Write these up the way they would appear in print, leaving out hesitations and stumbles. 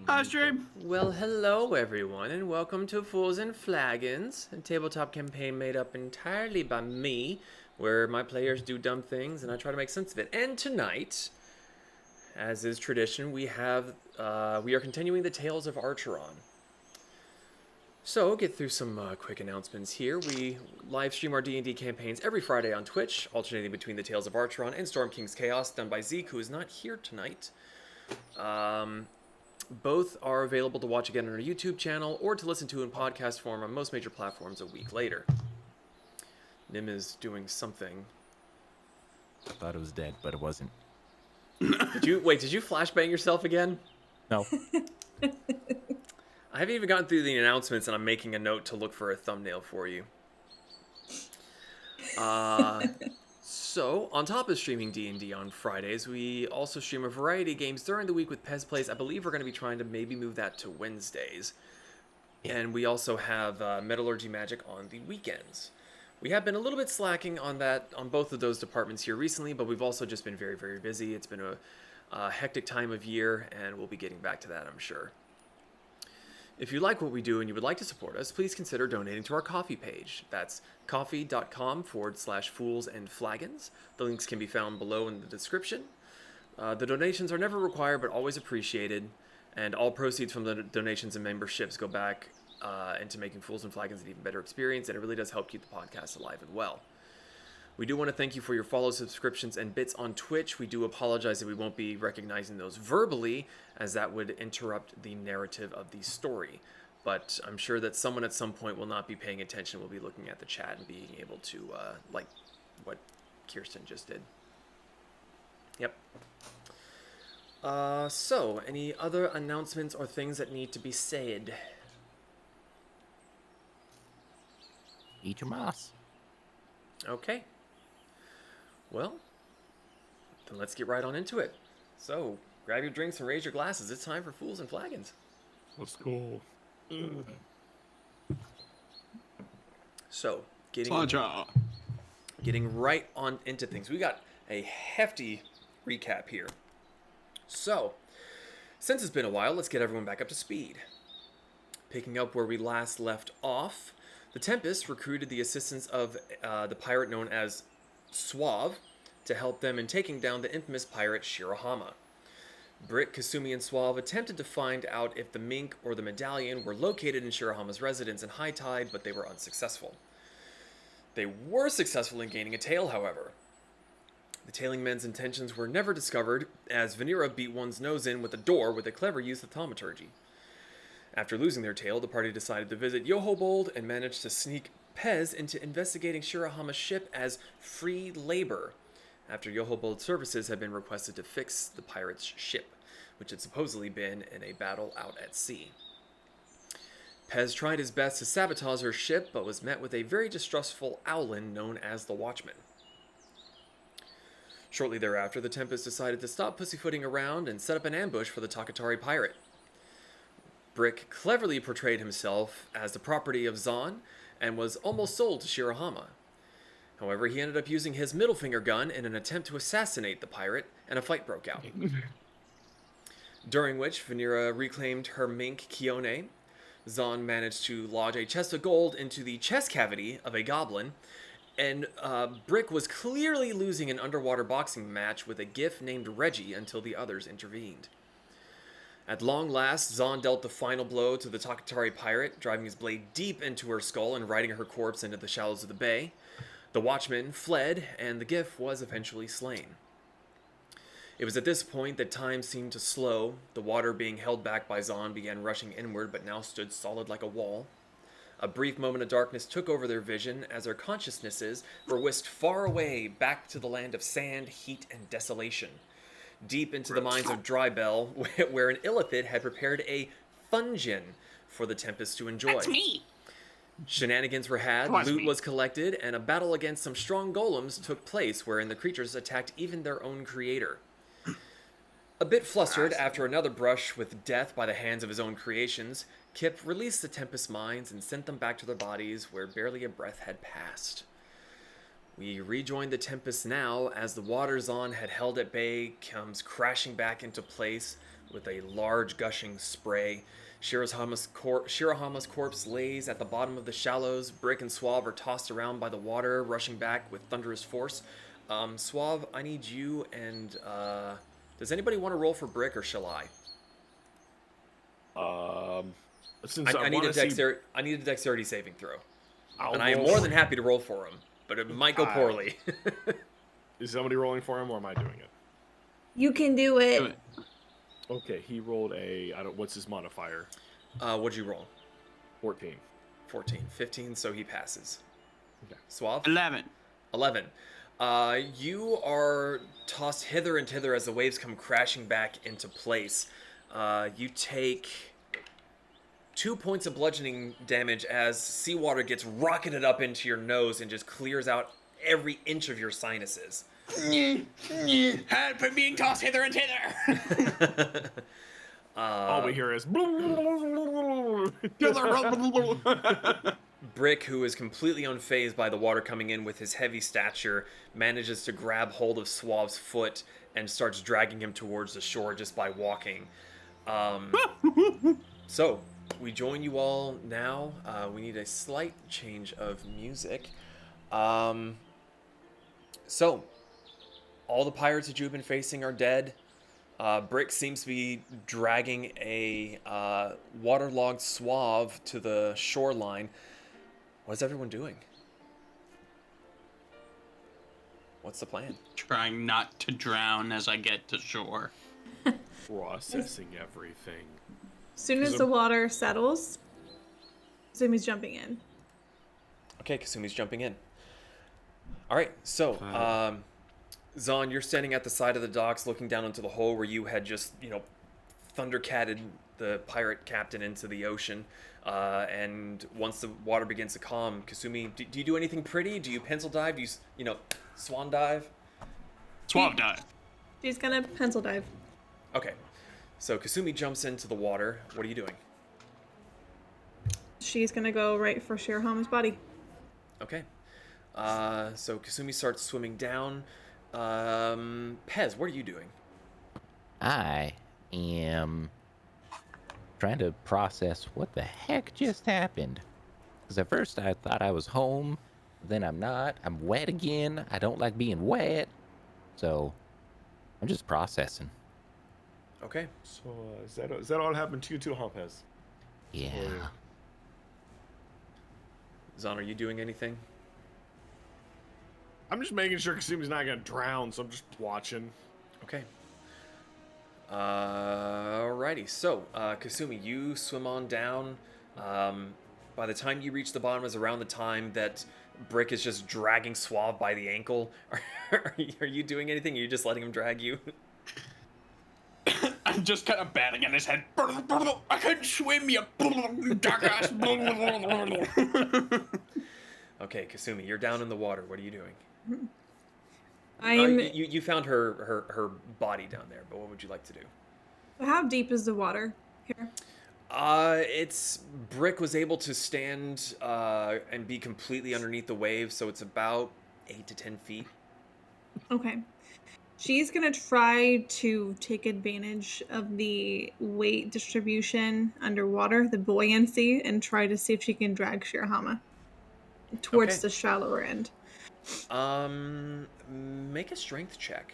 Hi, stream. Well, hello everyone, and welcome to Fools and Flagons, a tabletop campaign made up entirely by me, where my players do dumb things and I try to make sense of it. And tonight, as is tradition, we are continuing the Tales of Archeron. So, get through some quick announcements here. We live stream our D&D campaigns every Friday on Twitch, alternating between the Tales of Archeron and Storm King's Chaos, done by Zeke, who is not here tonight. Both are available to watch again on our YouTube channel or to listen to in podcast form on most major platforms a week later. Nim is doing something. I thought it was dead, but it wasn't. Did you flashbang yourself again? No. I haven't even gotten through the announcements and I'm making a note to look for a thumbnail for you. So, on top of streaming D&D on Fridays, we also stream a variety of games during the week with Pez Plays. I believe we're going to be trying to maybe move that to Wednesdays. Yeah. And we also have Metallurgy Magic on the weekends. We have been a little bit slacking on both of those departments here recently, but we've also just been very, very busy. It's been a hectic time of year, and we'll be getting back to that, I'm sure. If you like what we do and you would like to support us, please consider donating to our Ko-fi page. That's coffee.com/fools&flagons. The links can be found below in the description. The donations are never required but always appreciated, and all proceeds from the donations and memberships go back into making Fools and Flagons an even better experience, and it really does help keep the podcast alive and well. We do want to thank you for your follow, subscriptions, and bits on Twitch. We do apologize that we won't be recognizing those verbally, as that would interrupt the narrative of the story. But I'm sure that someone at some point will not be paying attention, will be looking at the chat and being able to, like what Kirsten just did. Yep. So, any other announcements or things that need to be said? Eat your moss. Okay. Well, then let's get right on into it. So, grab your drinks and raise your glasses. It's time for Fools and Flagons. Let's go. So, getting right on into things. We got a hefty recap here. So, since it's been a while, let's get everyone back up to speed. Picking up where we last left off, the Tempests recruited the assistance of the pirate known as Suave to help them in taking down the infamous pirate Shirahama. Britt, Kasumi, and Suave attempted to find out if the mink or the medallion were located in Shirahama's residence in high tide, but they were unsuccessful. They were successful in gaining a tail, however. The tailing men's intentions were never discovered, as Vanera beat one's nose in with a door with a clever use of Thaumaturgy. After losing their tail, the party decided to visit Yohobold and managed to sneak Pez into investigating Shirahama's ship as free labor, after Yohobold's services had been requested to fix the pirate's ship, which had supposedly been in a battle out at sea. Pez tried his best to sabotage her ship, but was met with a very distrustful Owlin known as the Watchman. Shortly thereafter, the Tempests decided to stop pussyfooting around and set up an ambush for the Takatari pirate. Brick cleverly portrayed himself as the property of Zahn and was almost sold to Shirahama. However, he ended up using his middle finger gun in an attempt to assassinate the pirate, and a fight broke out. During which, Vanera reclaimed her mink Kione. Zahn managed to lodge a chest of gold into the chest cavity of a goblin, and Brick was clearly losing an underwater boxing match with a gif named Reggie until the others intervened. At long last, Zahn dealt the final blow to the Takatari pirate, driving his blade deep into her skull and riding her corpse into the shallows of the bay. The Watchman fled, and the gif was eventually slain. It was at this point that time seemed to slow. The water being held back by Zahn began rushing inward, but now stood solid like a wall. A brief moment of darkness took over their vision as their consciousnesses were whisked far away back to the land of sand, heat, and desolation. Deep into the mines of Drybell, where an illithid had prepared a fungin for the Tempest to enjoy. That's me. Shenanigans were had, loot was collected, and a battle against some strong golems took place, wherein the creatures attacked even their own creator. A bit flustered after another brush with death by the hands of his own creations, Kip released the Tempest minds and sent them back to their bodies, where barely a breath had passed. We rejoin the Tempest now as the water Zahn had held at bay comes crashing back into place with a large gushing spray. Shirahama's corpse lays at the bottom of the shallows. Brick and Suave are tossed around by the water, rushing back with thunderous force. Suave, I need you and... does anybody want to roll for Brick, or shall I? Since I need a dexterity saving throw. And I am roll more for than happy to roll for him, but it might go poorly. Is somebody rolling for him, or am I doing it? You can do it. Do it. Okay, he rolled a... what's his modifier? What'd you roll? 14. 14. 15, so he passes. Okay. Suave? 11. 11. You are tossed hither and thither as the waves come crashing back into place. You take 2 points of bludgeoning damage as seawater gets rocketed up into your nose and just clears out every inch of your sinuses. Help from being tossed hither and hither. All we hear is... Brick, who is completely unfazed by the water coming in with his heavy stature, manages to grab hold of Suave's foot and starts dragging him towards the shore just by walking. So, we join you all now. We need a slight change of music. So, all the pirates that you've been facing are dead. Brick seems to be dragging a waterlogged Suave to the shoreline. What is everyone doing? What's the plan? Trying not to drown as I get to shore. Processing everything. As soon as the water settles, Kasumi's jumping in. Okay, Kasumi's jumping in. All right, so Zahn, you're standing at the side of the docks looking down into the hole where you had just, thundercatted the pirate captain into the ocean. And once the water begins to calm, Kasumi, do you do anything pretty? Do you pencil dive? Do you, swan dive? Suave dive. She's gonna pencil dive. Okay, so Kasumi jumps into the water. What are you doing? She's gonna go right for Shirahama's body. Okay, so Kasumi starts swimming down. Pez, what are you doing? I am trying to process what the heck just happened. Because at first I thought I was home, then I'm not. I'm wet again. I don't like being wet. So I'm just processing. Okay. So, is that all happened to you too, Pez? Yeah. Zahn, are you doing anything? I'm just making sure Kasumi's not gonna drown, so I'm just watching. Okay. Alrighty. So, Kasumi, you swim on down. By the time you reach the bottom is around the time that Brick is just dragging Suave by the ankle. Are you doing anything? Are you just letting him drag you? I'm just kind of batting on his head. I couldn't swim, you jackass. Okay, Kasumi, you're down in the water. What are you doing? I'm. You found her body down there, but what would you like to do? How deep is the water here? It's Brick was able to stand and be completely underneath the waves, so it's about 8 to 10 feet. Okay. She's gonna try to take advantage of the weight distribution underwater, the buoyancy, and try to see if she can drag Shirahama towards Okay. the shallower end. Make a strength check.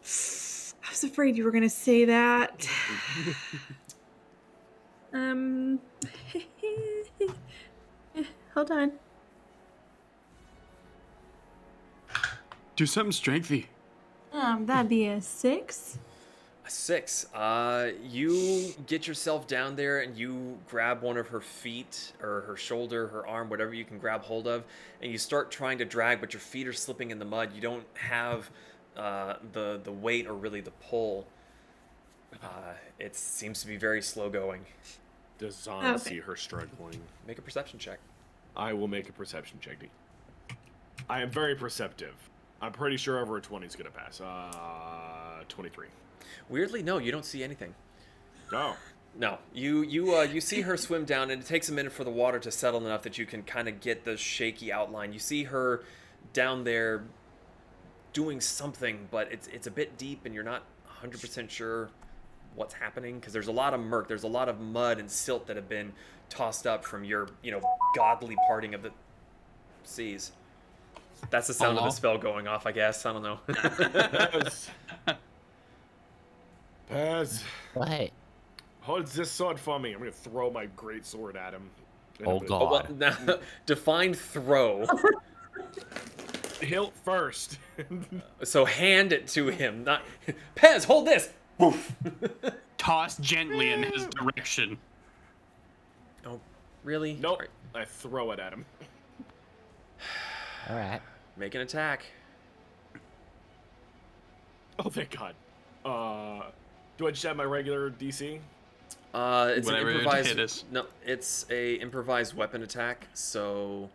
I was afraid you were gonna say that. Hold on. Do something strengthy. That'd be a 6. A 6. You get yourself down there and you grab one of her feet or her shoulder, her arm, whatever you can grab hold of, and you start trying to drag, but your feet are slipping in the mud. You don't have the weight or really the pull. It seems to be very slow going. Does Zahn Okay. see her struggling? Make a perception check. I will make a perception check. I am very perceptive. I'm pretty sure over a 20 is gonna pass. 23. Weirdly, no, you don't see anything. Oh. No, you see her swim down, and it takes a minute for the water to settle enough that you can kind of get the shaky outline. You see her down there doing something, but it's a bit deep and you're not 100% sure what's happening because there's a lot of murk, there's a lot of mud and silt that have been tossed up from your, godly parting of the seas. That's the sound of the spell going off, I guess. I don't know. Pez. Pez. What? Hold this sword for me. I'm gonna throw my great sword at him. And Oh, I'm God. Oh, well, now, define throw. Hilt first. So hand it to him. Not Pez, hold this. Woof. Toss gently in his direction. Oh, really? Nope. Right. I throw it at him. All right. Make an attack. Oh, thank God. Do I just have my regular DC? It's Whatever an it improvised. hit is. No, it's a improvised weapon attack. So,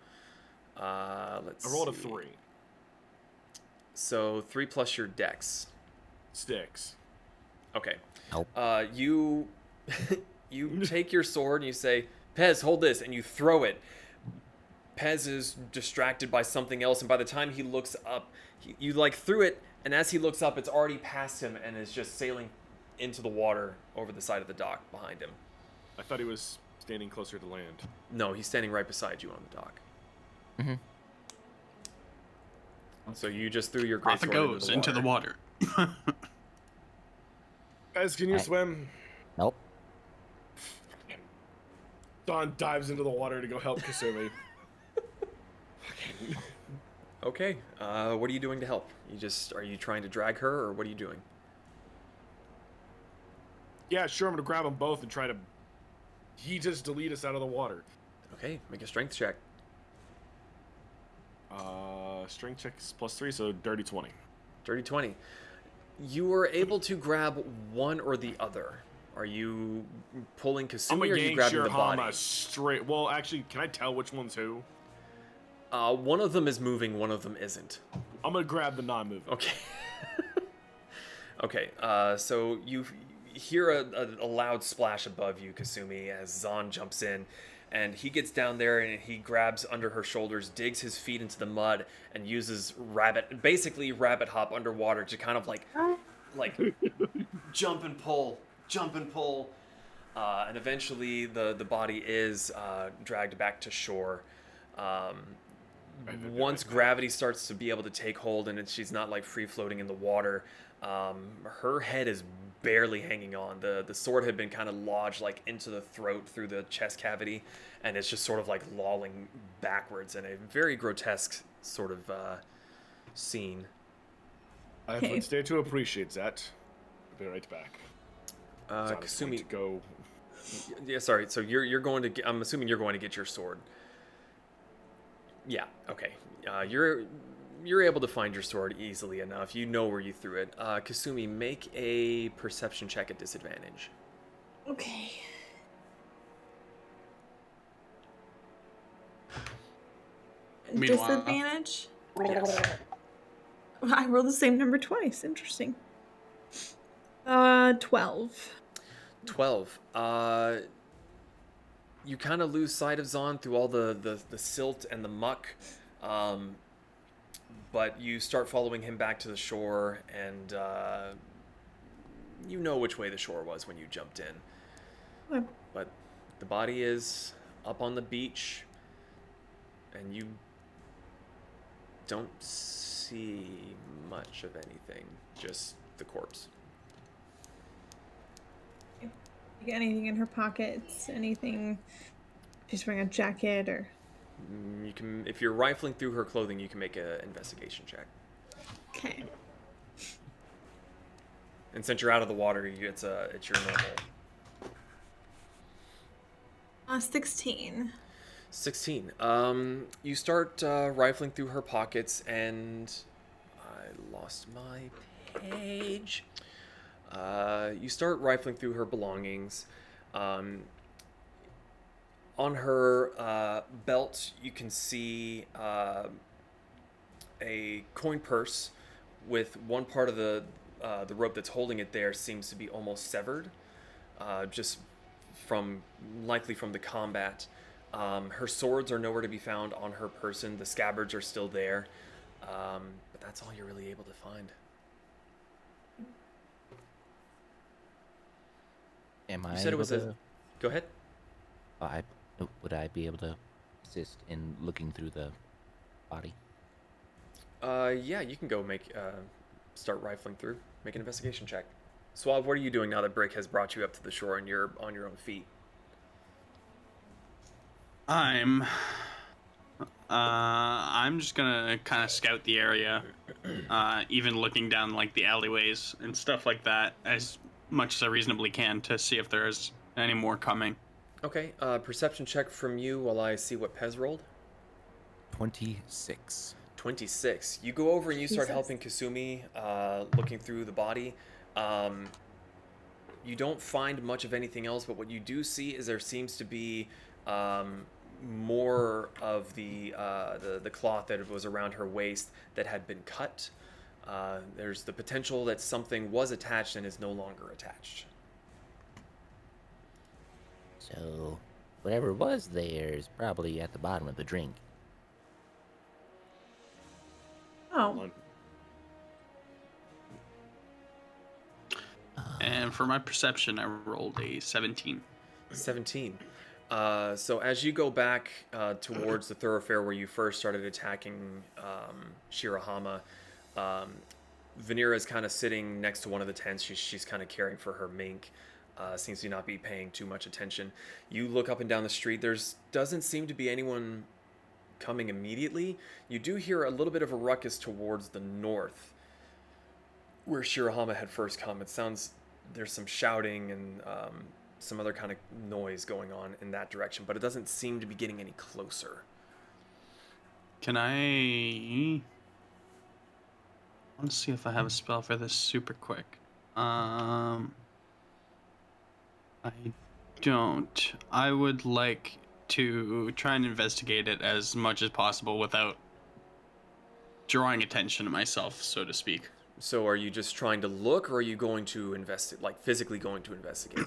let's. I rolled a see. 3. So 3 plus your dex. Sticks. Okay. Nope. You you take your sword and you say, Pez, hold this, and you throw it. Pez is distracted by something else, and by the time he looks up, you threw it, and as he looks up, it's already past him and is just sailing into the water over the side of the dock behind him. I thought he was standing closer to land. No, he's standing right beside you on the dock. Mm-hmm. So you just threw your Off it greatsword goes into the water. Guys, can you Alright. swim? Nope. Don dives into the water to go help Kasumi. Okay. What are you doing to help? Are you trying to drag her, or what are you doing? Yeah, sure, I'm gonna grab them both and try to... He just delete us out of the water. Okay, make a strength check. Strength check is +3, so dirty 20. Dirty 20. You were able to grab one or the other. Are you pulling I'm Kasumi, or gonna are you yank grabbing the Shirahama body? straight... Well, actually, can I tell which one's who? One of them is moving, one of them isn't. I'm gonna grab the non-moving. Okay. Okay, so you hear a loud splash above you, Kasumi, as Zahn jumps in, and he gets down there and he grabs under her shoulders, digs his feet into the mud, and uses basically rabbit hop underwater to kind of like jump and pull, and eventually the body is dragged back to shore. Once gravity starts to be able to take hold and she's not like free floating in the water, her head is barely hanging on. The sword had been kind of lodged like into the throat through the chest cavity, and it's just sort of like lolling backwards in a very grotesque sort of scene. I Okay. would stay to appreciate that. I'll be right back. Zahn is going Kasumi, to go... yeah, sorry. So you're going to. I'm assuming you're going to get your sword. Yeah. Okay. You're able to find your sword easily enough. You know where you threw it. Kasumi, make a perception check at disadvantage. Okay. Meanwhile- Disadvantage? Yes. I rolled the same number twice. Interesting. 12. 12. You kind of lose sight of Zahn through all the silt and the muck, but you start following him back to the shore, and you know which way the shore was when you jumped in. Okay. But the body is up on the beach, and you don't see much of anything, just the corpse. You get anything in her pockets? Anything? She's wearing a jacket or? You can, if you're rifling through her clothing, you can make an investigation check. Okay. And since you're out of the water, it's your normal. 16. 16. You start rifling through her pockets, and I lost my page. You start rifling through her belongings. On her belt, you can see a coin purse with one part of the rope that's holding it there seems to be almost severed, just likely from the combat. Her swords are nowhere to be found on her person. The scabbards are still there. But that's all you're really able to find. Am I You said it able was to? Go ahead. I would I be able to assist in looking through the body? Yeah, you can go start rifling through. Make an investigation check. Suave, what are you doing now that Brick has brought you up to the shore and you're on your own feet? I'm just gonna kind of scout the area, even looking down like the alleyways and stuff like that as much as I reasonably can to see if there's any more coming. Okay, perception check from you while I see what Pez rolled. 26. 26. You go over and you start Jesus. helping Kasumi, looking through the body. You don't find much of anything else, but what you do see is there seems to be more of the cloth that was around her waist that had been cut. There's the potential that something was attached and is no longer attached. So, whatever was there is probably at the bottom of the drink. Oh, And for my perception, I rolled a 17. 17. So as you go back towards the thoroughfare where you first started attacking Shirahama, Vanera is kind of sitting next to one of the tents. She's kind of caring for her mink. Seems to not be paying too much attention. You look up and down the street. Doesn't seem to be anyone coming immediately. You do hear a little bit of a ruckus towards the north, where Shirahama had first come. It sounds there's some shouting and some other kind of noise going on in that direction, but it doesn't seem to be getting any closer. Can I want to see if I have a spell for this super quick. I don't. I would like to try and investigate it as much as possible without drawing attention to myself, so to speak. So are you just trying to look, or are you going to investigate, like physically going to investigate?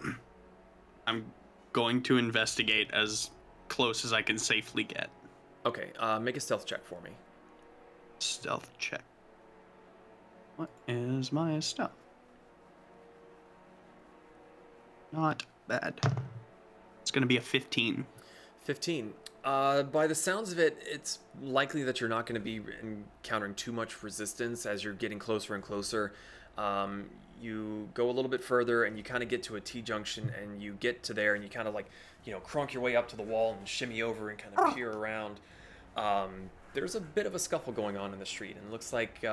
I'm going to investigate as close as I can safely get. Okay, make a stealth check for me. Stealth check. What is my stealth? Not bad. It's going to be a 15. 15. By the sounds of it, it's likely that you're not going to be encountering too much resistance as you're getting closer and closer. You go a little bit further and you kind of get to a T-junction, and you get to there and you kind of like, crunk your way up to the wall and shimmy over and kind of peer around. There's a bit of a scuffle going on in the street, and it looks like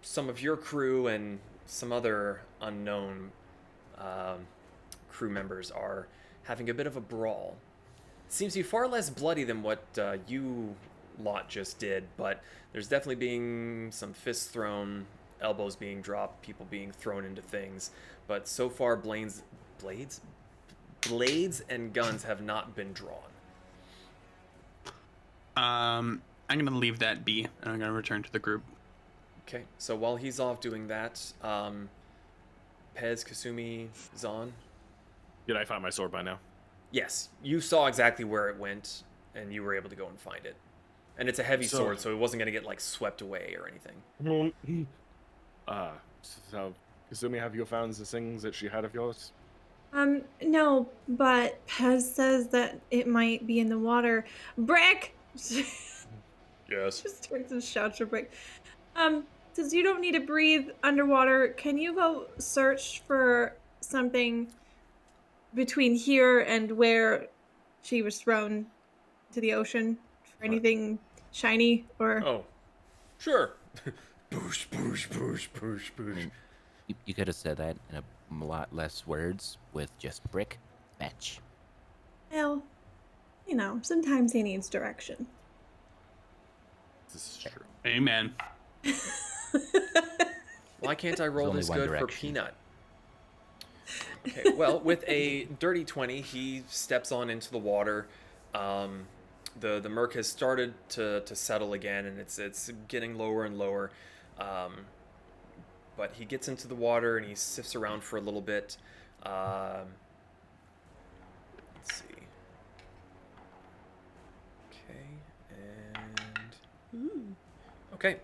some of your crew and some other unknown crew members are having a bit of a brawl. Seems to be far less bloody than what you lot just did, but there's definitely being some fists thrown, elbows being dropped, people being thrown into things. But so far, blades and guns have not been drawn. I'm going to leave that be, and I'm going to return to the group. Okay, so while he's off doing that, Pez, Kasumi, Zahn. Did I find my sword by now? Yes, you saw exactly where it went, and you were able to go and find it. And it's a heavy sword, so it wasn't going to get, like, swept away or anything. So, Kasumi, have you found the things that she had of yours? No, but Pez says that it might be in the water. Brick! Yes. Just turns and shouts for Brick. Since you don't need to breathe underwater, can you go search for something between here and where she was thrown to the ocean? For anything shiny or... Oh, sure. Boosh, boosh, boosh, boosh, boosh. You could have said that in a lot less words with just brick, fetch. Well, sometimes he needs direction. This is true. Amen. Why can't I roll only this one good for direction. Peanut? Okay, well, with a dirty 20, he steps on into the water. The murk has started to settle again, and it's getting lower and lower. But he gets into the water and he sifts around for a little bit. Let's see. Okay, and Okay.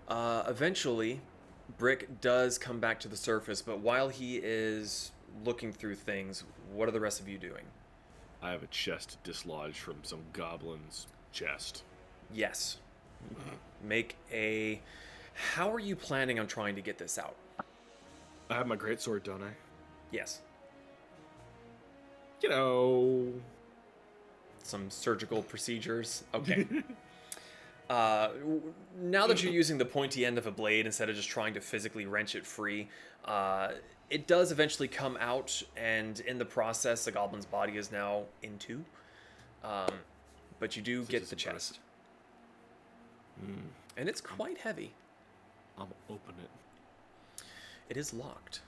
Eventually, Brick does come back to the surface, but while he is looking through things, what are the rest of you doing? I have a chest dislodged from some goblin's chest. Yes. Make a... How are you planning on trying to get this out? I have my greatsword, don't I? Yes. You know... Some surgical procedures. Okay. Now that you're using the pointy end of a blade instead of just trying to physically wrench it free, it does eventually come out, and in the process, the goblin's body is now in two. But you do get the chest. And it's quite heavy. I'll open it. It is locked.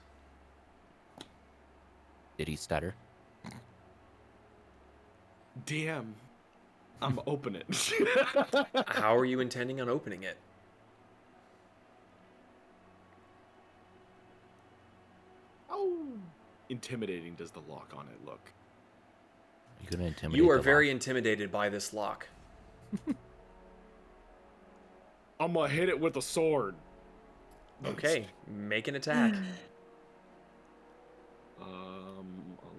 Did he stutter? DM. I'm open it. How are you intending on opening it? How intimidating does the lock on it look? You gonna intimidate? You are the very lock? intimidated by this lock. I'm gonna hit it with a sword. Okay, make an attack.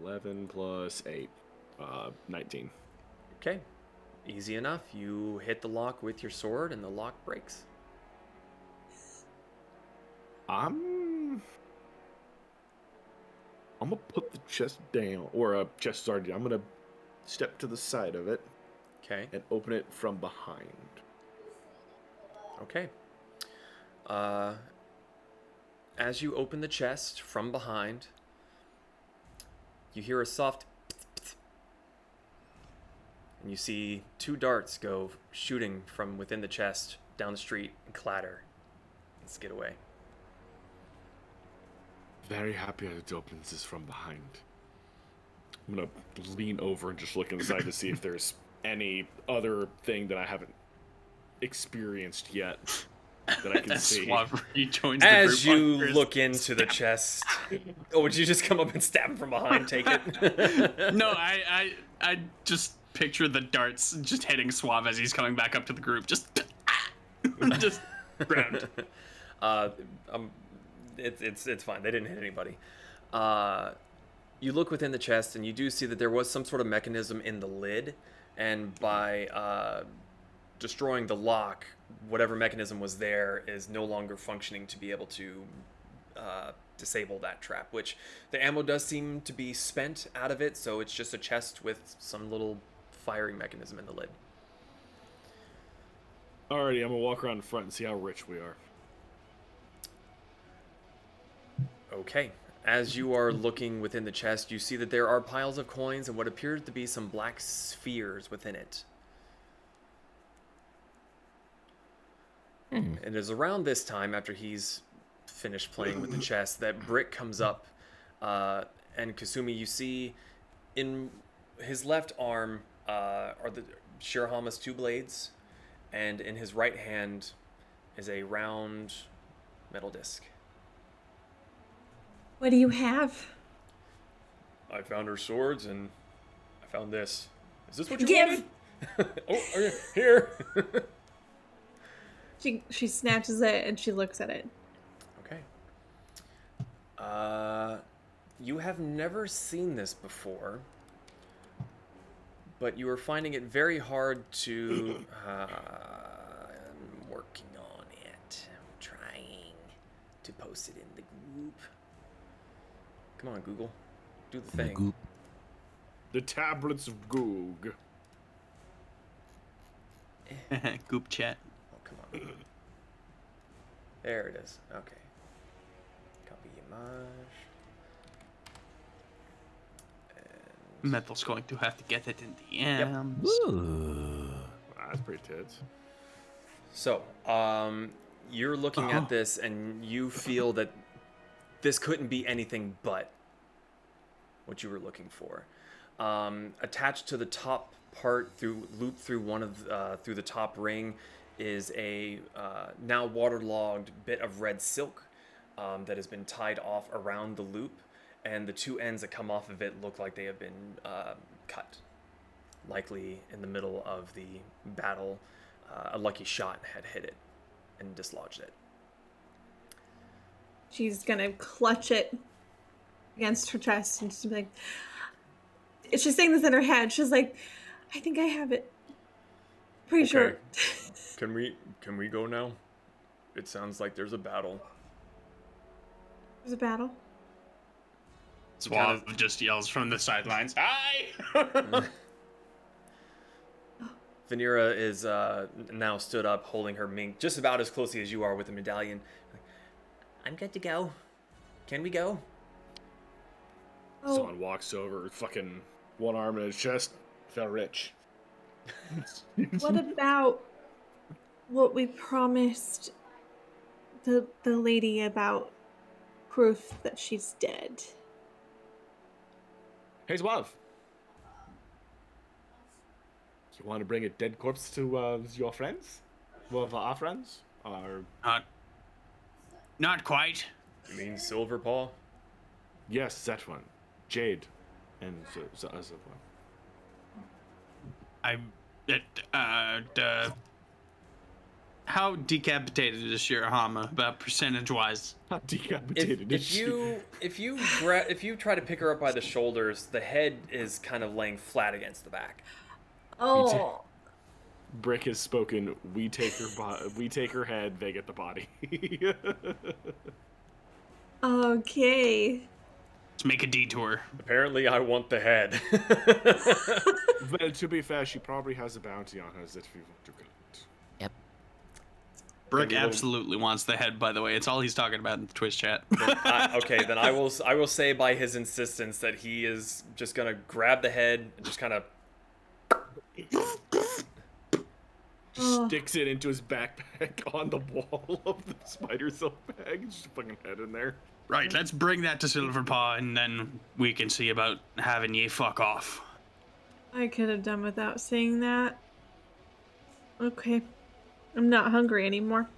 11 plus 8. 19. Okay, easy enough. You hit the lock with your sword, and the lock breaks. I'm gonna put the chest down, or chest started. I'm gonna step to the side of it Okay. and open it from behind. Okay. As you open the chest from behind, you hear a soft and you see two darts go shooting from within the chest down the street and clatter and skid away. Very happy it opens this from behind. I'm gonna lean over and just look inside to see if there's any other thing that I haven't experienced yet that I can see. Suave rejoins the As group you on first. look into the chest, oh, would you just come up and stab him from behind? Take it. No, I just picture the darts just hitting Suave as he's coming back up to the group. Just ground. It's fine. They didn't hit anybody. You look within the chest, and you do see that there was some sort of mechanism in the lid, and by destroying the lock, whatever mechanism was there is no longer functioning to be able to disable that trap, which the ammo does seem to be spent out of it, so it's just a chest with some little firing mechanism in the lid. Alrighty, I'm gonna walk around in front and see how rich we are. Okay. As you are looking within the chest, you see that there are piles of coins and what appears to be some black spheres within it. And it is around this time, after he's finished playing with the chest, that Brick comes up. And Kasumi, you see in his left arm are the Shirahama's two blades, and in his right hand is a round metal disc. What do you have? I found her swords, and I found this. Is this what you Give! wanted? Oh, okay, here. She snatches it and she looks at it. Okay. You have never seen this before, but you are finding it very hard to... I'm working on it. I'm trying to post it in the group. Come on, Google. Do the thing. Goop. The tablets of Goog. Goop chat. Oh, come on. There it is. Okay. Copy image. And... Metal's going to have to get it in the end. Ooh. That's pretty tits. So, you're looking at this and you feel that this couldn't be anything but what you were looking for. Attached to the top part, looped through one of through the top ring, is a now waterlogged bit of red silk that has been tied off around the loop, and the two ends that come off of it look like they have been cut, likely in the middle of the battle a lucky shot had hit it and dislodged it. She's gonna clutch it against her chest and she's like, she's saying this in her head. She's like, I think I have it. Pretty sure. Can we go now? It sounds like there's a battle. There's a battle. Suave just yells from the sidelines, "Hi!" Vanera is now stood up, holding her mink just about as closely as you are with the medallion. I'm good to go. Can we go? Oh, Someone walks over, fucking one arm in his chest. Felt rich. what about what we promised the lady about proof that she's dead? Hey, Suave. You want to bring a dead corpse to your friends? Well, our friends? Or... Not quite. You mean Silverpaw? Yes, that one. Jade. And the other one. How decapitated is Shirahama, about percentage-wise? Not decapitated. If you try to pick her up by the shoulders, the head is kind of laying flat against the back. Oh, Brick has spoken. We take her head. They get the body. okay. Let's make a detour. Apparently, I want the head. Well, to be fair, she probably has a bounty on her that we want to collect. Yep. Brick absolutely wants the head, by the way. It's all he's talking about in the Twitch chat. Okay, then I will say by his insistence that he is just gonna grab the head and just kind of. Sticks it into his backpack on the wall of the spider silk bag. Just a fucking head in there. Right, let's bring that to Silverpaw, and then we can see about having ye fuck off. I could have done without saying that. Okay. I'm not hungry anymore.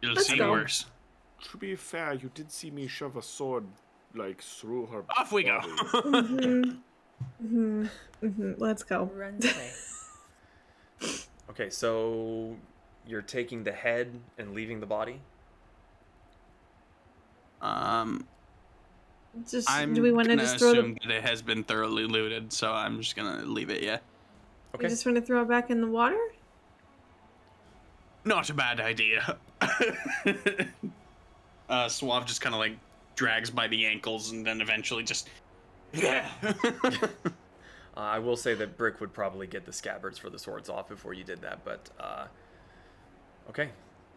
You'll Let's see go. worse. To be fair, you did see me shove a sword, like, through her Off we go. body. Let's go. Runs away. Okay, so you're taking the head and leaving the body. Just I'm do we want to gonna just throw assume the? that it has been thoroughly looted, so I'm just gonna leave it. Yeah, Okay. We just want to throw it back in the water? not a bad idea. Suave just kind of like drags by the ankles, and then eventually just. Yeah. I will say that Brick would probably get the scabbards for the swords off before you did that, but okay.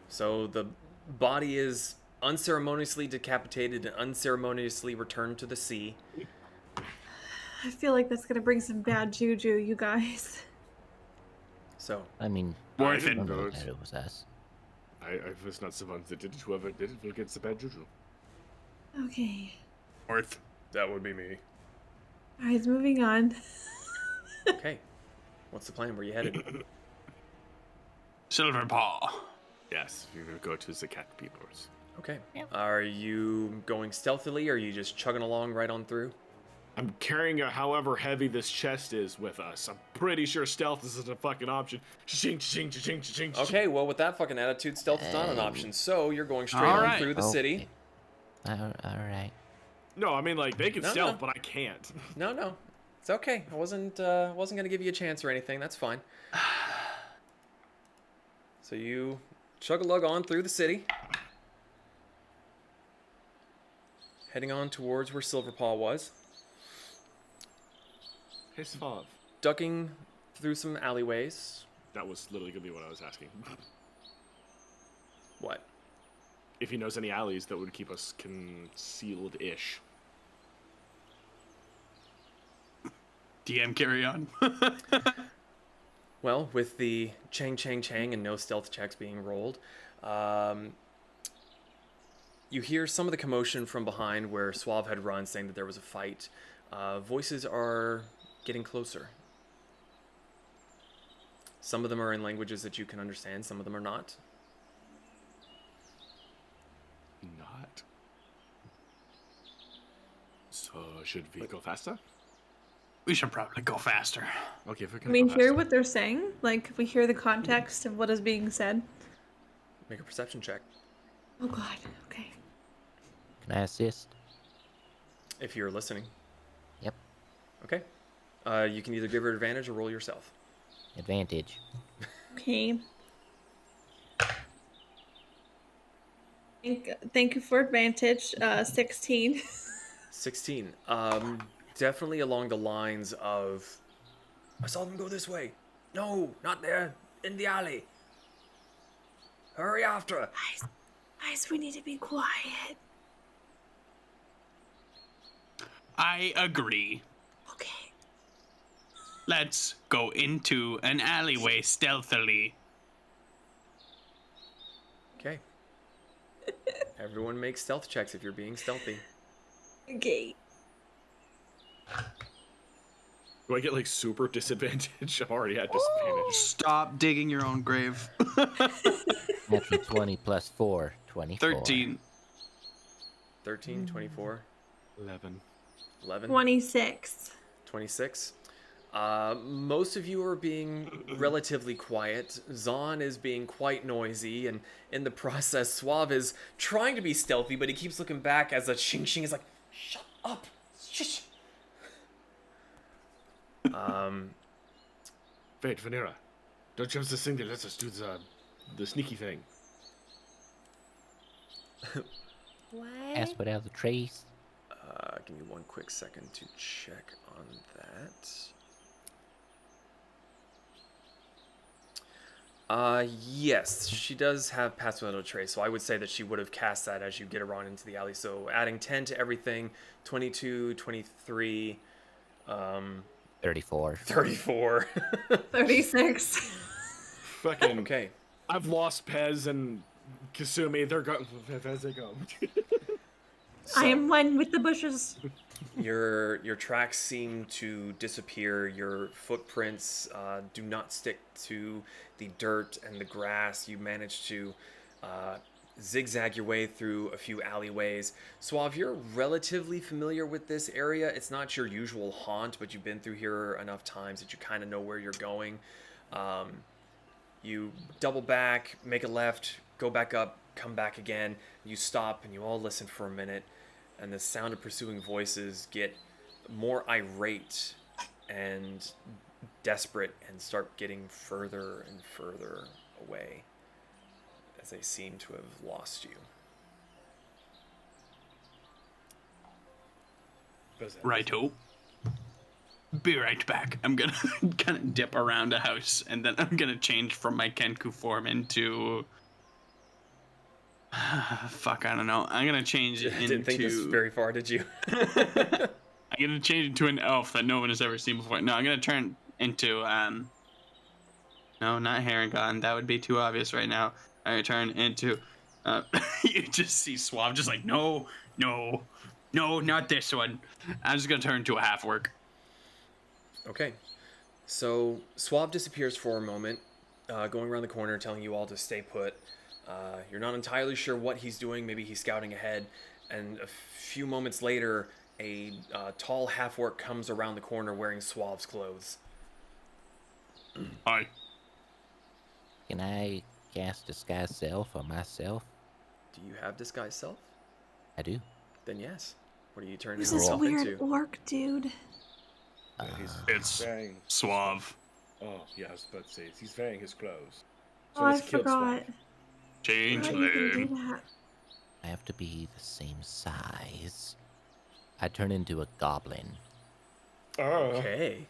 So the body is unceremoniously decapitated and unceremoniously returned to the sea. I feel like that's gonna bring some bad juju, you guys. So I mean, Worth I it. don't know that it was us. I was not the one that did it. Whoever did it will get the bad juju. Okay. Worth. that would be me. Alright, moving on. Okay. What's the plan? Where you headed? Silverpaw. Yes, you're gonna go to the cat peoples. Okay. Are you going stealthily, or are you just chugging along right on through? I'm carrying however heavy this chest is with us. I'm pretty sure stealth isn't a fucking option. Ching, ching, ching, ching. Okay, well, with that fucking attitude, stealth is not an option. So you're going straight All on right. through the city. All right. No, I mean like they can No, stealth, no. but I can't. No, it's okay. I wasn't gonna give you a chance or anything. That's fine. So you chug a lug on through the city, heading on towards where Silverpaw was, Hey, Suave. ducking through some alleyways. That was literally gonna be what I was asking. What? If he knows any alleys that would keep us concealed-ish. DM, carry on. Well, with the chang and no stealth checks being rolled, you hear some of the commotion from behind where Suave had run, saying that there was a fight. Voices are getting closer. Some of them are in languages that you can understand, some of them are not. Not. So should we go faster? We should probably go faster. Okay, if we can Can we go hear faster. what they're saying? Like, if we hear the context of what is being said? Make a perception check. Oh god, okay. Can I assist? If you're listening. Yep. Okay. You can either give her advantage or roll yourself. Advantage. Okay. Thank you for advantage. 16. 16. Definitely along the lines of, I saw them go this way. No, not there. In the alley. Hurry after her. Guys, we need to be quiet. I agree. Okay. Let's go into an alleyway stealthily. Okay. Everyone make stealth checks if you're being stealthy. Okay. Do I get like super disadvantage? I've already had disadvantage. Stop digging your own grave. Natural 20 plus 4. 24. 13. 13, 24, 11. 11, 26. 26. Most of you are being relatively quiet. Zahn is being quite noisy, and in the process, Suave is trying to be stealthy, but he keeps looking back as a Xing Xing is like, shut up, shush. Wait, Vanera, don't you have this thing that lets us do the sneaky thing? What? Ask without the trace. Give me one quick second to check on that. Yes, she does have pass without a trace, so I would say that she would have cast that as you get around into the alley. So adding 10 to everything, 22, 23, 34. 34. 36. Fucking. Okay. I've lost Pez and Kasumi. They're going. As they go. I am one with the bushes. Your tracks seem to disappear. Your footprints do not stick to the dirt and the grass. You manage to zigzag your way through a few alleyways. Suave, you're relatively familiar with this area. It's not your usual haunt, but you've been through here enough times that you kind of know where you're going. You double back, make a left, go back up, come back again. You stop and you all listen for a minute, and the sound of pursuing voices get more irate and desperate and start getting further and further away as they seem to have lost you. Righto. Be right back. I'm gonna kind of dip around a house, and then I'm gonna change from my Kenku form into... Fuck, I don't know. I'm gonna change it into... Didn't think this very far, did you? I'm gonna change into an elf that no one has ever seen before. No, I'm gonna turn into, no, not Haragon. That would be too obvious right now. I'm gonna turn into, you just see Suave just like, no, not this one. I'm just gonna turn into a half-orc. Okay. So Suave disappears for a moment, going around the corner, telling you all to stay put. You're not entirely sure what he's doing. Maybe he's scouting ahead. And a few moments later, a tall half-orc comes around the corner wearing Suave's clothes. Hi. Can I cast Disguise Self on myself? Do you have Disguise Self? I do. Then yes. What are you turning Who's this yourself weird into? orc dude? It's wearing. Suave. Oh, yeah, I was about to say he's wearing his clothes. Oh, I he's killed forgot. Suave. How you can do Changeling. that? I have to be the same size. I turn into a goblin. Oh. Okay.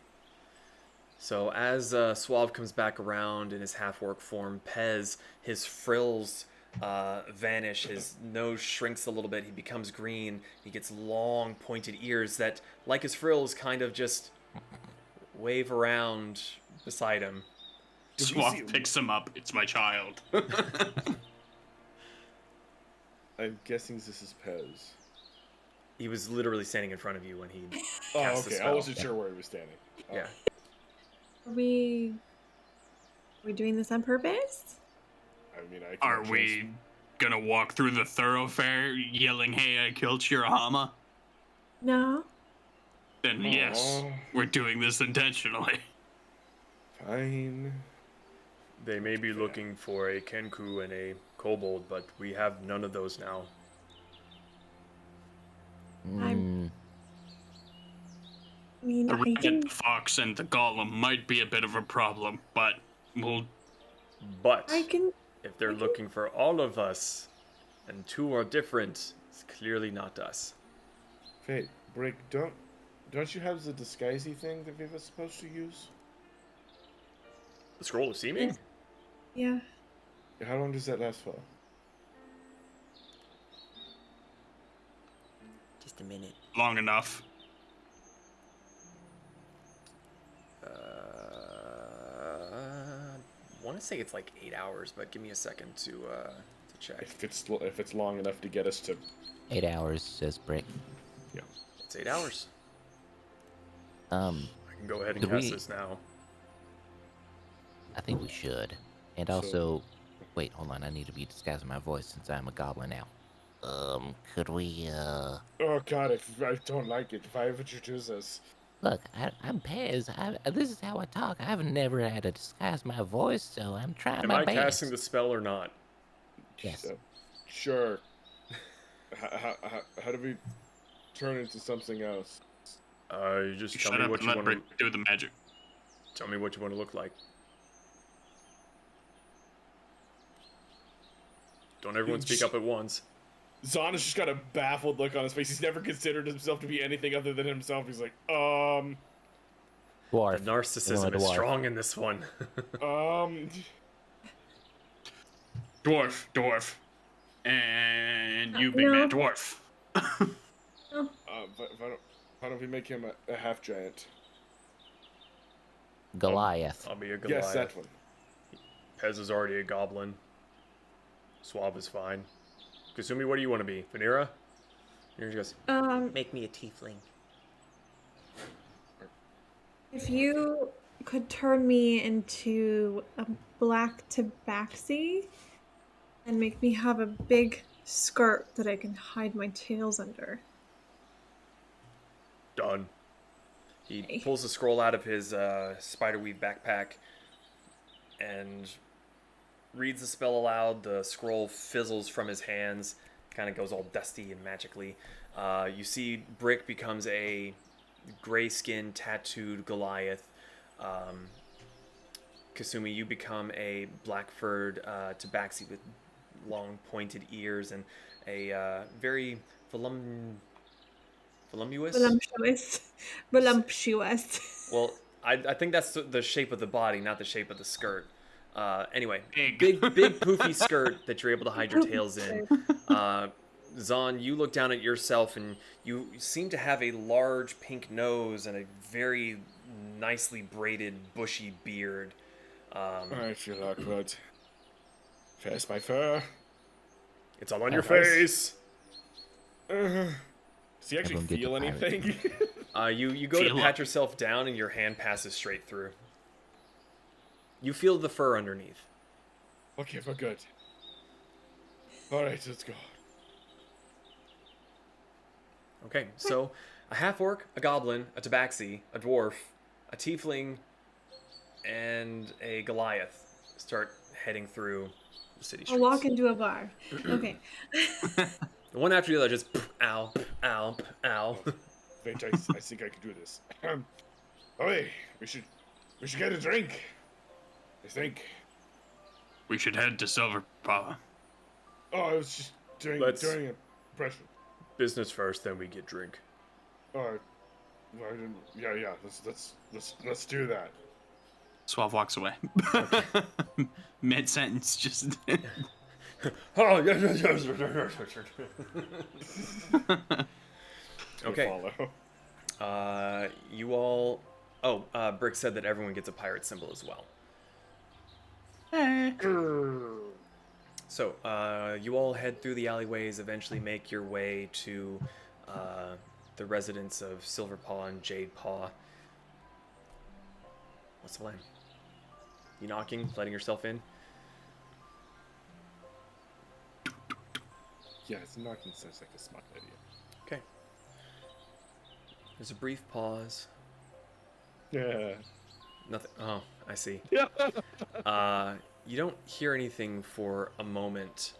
So as Suave comes back around in his half-orc form, Pez, his frills vanish, his nose shrinks a little bit, he becomes green, he gets long pointed ears that, like his frills, kind of just wave around beside him. Did we Suave see- picks him up. It's my child. I'm guessing this is Pez. He was literally standing in front of you when he Oh, cast the okay. spell. I wasn't sure where he was standing. Oh. Yeah. Are we doing this on purpose? I mean, I Are can't we gonna walk through the thoroughfare yelling, "Hey, I killed Shirahama"? No. then yes, Aw. we're doing this intentionally. Fine. They may be looking for a Kenku and a Kobold, but we have none of those now. Hmm. I mean, The I red, can. the fox, and the golem might be a bit of a problem, but we'll. But I can. if they're looking for all of us, and two are different, it's clearly not us. Wait, Brick, don't you have the disguisey thing that we were supposed to use? The Scroll of Seeming? Yeah. How long does that last for? Just a minute. Long enough. I want to say it's like 8 hours, but give me a second to check. If it's long enough to get us to 8 hours, says Brick. It's 8 hours. Um, I can go ahead and Could cast we- this now. I think we should. And also, wait, hold on. I need to be disguising my voice since I'm a goblin now. Could we, Oh God, I don't like it. Why would you do this? look, I'm Pez. This is how I talk. I've never had to disguise my voice, so I'm trying Am my I best. casting the spell or not? Yes. Sure. How do we turn into something else? You just tell Shut me up what and you let want Brick do the magic. to. Tell me what you want to look like. Don't everyone speak up at once. Zahn has just got a baffled look on his face. He's never considered himself to be anything other than himself. He's like, Dwarf. The narcissism is dwarf. strong in this one. Dwarf. And you, big No. man, dwarf. why don't we make him a half giant? Goliath. I'll be a Goliath. Yes, that one. Pez is already a goblin. Suave is fine. Kasumi, what do you want to be? Vanera? Here she goes. Make me a tiefling. If you could turn me into a black tabaxi and make me have a big skirt that I can hide my tails under. Done. He Okay. pulls the scroll out of his spiderweave backpack and reads the spell aloud. The scroll fizzles from his hands, kind of goes all dusty and magically. You see Brick becomes a gray-skinned, tattooed Goliath. Kasumi, you become a black-furred tabaxi with long, pointed ears and a very voluptuous. Voluptuous. Well, I think that's the shape of the body, not the shape of the skirt. Anyway, Big. big poofy skirt that you're able to hide your tails in. Zahn, you look down at yourself and you seem to have a large pink nose and a very nicely braided, bushy beard. I feel awkward. Where's my fur? It's all on your Nice. face. Does he actually Everyone get feel the pirate. anything? You go to Feel pat up. yourself down and your hand passes straight through. You feel the fur underneath. Okay, we're good. Alright, let's go. Okay, so a half-orc, a goblin, a tabaxi, a dwarf, a tiefling, and a Goliath start heading through the city streets. I'll walk into a bar. Okay. The one after the other, just ow, ow, ow. Wait, I think I can do this. Hey, we should get a drink. I think. We should head to Silver Paw. Oh, I was just doing Let's- an impression. Business first, then we get drink. Well, yeah. Let's do that. Suave walks away. Mid sentence, just. Oh, yes. Okay. Follow. You all. Oh, Brick said that everyone gets a pirate symbol as well. So, you all head through the alleyways, eventually make your way to the residence of Silverpaw and Jadepaw. What's the plan? You knocking, letting yourself in? Yeah, it's knocking sounds like a smart idea. Okay. There's a brief pause. Yeah. Nothing. Oh, I see. Yeah. You don't hear anything for a moment,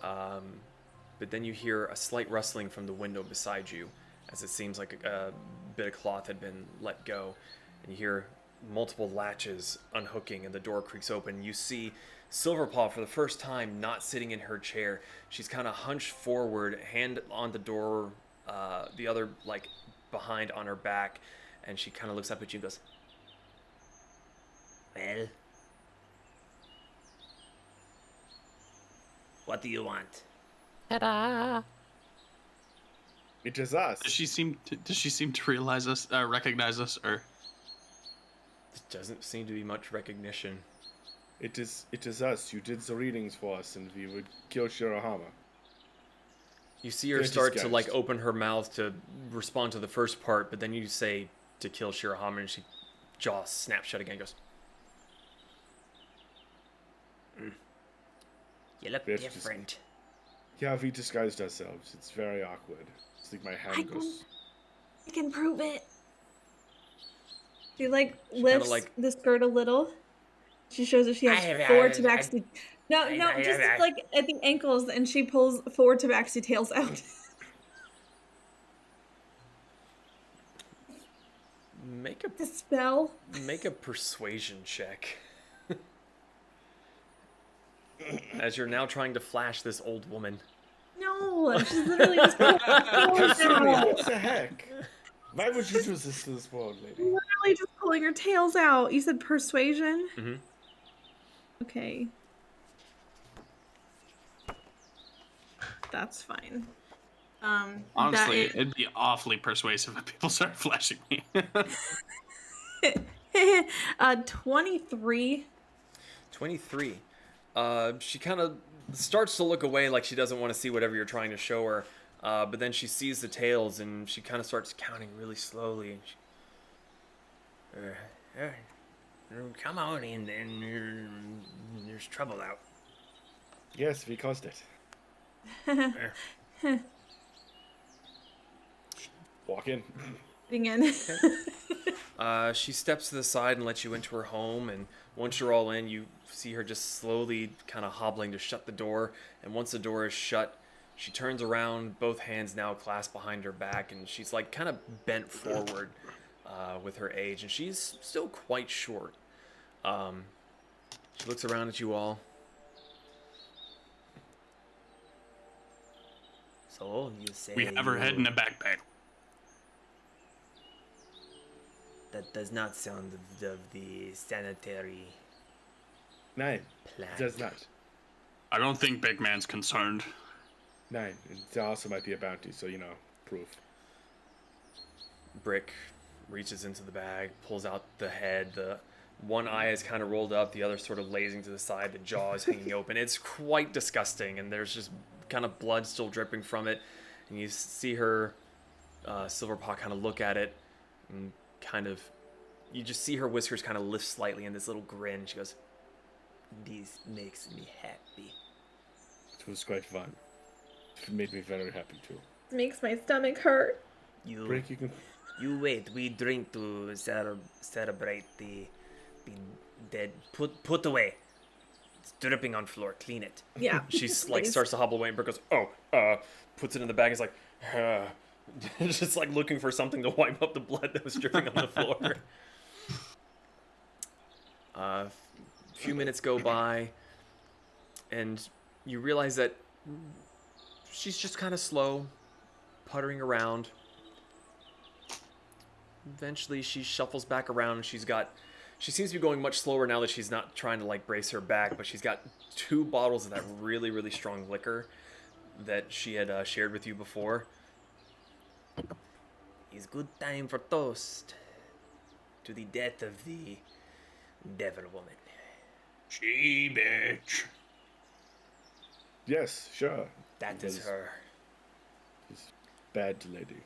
but then you hear a slight rustling from the window beside you, as it seems like a bit of cloth had been let go, and you hear multiple latches unhooking, and the door creaks open. You see Silverpaw for the first time not sitting in her chair. She's kind of hunched forward, hand on the door, the other like behind on her back, and she kind of looks up at you and goes, Well, what do you want? Ta-da! It is us. Does she seem to realize us, recognize us, or? There doesn't seem to be much recognition. It is us. You did the readings for us, and we would kill Shirahama. You see her They're start to disguised. like open her mouth to respond to the first part, but then you say to kill Shirahama, and she jaw snaps shut again. And goes, You look We have to just- different. Yeah, we disguised ourselves. It's very awkward. It's like my hand goes. I can prove it. She like kinda, lifts like- the skirt a little. She shows that she has I- four I- tabaxi. No, I- no, I- just I- like at the ankles, and she pulls 4 tabaxi tails out. make The spell. a persuasion check. As you're now trying to flash this old woman. No, she's literally just pulling her tails Kasumi, out. what the heck? Why would you do this to this world, lady? Literally just pulling her tails out. You said persuasion? Mhm. Okay. That's fine. Honestly, that it'd be awfully persuasive if people start flashing me. 23. 23. She kind of starts to look away like she doesn't want to see whatever you're trying to show her. But then she sees the tails and she kind of starts counting really slowly. And Come on in, then there's trouble out. Yes, we caused it. Walk in. In. she steps to the side and lets you into her home. And once you're all in, you see her just slowly kind of hobbling to shut the door. And once the door is shut, she turns around, both hands now clasped behind her back. And she's like kind of bent forward with her age. And she's still quite short. She looks around at you all. So you say We have her head in a backpack. That does not sound of the sanitary Nine. plan. It does not. I don't think Big Man's concerned. 9. And there also might be a bounty, so, proof. Brick reaches into the bag, pulls out the head. The one eye is kind of rolled up, the other sort of lazing to the side. The jaw is hanging open. It's quite disgusting, and there's just kind of blood still dripping from it. And you see her, Silverpaw, kind of look at it, and you just see her whiskers kind of lift slightly in this little grin. She goes, This makes me happy. It was quite fun. It made me very happy, too. Makes my stomach hurt. You Break, you can... you wait. We drink to celebrate the dead. Put away. It's dripping on floor. Clean it. Yeah. she's like Please. starts to hobble away, and Brick goes, puts it in the bag. Is like, just like looking for something to wipe up the blood that was dripping on the floor. A few minutes go by, and you realize that she's just kind of slow, puttering around. Eventually, she shuffles back around, and she seems to be going much slower now that she's not trying to like brace her back, but she's got 2 bottles of that really, really strong liquor that she had shared with you before. It's good time for toast to the death of the devil woman. She bitch. Yes, sure. That is Yes. her. This bad lady.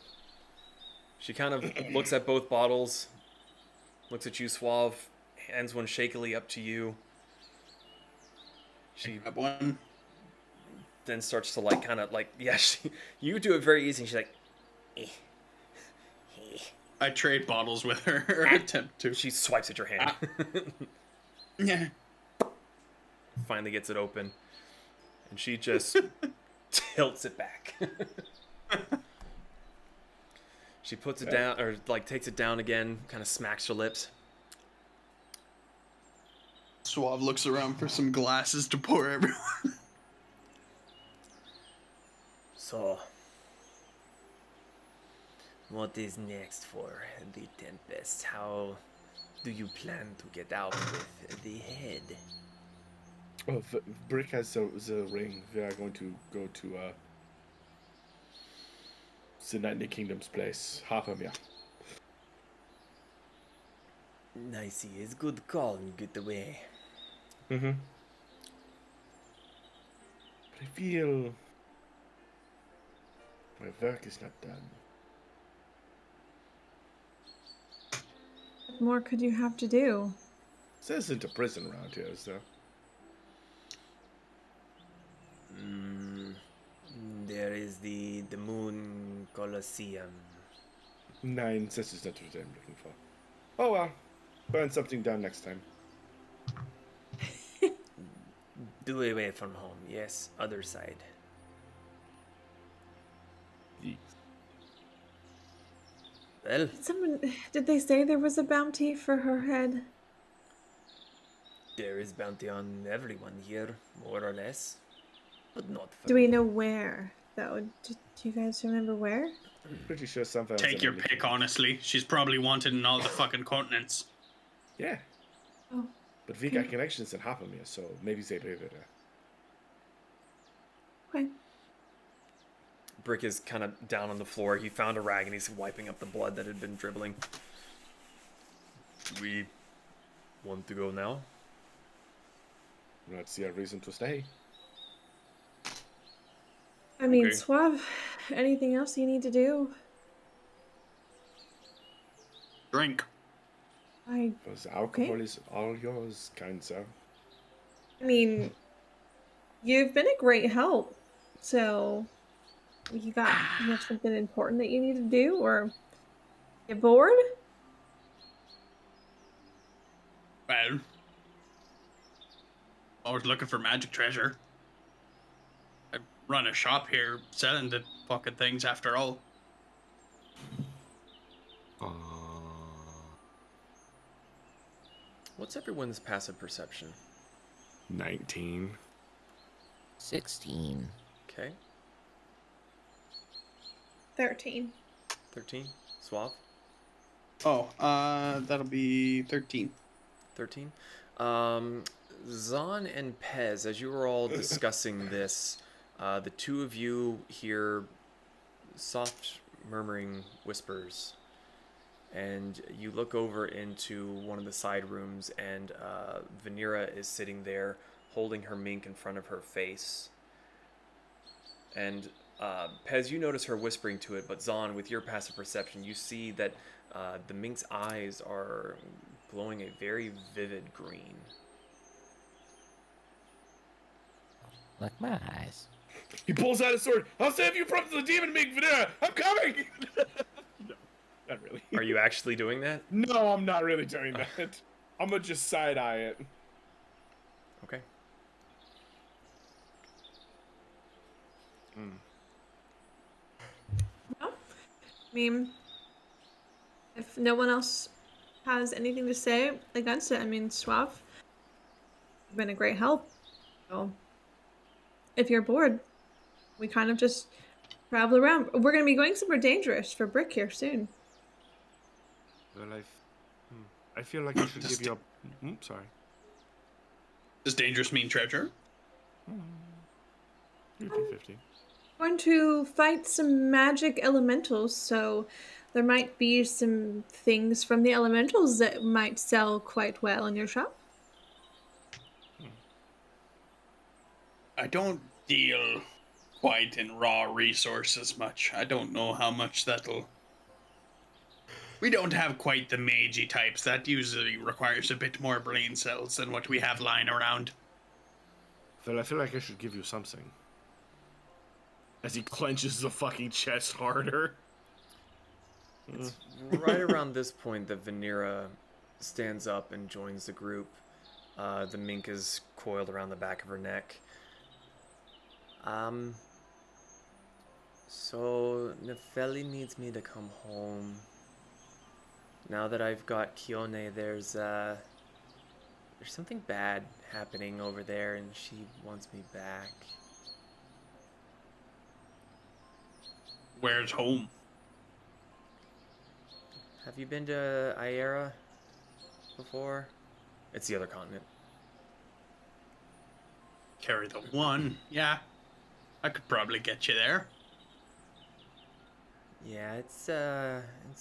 She kind of looks at both bottles, looks at you, Suave, hands one shakily up to you. She Grab one. then starts to like kind of like, you do it very easy. And she's like, Eh. Eh. I trade bottles with her, or attempt to. She swipes at your hand. Yeah. Finally gets it open. And she just tilts it back. She puts it down, or like takes it down again, kind of smacks her lips. Suave looks around for some glasses to pour everyone. So, what is next for the Tempest? How do you plan to get out with the head? Oh, Brick has the ring. We are going to go to the Nightly Kingdom's place. Hapamia. I see. It's good call and good away. Mm-hmm. But I feel my work is not done. What more could you have to do? This isn't a prison around here, is there? There is the Moon Colosseum. Nine, this is not what I'm looking for. Oh well. Burn something down next time. Do away from home. Yes, other side. Well, Did they say there was a bounty for her head? there is bounty on everyone here, more or less. But not for Do we know where, though? Do you guys remember where? Pretty sure something. Take your pick, honestly. She's probably wanted in all the fucking continents. Yeah. Oh, But we got connections in Hapamia, so maybe they live there. okay. Brick is kind of down on the floor. He found a rag and he's wiping up the blood that had been dribbling. We want to go now? I don't see a reason to stay. I mean, Okay. Suave, anything else you need to do? Drink. Because alcohol is all yours, kind sir. I mean, you've been a great help. So, you have something important that you need to do, or you bored? Well, always looking for magic treasure. I run a shop here selling the fucking things after all. What's everyone's passive perception? 19. 16. Okay. 13. 13. Suave? Oh, that'll be 13. 13. Zahn and Pez, as you were all discussing this, the two of you hear soft murmuring whispers. And you look over into one of the side rooms, and Vanera is sitting there holding her mink in front of her face. And Pez, you notice her whispering to it, but Zahn, with your passive perception, you see that the mink's eyes are glowing a very vivid green. Like my eyes. He pulls out his sword. I'll save you from the demon mink, Vanera. I'm coming. No, not really. Are you actually doing that? No, I'm not really doing that. I'm gonna just side eye it. Okay. Well, I mean, if no one else has anything to say against it, I mean, Suave, you've been a great help. So, if you're bored, we kind of just travel around. We're going to be going somewhere dangerous for Brick here soon. Well, I feel like I should give you a... sorry. Does dangerous mean treasure? 50-50. Going to fight some magic elementals, so there might be some things from the elementals that might sell quite well in your shop. I don't deal quite in raw resources much. I don't know how much that'll... We don't have quite the magey types. That usually requires a bit more brain cells than what we have lying around. Well, I feel like I should give you something. As he clenches the fucking chest harder. It's right around this point that Vanera stands up and joins the group. The mink is coiled around the back of her neck. So Nefeli needs me to come home. Now that I've got Kione, there's something bad happening over there, and she wants me back. Where's home? Have you been to Aiera before? It's the other continent. Carry the one. Yeah. I could probably get you there. Yeah, it's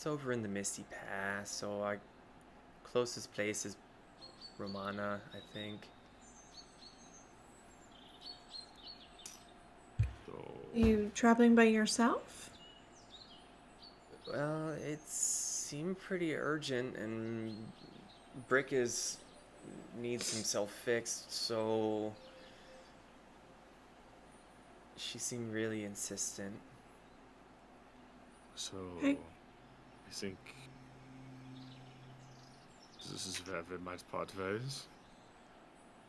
over in the Misty Pass, so our closest place is Romana, I think. So, You traveling by yourself? Well, it seemed pretty urgent, and Brick needs himself fixed, so she seemed really insistent. so Hey. I think this is where we might part ways.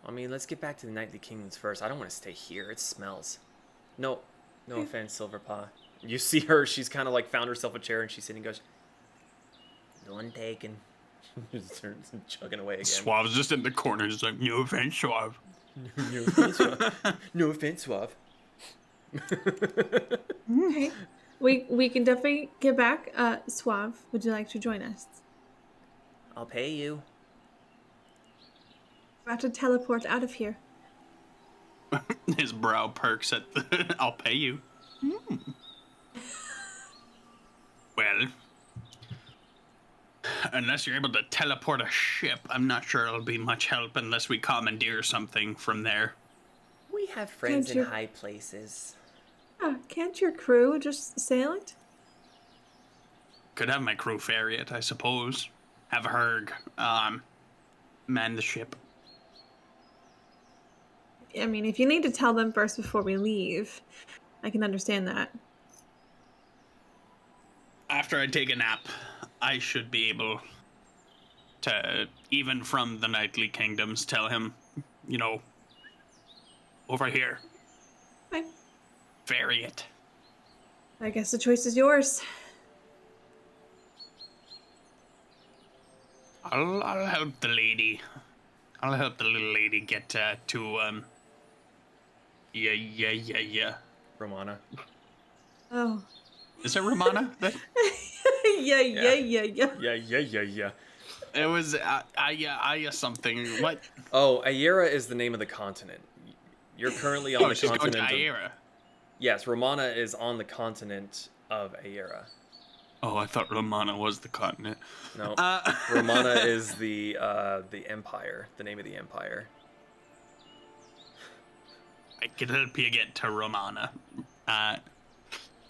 I mean, let's get back to the Nightly Kingdoms first. I don't want to stay here. It smells. No offense, Silverpaw. You see her, she's kind of like found herself a chair, and she's sitting and goes, "None taken." Just starts chugging away again. Suave's just in the corner, just like, no offense, Suave. No offense, Suave. No offense, Suave. Okay. We can definitely get back. Suave, would you like to join us? I'll pay you. We're about to teleport out of here. His brow perks at the, I'll pay you. Well, unless you're able to teleport a ship, I'm not sure it'll be much help unless we commandeer something from there. We have friends Can't in you- high places. Can't your crew just sail it? Could have my crew ferry it, I suppose. Have Herg, man the ship. I mean, if you need to tell them first before we leave, I can understand that. After I take a nap, I should be able to, even from the Nightly Kingdoms, tell him, over here, Fine. ferry it. I guess the choice is yours. I'll help the lady. I'll help the little lady get to, yeah. Romana. Oh. Is it Romana? Yeah. Yeah. It was Aya something. What? Oh, Aiera is the name of the continent. You're currently on Oh, the she's going to continent. Aiera. Yes, Romana is on the continent of Aiera. Oh, I thought Romana was the continent. No, Romana is the empire, the name of the empire. I could help you get to Romana.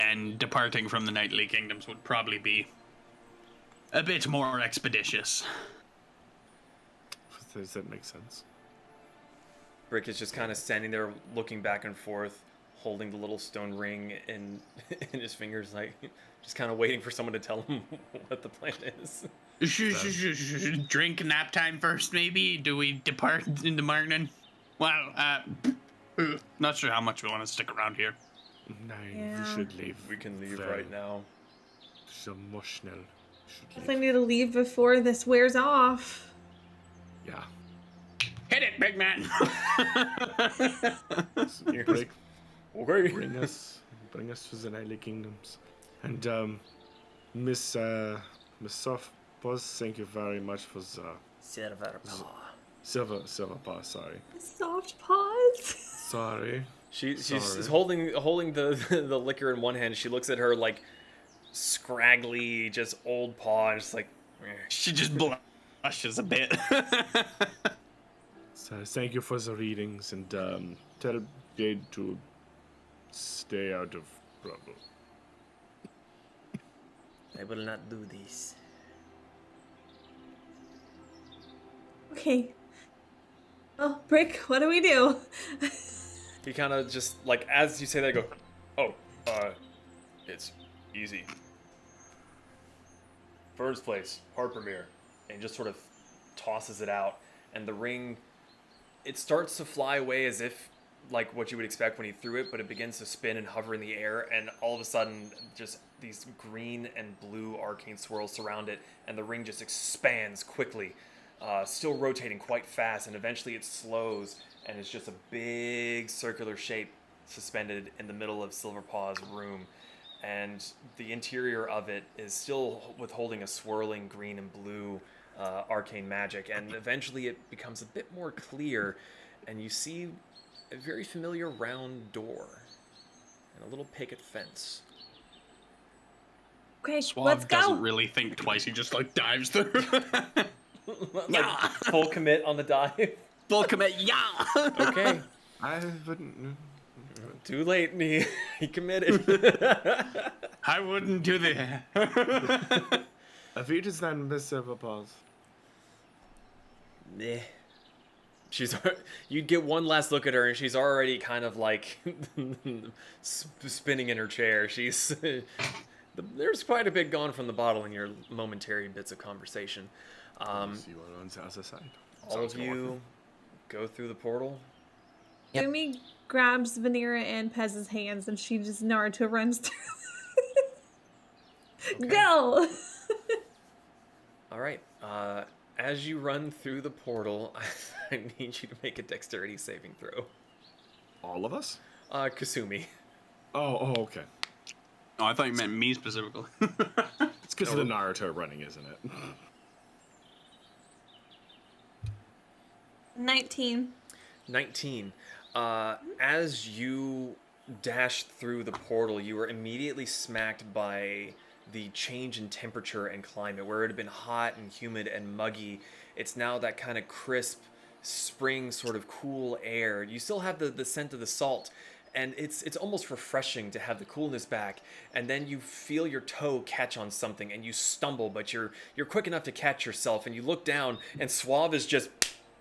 And departing from the Nightly Kingdoms would probably be a bit more expeditious. Does that make sense? Brick is just kind of standing there looking back and forth, holding the little stone ring in his fingers, like just kind of waiting for someone to tell him what the plan is. Drink nap time first, maybe? Do we depart in the morning? Well, not sure how much we want to stick around here. No, Yeah. we should leave. We can leave very- right now. So much now. Should Definitely leave. need to leave before this wears off. Yeah. Hit it, big man! Break, Okay. bring us to the Nightly Kingdoms. And Miss Softpaws, thank you very much for the Silverpaw. silver paw. Sorry. Soft paws. Sorry. She's Sorry. holding the liquor in one hand. She looks at her like scraggly, just old paw, and just like. "Eh." She just blushes a bit. So thank you for the readings and tell Jade to stay out of trouble. I will not do this. Okay. Oh, Brick, what do we do? He kind of just like as you say that, go, "Oh, it's easy." Fern's place, Harpermere, and just sort of tosses it out. And the ring, it starts to fly away as if like what you would expect when he threw it, but it begins to spin and hover in the air, and all of a sudden, just these green and blue arcane swirls surround it, and the ring just expands quickly, still rotating quite fast, and eventually it slows, and it's just a big circular shape suspended in the middle of Silverpaw's room, and the interior of it is still withholding a swirling green and blue arcane magic, and eventually it becomes a bit more clear, and you see a very familiar round door and a little picket fence. Okay, Suave let's go. doesn't really think twice. He just like dives through. Like, full commit on the dive. Full commit. Yeah. Okay. I wouldn't. Too late. He committed. I wouldn't do that. If you just then miss a pause. Nah. You'd get one last look at her, and she's already kind of like spinning in her chair. There's quite a bit gone from the bottle in your momentary bits of conversation. See what on the other side. All of you go through the portal. Yep. Kasumi grabs Vanera and Pez's hands, and she just Naruto runs through. Okay. Go! All right. As you run through the portal, I need you to make a dexterity saving throw. All of us? Kasumi. Oh, okay. Oh, I thought you meant me specifically. It's because of the Naruto running, isn't it? 19. 19. As you dashed through the portal, you were immediately smacked by the change in temperature and climate. Where it had been hot and humid and muggy, it's now that kind of crisp spring sort of cool air. You still have the scent of the salt, and it's almost refreshing to have the coolness back. And then you feel your toe catch on something, and you stumble, but you're quick enough to catch yourself, and you look down, and Suave is just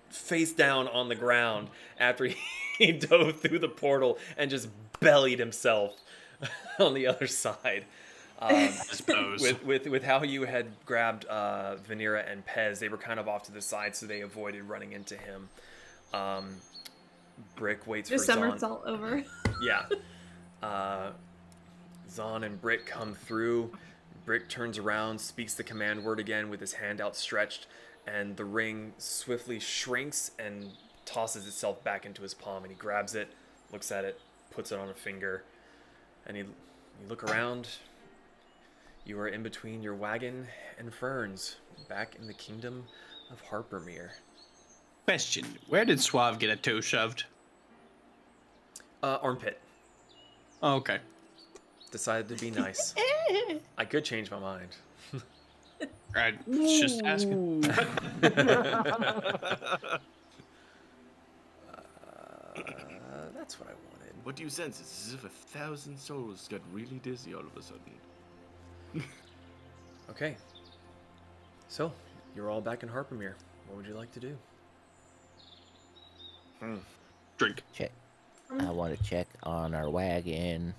face down on the ground after he dove through the portal and just bellied himself on the other side. I suppose. With how you had grabbed Vanera and Pez, they were kind of off to the side, so they avoided running into him. Brick waits Just for Zahn. somersault over. Yeah. Zahn and Brick come through. Brick turns around, speaks the command word again with his hand outstretched, and the ring swiftly shrinks and tosses itself back into his palm, and he grabs it, looks at it, puts it on a finger, and you look around. You are in between your wagon and Ferns, back in the kingdom of Harpermere. Question: where did Suave get a toe shoved? Armpit. Oh, okay. Decided to be nice. I could change my mind. I was just asking. That's what I wanted. What do you sense? It's as if 1,000 souls got really dizzy all of a sudden. Okay. So, you're all back in Harpermere. What would you like to do? Drink. Check. I want to check on our wagon.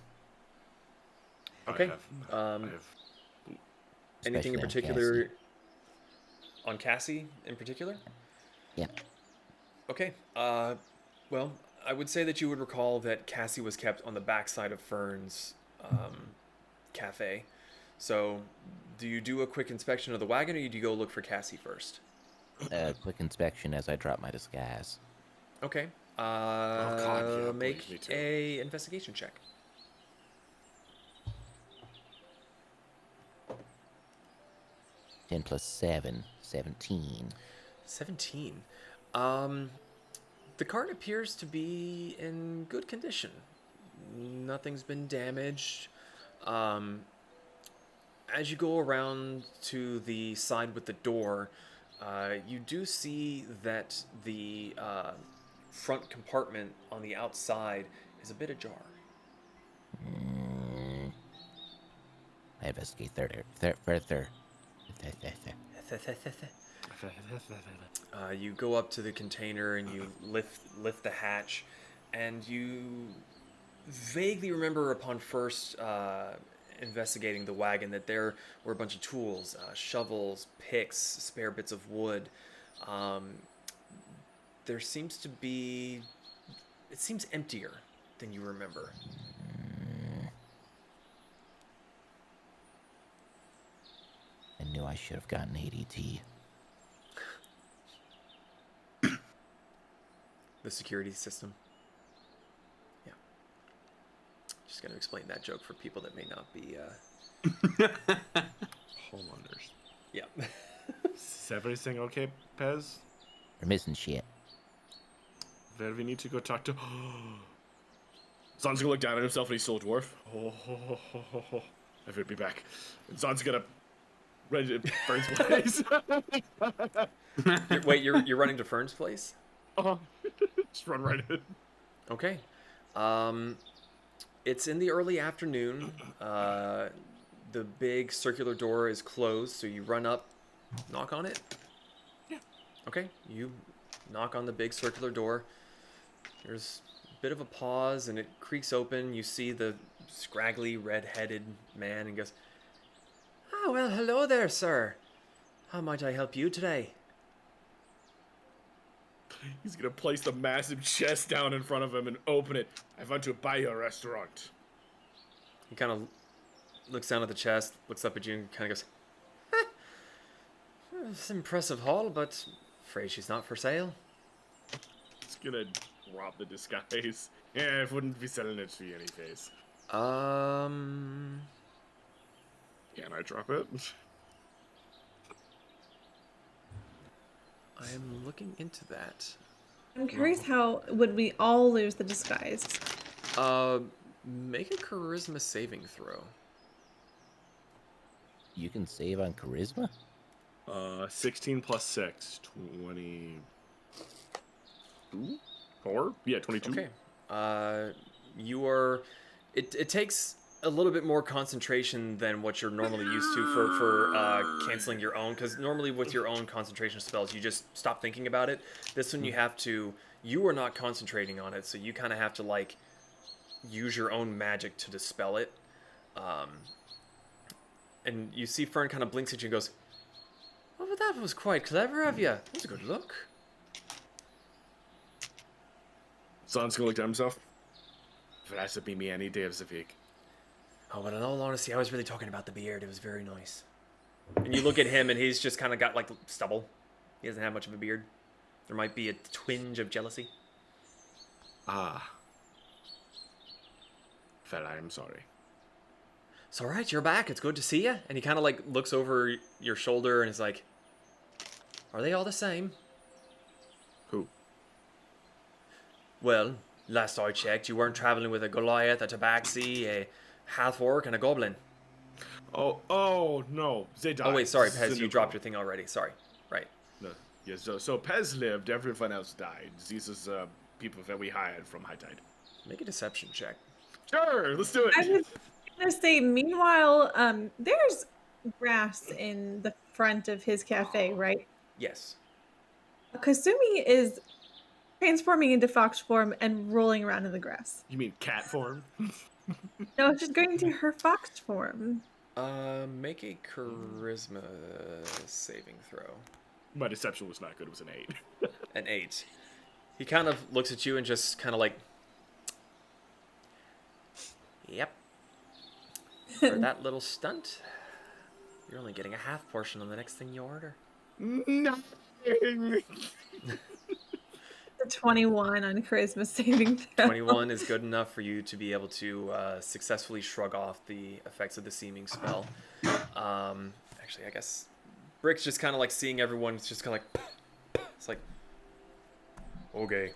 Okay. I have Anything in especially on particular Cassie. on Cassie in particular? Yeah. Okay. Well, I would say that you would recall that Cassie was kept on the backside of Fern's cafe. So, do you do a quick inspection of the wagon, or do you go look for Cassie first? Quick inspection as I drop my disguise. Okay. God, yeah, make please, me too. a investigation check. Ten plus 7, 17. 17. The cart appears to be in good condition. Nothing's been damaged. As you go around to the side with the door, you do see that the front compartment on the outside is a bit ajar. I investigate further. You go up to the container and you lift the hatch, and you vaguely remember upon first investigating the wagon that there were a bunch of tools, shovels, picks, spare bits of wood. There seems to be... It seems emptier than you remember. I knew I should have gotten ADT. The security system. Yeah. Just got to explain that joke for people that may not be... Homeowners. Yeah. Is everything okay, Pez? We're missing shit. Well, we need to go talk to... Zon's gonna look down at himself and he's still a dwarf. I will be back. And Zon's gonna... Ready to Fern's place. Wait, you're running to Fern's place? Just run right in. Okay. It's in the early afternoon. The big circular door is closed, so you run up, knock on it. Yeah. Okay, you knock on the big circular door. There's a bit of a pause, and it creaks open. You see the scraggly, red-headed man, and goes, "Ah, well, hello there, sir. How might I help you today?" He's gonna place the massive chest down in front of him and open it. I want to buy your restaurant. He kind of looks down at the chest, looks up at you, and kind of goes, "It's an impressive haul, but afraid she's not for sale." He's gonna drop the disguise. Yeah, I wouldn't be selling it to you anyways. Um, Can I drop it? I am looking into that. I'm curious, how would we all lose the disguise? Make a charisma saving throw. You can save on charisma? 16 plus 6. 22? 4? Yeah, 22. Okay. You are... It takes a little bit more concentration than what you're normally used to for canceling your own, because normally with your own concentration spells, you just stop thinking about it. This one you have to... You are not concentrating on it, so you kind of have to, like, use your own magic to dispel it. And you see Fern kind of blinks at you and goes, "Oh, but that was quite clever of you. That was a good look." Zon's gonna look down himself. That should be me any day of the week. "Oh, but in all honesty, I was really talking about the beard. It was very nice." And you look at him, and he's just kind of got, like, stubble. He doesn't have much of a beard. There might be a twinge of jealousy. Ah. Well, I am sorry. "It's all right. You're back. It's good to see you." And he kind of, like, looks over your shoulder and is like, "Are they all the same?" Who? "Well, last I checked, you weren't traveling with a Goliath, a Tabaxi, a half-orc, and a goblin." Oh, no. They died. Oh, wait, sorry, Pez, you Cynical. dropped your thing already. Sorry. Right. No. Yes, so Pez lived, everyone else died. These is people that we hired from High Tide. Make a deception check. Sure, let's do it. I was gonna say, meanwhile, there's grass in the front of his cafe, right? Yes. Kasumi is transforming into fox form and rolling around in the grass. You mean cat form? No, she's going into her fox form. Make a charisma saving throw. My deception was not good. It was an 8. An 8. He kind of looks at you and just kind of like, "Yep. For that little stunt, you're only getting a half portion on the next thing you order." Nothing. The 21 on charisma saving throw. 21 is good enough for you to be able to successfully shrug off the effects of the seeming spell. Actually, I guess Brick's just kind of like seeing everyone. It's just kind of like, it's like, okay,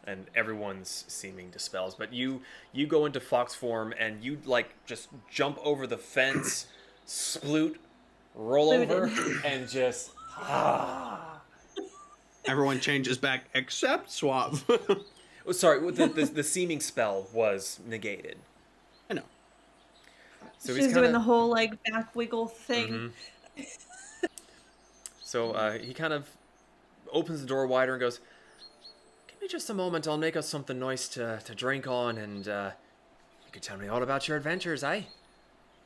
and everyone's seeming dispels. But you go into fox form and you like just jump over the fence, sploot, roll over, and just Everyone changes back except Suave. Oh, sorry, the seeming spell was negated. I know. So She's doing the whole like back wiggle thing. So he kind of opens the door wider and goes, "Give me just a moment. I'll make us something nice to drink on, and you could tell me all about your adventures, eh?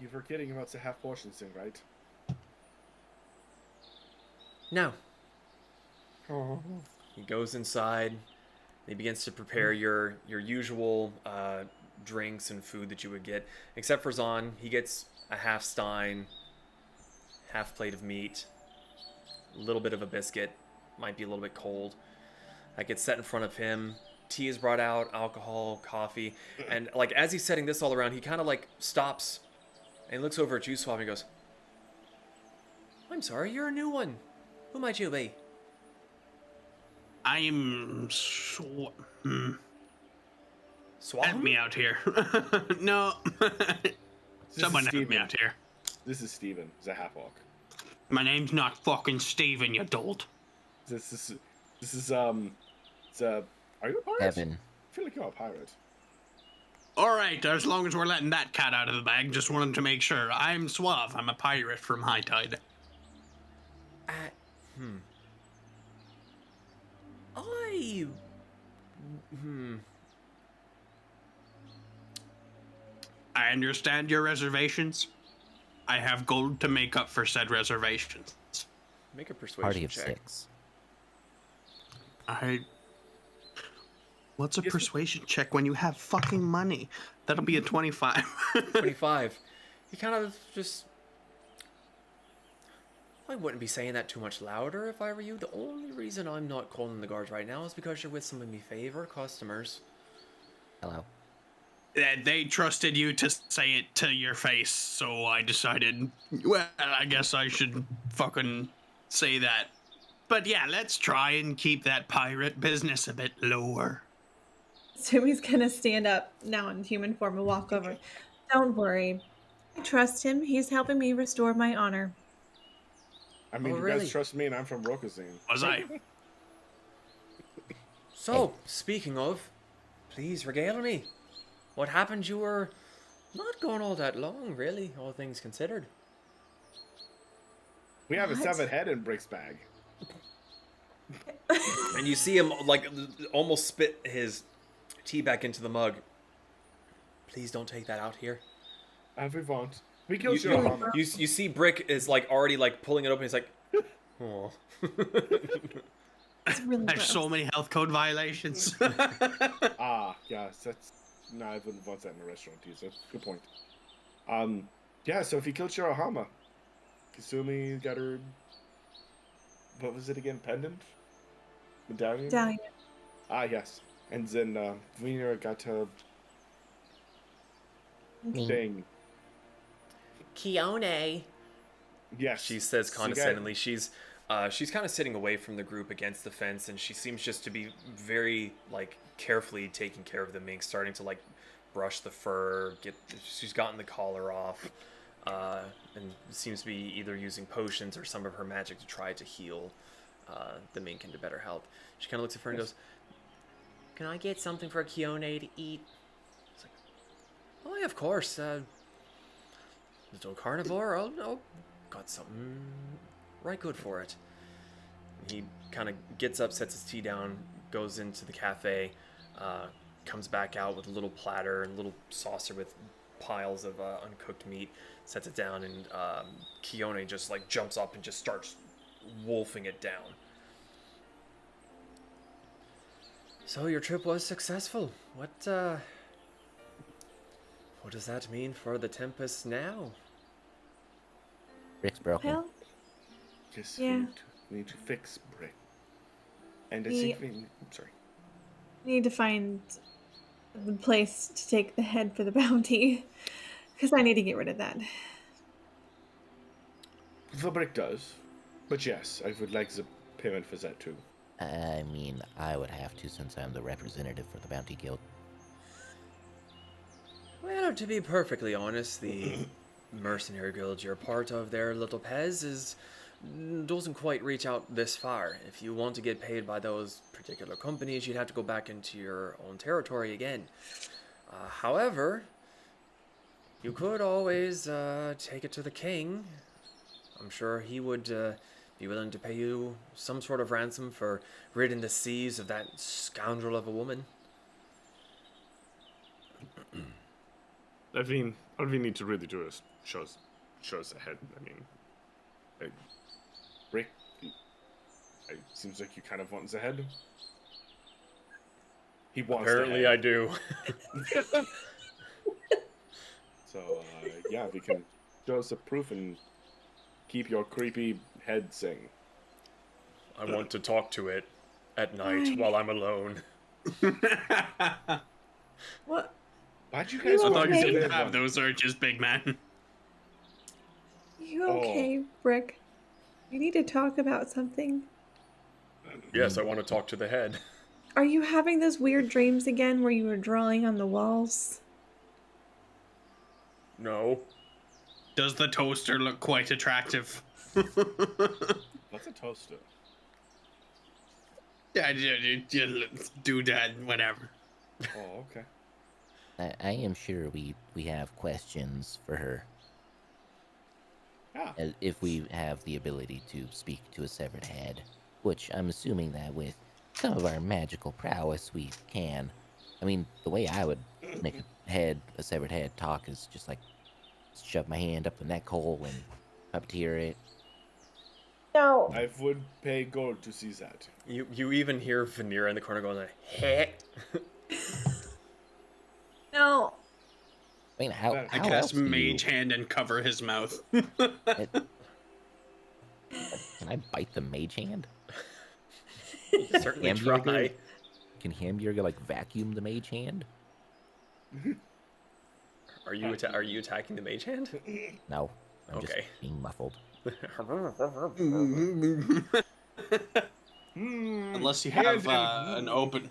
You're forgetting about the half portion thing, right? No. Oh. He goes inside. He begins to prepare your usual drinks and food that you would get, except for Zahn. He gets a half stein, half plate of meat, a little bit of a biscuit, might be a little bit cold. That gets set in front of him. Tea is brought out, alcohol, coffee, and like as he's setting this all around, he kind of like stops and looks over at you, Suave, and goes, "I'm sorry, you're a new one. Who might you be?" I'm Suave? Help me out here. No. Someone help me out here. This is Steven, the half orc. My name's not fucking Steven, you dolt. This is are you a pirate? Evan. I feel like you're a pirate. Alright, as long as we're letting that cat out of the bag, just wanted to make sure. I'm Suave. I'm a pirate from High Tide. I understand your reservations. I have gold to make up for said reservations. Make a persuasion Party of check. 6. What's a persuasion check when you have fucking money? That'll be a 25. 25. He kind of just... I wouldn't be saying that too much louder if I were you. The only reason I'm not calling the guards right now is because you're with some of my favorite customers. Hello. They trusted you to say it to your face, so I decided, well, I guess I should fucking say that. But yeah, let's try and keep that pirate business a bit lower. Sumi's gonna stand up now in human form and walk over. Don't worry. I trust him. He's helping me restore my honor. I mean, Oh, you really? guys trust me, and I'm from Rokuzin. Was I? So, speaking of, please regale me. What happened? You were not gone all that long, really, all things considered. We have a What? 7 head in Brick's bag. And you see him, like, almost spit his tea back into the mug. Please don't take that out here. We won't. We killed You, Shirahama. you see Brick is, like, already, like, pulling it open. He's like, oh. It's really There's gross. so many health code violations. Yes, that's... No, I wouldn't want that in a restaurant either. Good point. Yeah, so if he killed Shirahama, Kasumi got her... What was it again? Pendant? Medallion? Medallion. Yes. And then Vanera got her thing. Kione. Yes. She says condescendingly. She's kind of sitting away from the group against the fence, and she seems just to be very, like, carefully taking care of the mink, starting to, like, brush the fur. She's gotten the collar off, and seems to be either using potions or some of her magic to try to heal the mink into better health. She kind of looks at her and goes, "Can I get something for Kione to eat?" It's like, "Oh, yeah, of course. Little carnivore. I'll got something right good for it." He kind of gets up, sets his tea down, goes into the cafe, comes back out with a little platter and a little saucer with piles of uncooked meat, sets it down, and Kione just like jumps up and just starts wolfing it down. So your trip was successful. What does that mean for the Tempests now? Rick's broken. Well, Just Yeah. need to fix Brick. And I We- think we... I'm sorry. we need to find the place to take the head for the bounty. Because I need to get rid of that. The Brick does. But yes, I would like the payment for that too. I mean, I would have to since I'm the representative for the Bounty Guild. Well, to be perfectly honest, the mercenary guild you're part of there, Little Pez, doesn't quite reach out this far. If you want to get paid by those particular companies, you'd have to go back into your own territory again. However, you could always take it to the king. I'm sure he would be willing to pay you some sort of ransom for ridding the seas of that scoundrel of a woman. I mean, all we need to really do is show us the head. I mean, Rick, it seems like you kind of want the head. He wants Apparently, the head. I do. So, yeah, we can show us the proof and keep your creepy head sing. I want to talk to it at night Why? while I'm alone. What? Why'd you guys You I want thought to you okay? didn't live have on- those urges, big man. You okay, Brick? We need to talk about something. Yes, I want to talk to the head. Are you having those weird dreams again where you were drawing on the walls? No. Does the toaster look quite attractive? What's a toaster? Yeah, do that, whatever. Oh, okay. I am sure we have questions for her. Yeah. If we have the ability to speak to a severed head, which I'm assuming that with some of our magical prowess we can. I mean, the way I would make a severed head talk is just like shove my hand up the neck hole and puppeteer it. No. I would pay gold to see that. You even hear Vanera in the corner going like, "Heh." No. I mean, how I I else cast do you- Mage Hand and cover his mouth. Can I bite the mage hand? You can certainly Hamburger? try. Can Hamburger like vacuum the mage hand? Are you attacking the mage hand? No, I'm just Okay. being muffled. Unless you have an open...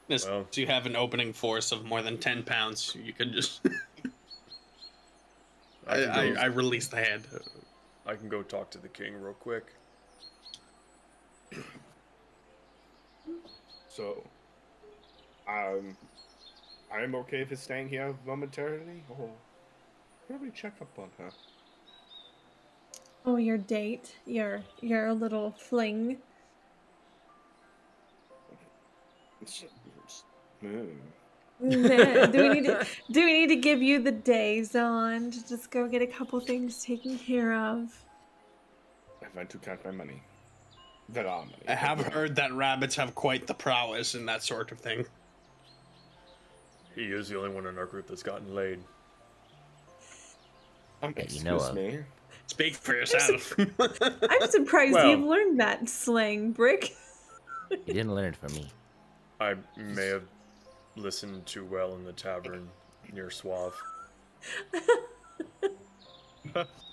Unless Well. you have an opening force of more than 10 pounds, you can just... I release the hand. I can go talk to the king real quick. So, I'm okay with staying here momentarily, or probably check up on her. Oh, your date, your little fling. Mm. Do we need to give you the days on to just go get a couple things taken care of? I went to count my money. There are money. I have heard that rabbits have quite the prowess and that sort of thing. He is the only one in our group that's gotten laid. That you know Excuse of. me. Speak for yourself. I'm surprised Well- you've learned that slang, Brick. You didn't learn it from me. I may have listened too well in the tavern near Suave.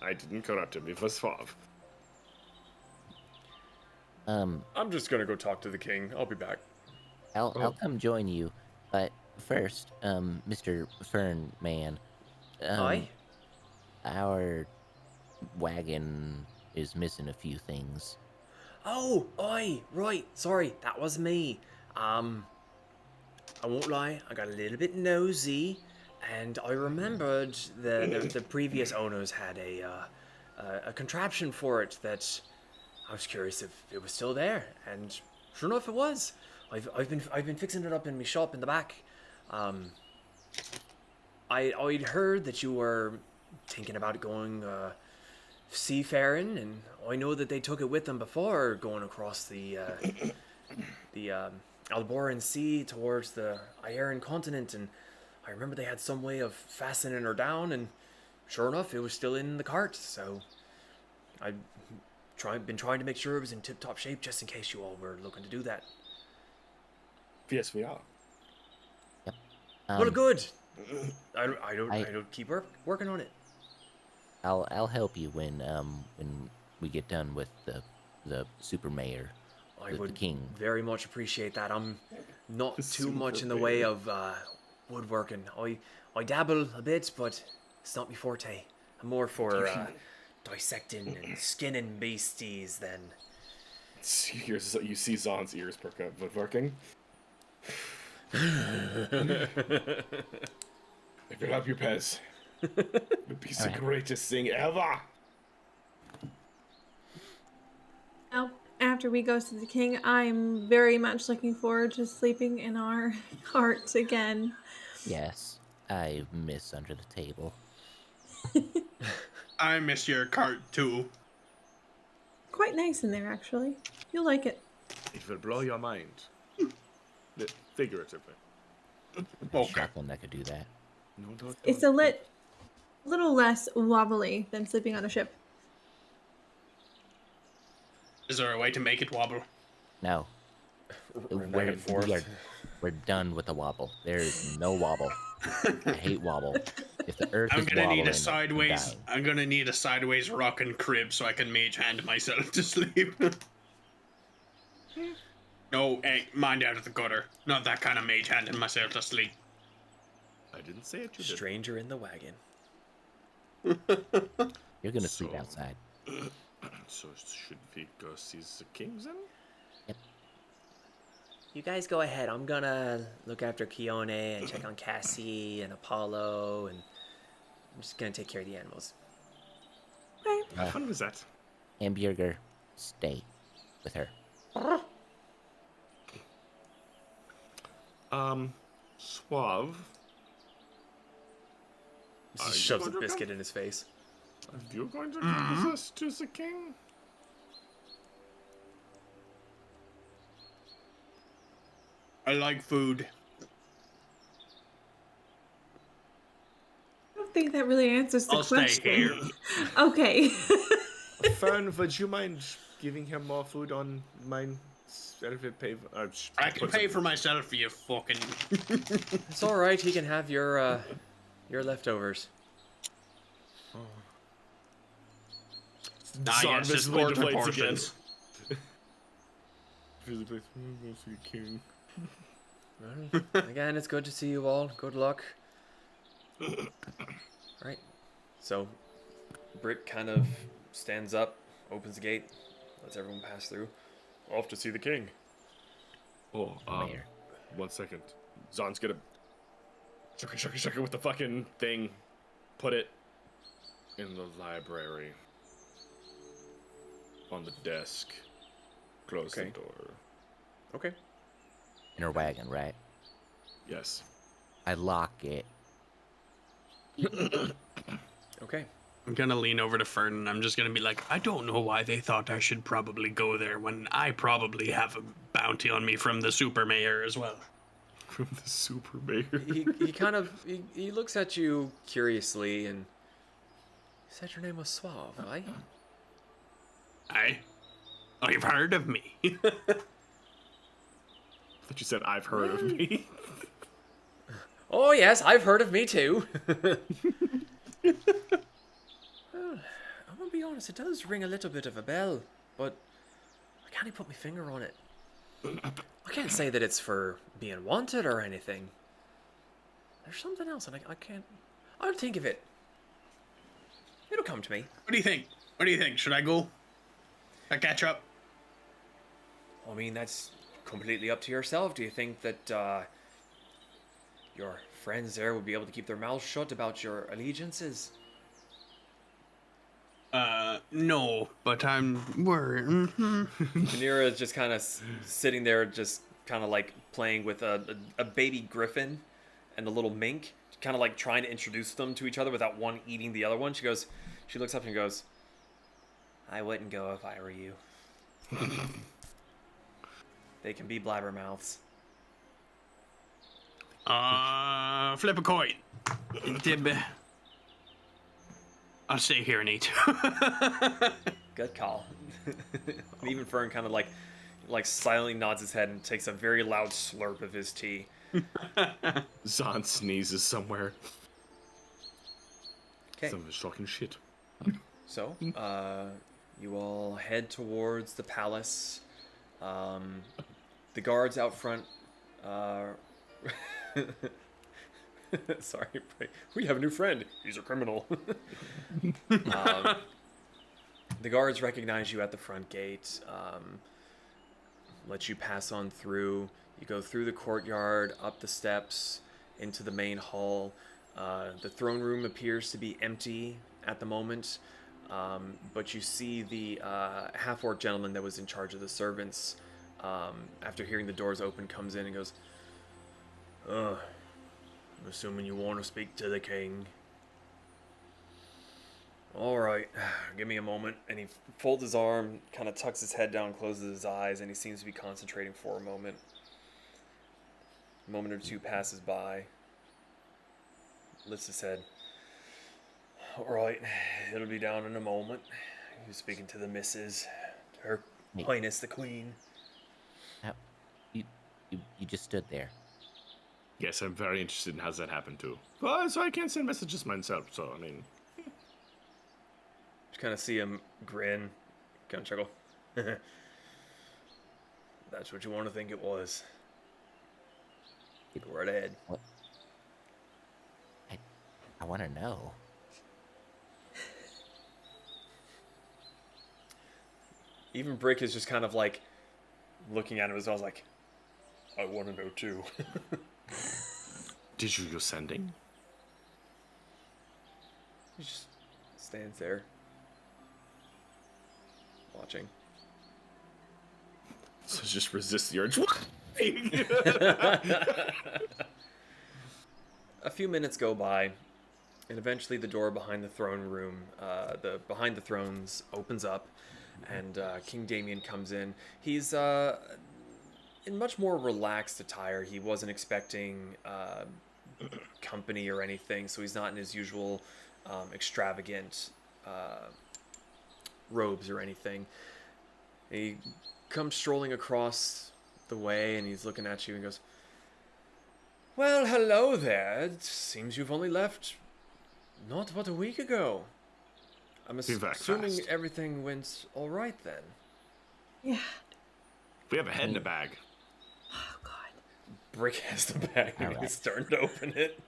I didn't corrupt him. It was Suave. I'm just gonna go talk to the king. I'll be back. I'll come join you, but first, Mr. Fern Man, Aye? our wagon is missing a few things. Oh, aye, right. Sorry, that was me. I won't lie, I got a little bit nosy, and I remembered the previous owners had a contraption for it that I was curious if it was still there, and sure enough, it was. I've been fixing it up in my shop in the back. I'd heard that you were thinking about going seafaring, and I know that they took it with them before going across the Alboran Sea towards the Iron continent, and I remember they had some way of fastening her down, and sure enough, it was still in the cart. So I've been trying to make sure it was in tip-top shape just in case you all were looking to do that. Yes, we are. Well, good. I don't keep working on it. I'll help you when we get done with the super mayor, I the would king. very much appreciate that. I'm not The too much super in the way of woodworking. I dabble a bit, but it's not my forte. I'm more for dissecting and skinning beasties than... You see Zon's ears perk up woodworking. Pick it up, you Pez. It'd be the greatest thing ever. Now, after we go to the king, I'm very much looking forward to sleeping in our cart again. Yes, I miss under the table. I miss your cart too. Quite nice in there, actually. You'll like it. It will blow your mind. Figuratively. Okay. Shuffling, I could do that. No, don't. It's a little less wobbly than sleeping on a ship. Is there a way to make it wobble? No. Back and forth. We're done with the wobble. There is no wobble. I hate wobble. If the earth I'm is gonna wobbling, need a sideways. I'm dying. I'm gonna need a sideways rocking crib so I can mage hand myself to sleep. No, hey, mind out of the gutter. Not that kind of mage handing myself to sleep. I didn't say it. You did. Stranger in the wagon. You're gonna sleep So- outside. So should we go see the kings then? You guys go ahead. I'm gonna look after Kione and check on Cassie and Apollo, and I'm just gonna take care of the animals. Okay. How fun was that? Hamburger, stay with her. Suave. Just you shoves a going to biscuit come? in his face. Are you going to come with us to the king? I like food. I don't think that really answers the I'll stay question. here. Okay. Fern, would you mind giving him more food on mine? Pay. I can pay for myself, you fucking. It's all right. He can have your leftovers. Ah, yes, it's more proportions. King. Again, it's good to see you all. Good luck. Right. So, Brick kind of stands up, opens the gate, lets everyone pass through. Off to see the king. Oh, Mayor. 1 second. Zon's gonna shuck it with the fucking thing. Put it in the library. On the desk. Close Okay. the door. Okay. In her wagon, right? Yes. I lock it. Okay. I'm gonna lean over to Fern and I'm just gonna be like, I don't know why they thought I should probably go there when I probably have a bounty on me from the super mayor as well. From the super mayor. He kind of he looks at you curiously and he said your name was Suave, right? Oh, you've heard of me. But you said I've heard of me. Oh yes, I've heard of me too. Well, I'm gonna be honest, it does ring a little bit of a bell, but I can't even put my finger on it. I can't say that it's for being wanted or anything. There's something else, and I can't. I'll think of it. It'll come to me. What do you think? What do you think? Should I go? I catch up? I mean, that's completely up to yourself. Do you think that your friends there would be able to keep their mouths shut about your allegiances? No, but I'm worried. Vanera is just kind of sitting there, just kind of like playing with a baby griffin and a little mink, kind of like trying to introduce them to each other without one eating the other one. She looks up and goes, I wouldn't go if I were you. They can be blabbermouths. Flip a coin. Dib. I'll stay here and eat. Good call. And even Fern kind of like silently nods his head and takes a very loud slurp of his tea. Zon sneezes somewhere. Okay. Some of his talking shit. So, you all head towards the palace. The guards out front. Sorry, we have a new friend. He's a criminal. The guards recognize you at the front gate. Let you pass on through. You go through the courtyard, up the steps, into the main hall. The throne room appears to be empty at the moment, but you see the half-orc gentleman that was in charge of the servants, after hearing the doors open, comes in and goes, I'm assuming you want to speak to the king. All right, give me a moment. And he folds his arm, kind of tucks his head down, closes his eyes, and he seems to be concentrating for a moment. A moment or two passes by. Lifts his head. All right, it'll be down in a moment. He's speaking to the missus, Her Hey. Highness the Queen. How, you just stood there. Yes, I'm very interested in how's that happen too. Well, so I can't send messages myself, so I mean... Just kind of see him grin, kind of chuckle. That's what you want to think it was. Go right ahead. What? I want to know. Even Brick is just kind of like looking at him as I was like, I want to know too. Did you go sending? He just stands there, watching. So just resist the urge. A few minutes go by, and eventually the door behind the throne room, behind the thrones, opens up, and King Damien comes in. He's in much more relaxed attire. He wasn't expecting company or anything, so he's not in his usual extravagant robes or anything. He comes strolling across the way, and he's looking at you and goes, "Well, hello there. It seems you've only left not but a week ago. I'm Be back assuming fast. everything went all right then." Yeah. We have a head in a bag. Oh God. Brick has the bag and Alright. he's starting to open it.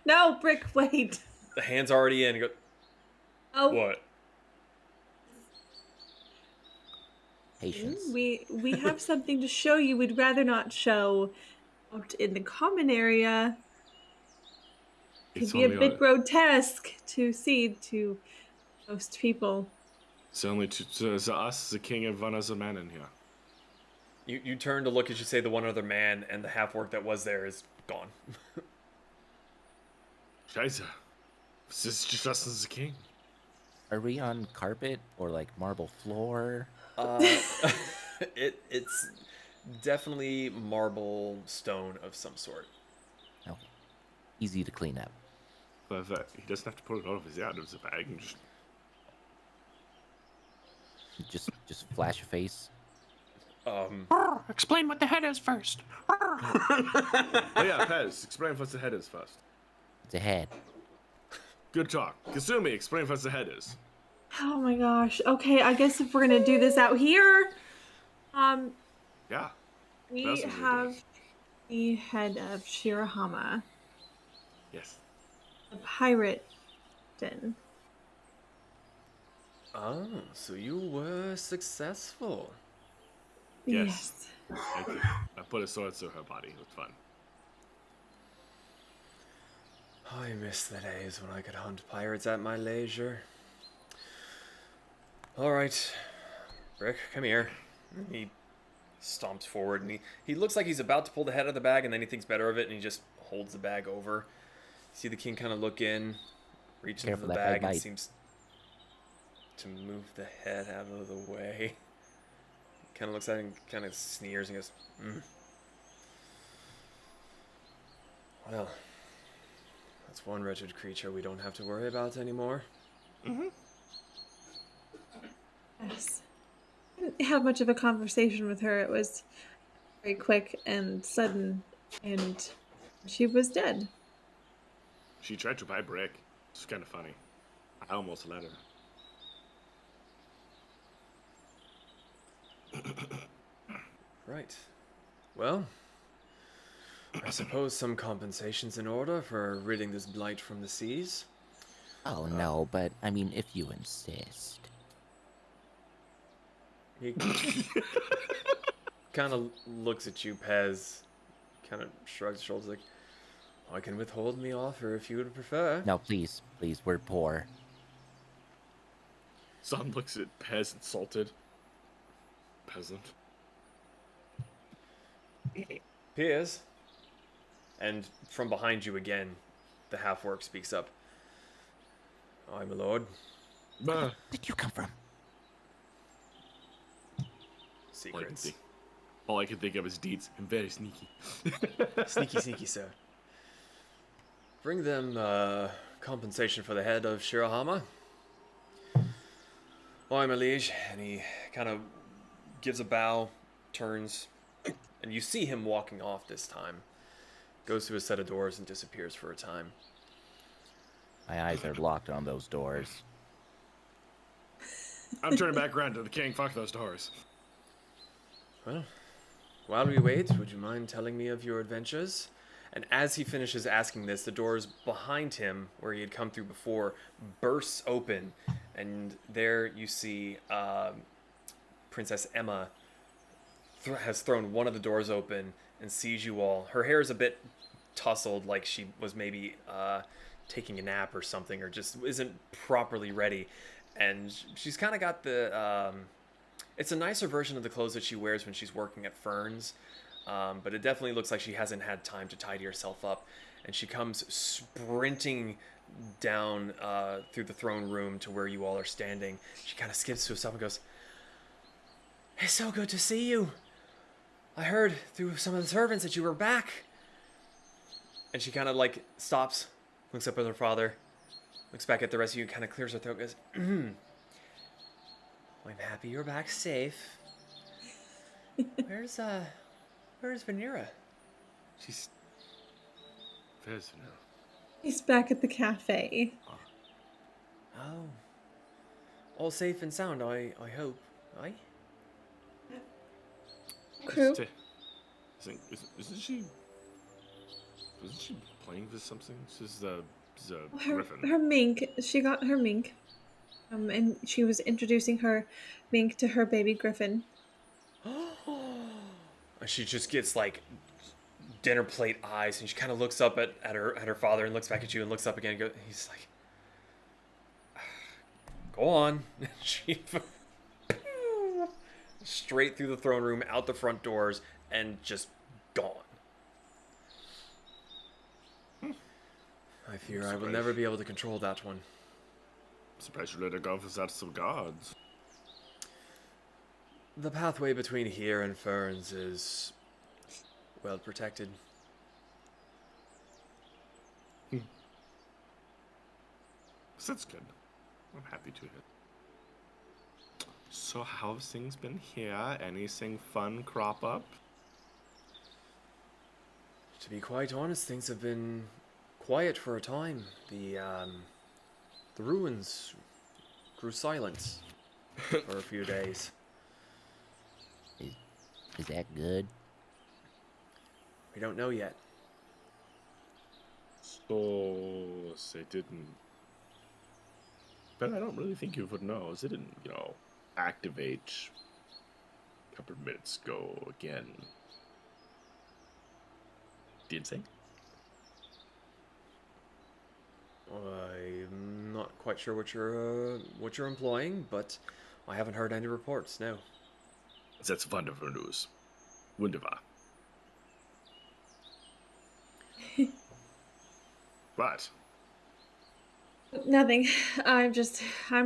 No, Brick, wait. The hand's already in. He goes, Oh, "What?" Patience. we have something to show you. We'd rather not show out in the common area. It'd It's be a only, bit grotesque to see to most people. it's only to us, the king of Vanera's man in here. You turn to look as you say the one other man, and the half-orc that was there is gone. Scheiße. This is just us as the king. Are we on carpet or like marble floor? It's definitely marble stone of some sort. Okay. Easy to clean up. But he doesn't have to put it out of his bag and just... Just flash a face. Explain what the head is first. Oh yeah, Pez, explain what the head is first. It's a head. Good talk. Kasumi, explain what the head is. Oh my gosh. Okay, I guess if we're gonna do this out here, Yeah. we That's what we're have the head of Shirahama, Yes. the pirate den. Oh, so you were successful. Yes. Thank you. I put a sword through her body. It was fun. I miss the days when I could hunt pirates at my leisure. All right, Brick, come here. And he stomps forward, and he looks like he's about to pull the head out of the bag, and then he thinks better of it, and he just holds the bag over. See the king kind of look in, reach into Careful, the that bag, bag and bite. seems to move the head out of the way. Kind of looks at it and kind of sneers and goes, "Well, that's one wretched creature we don't have to worry about anymore." Yes. I didn't have much of a conversation with her. It was very quick and sudden, and she was dead. She tried to buy Brick. It's kind of funny. I almost let her. Right. Well, I suppose some compensation's in order for ridding this blight from the seas. Oh no, but I mean, if you insist. He kind of looks at you, Pez, kind of shrugs his shoulders like, "I can withhold me offer if you would prefer." No, please, we're poor. Son looks at Pez insulted. Peasant. Piers, And from behind you again, the half-orc speaks up. "Aye, my lord." Bah. Did you come from? Secrets. All I can think of is deeds. I'm very sneaky. Sneaky, sir. Bring them compensation for the head of Shirahama. "Aye, my liege." And he kind of gives a bow, turns, and you see him walking off this time. Goes to a set of doors and disappears for a time. My eyes are locked on those doors. I'm turning back around to the king. Fuck those doors. Well, while we wait, would you mind telling me of your adventures? And as he finishes asking this, the doors behind him, where he had come through before, bursts open, and there you see Princess Emma has thrown one of the doors open and sees you all. Her hair is a bit tousled, like she was maybe taking a nap or something, or just isn't properly ready. And she's kind of got the... it's a nicer version of the clothes that she wears when she's working at Fern's. But it definitely looks like she hasn't had time to tidy herself up. And she comes sprinting down through the throne room to where you all are standing. She kind of skips to herself and goes, "It's so good to see you. I heard through some of the servants that you were back." And she kind of like stops, looks up at her father, looks back at the rest of you, kind of clears her throat, goes, "I'm happy you're back safe. Where's Vanera?" She's. Where's Vanera? He's back at the cafe. Oh. All safe and sound, I hope. Aye? Crew. Isn't she? Isn't she playing with something? This is a Her, griffin. her mink. She got her mink. And she was introducing her mink to her baby griffin. She just gets like dinner plate eyes, and she kind of looks up at her father and looks back at you and looks up again and goes, he's like, "Go on." She straight through the throne room, out the front doors, and just gone. I fear I will never be able to control that one. Surprised you let her go for that some gods. The pathway between here and Fern's is well protected. That's good. I'm happy to hear. So how have things been here? Anything fun crop up? To be quite honest, things have been quiet for a time. The ruins grew silent for a few days. Is that good? We don't know yet. So they didn't. But I don't really think you would know. They didn't, activate a couple of minutes ago again. Did they? I'm not quite sure what you're employing, but I haven't heard any reports. No. That's wonderful news. Wunderbar. What? Nothing. I'm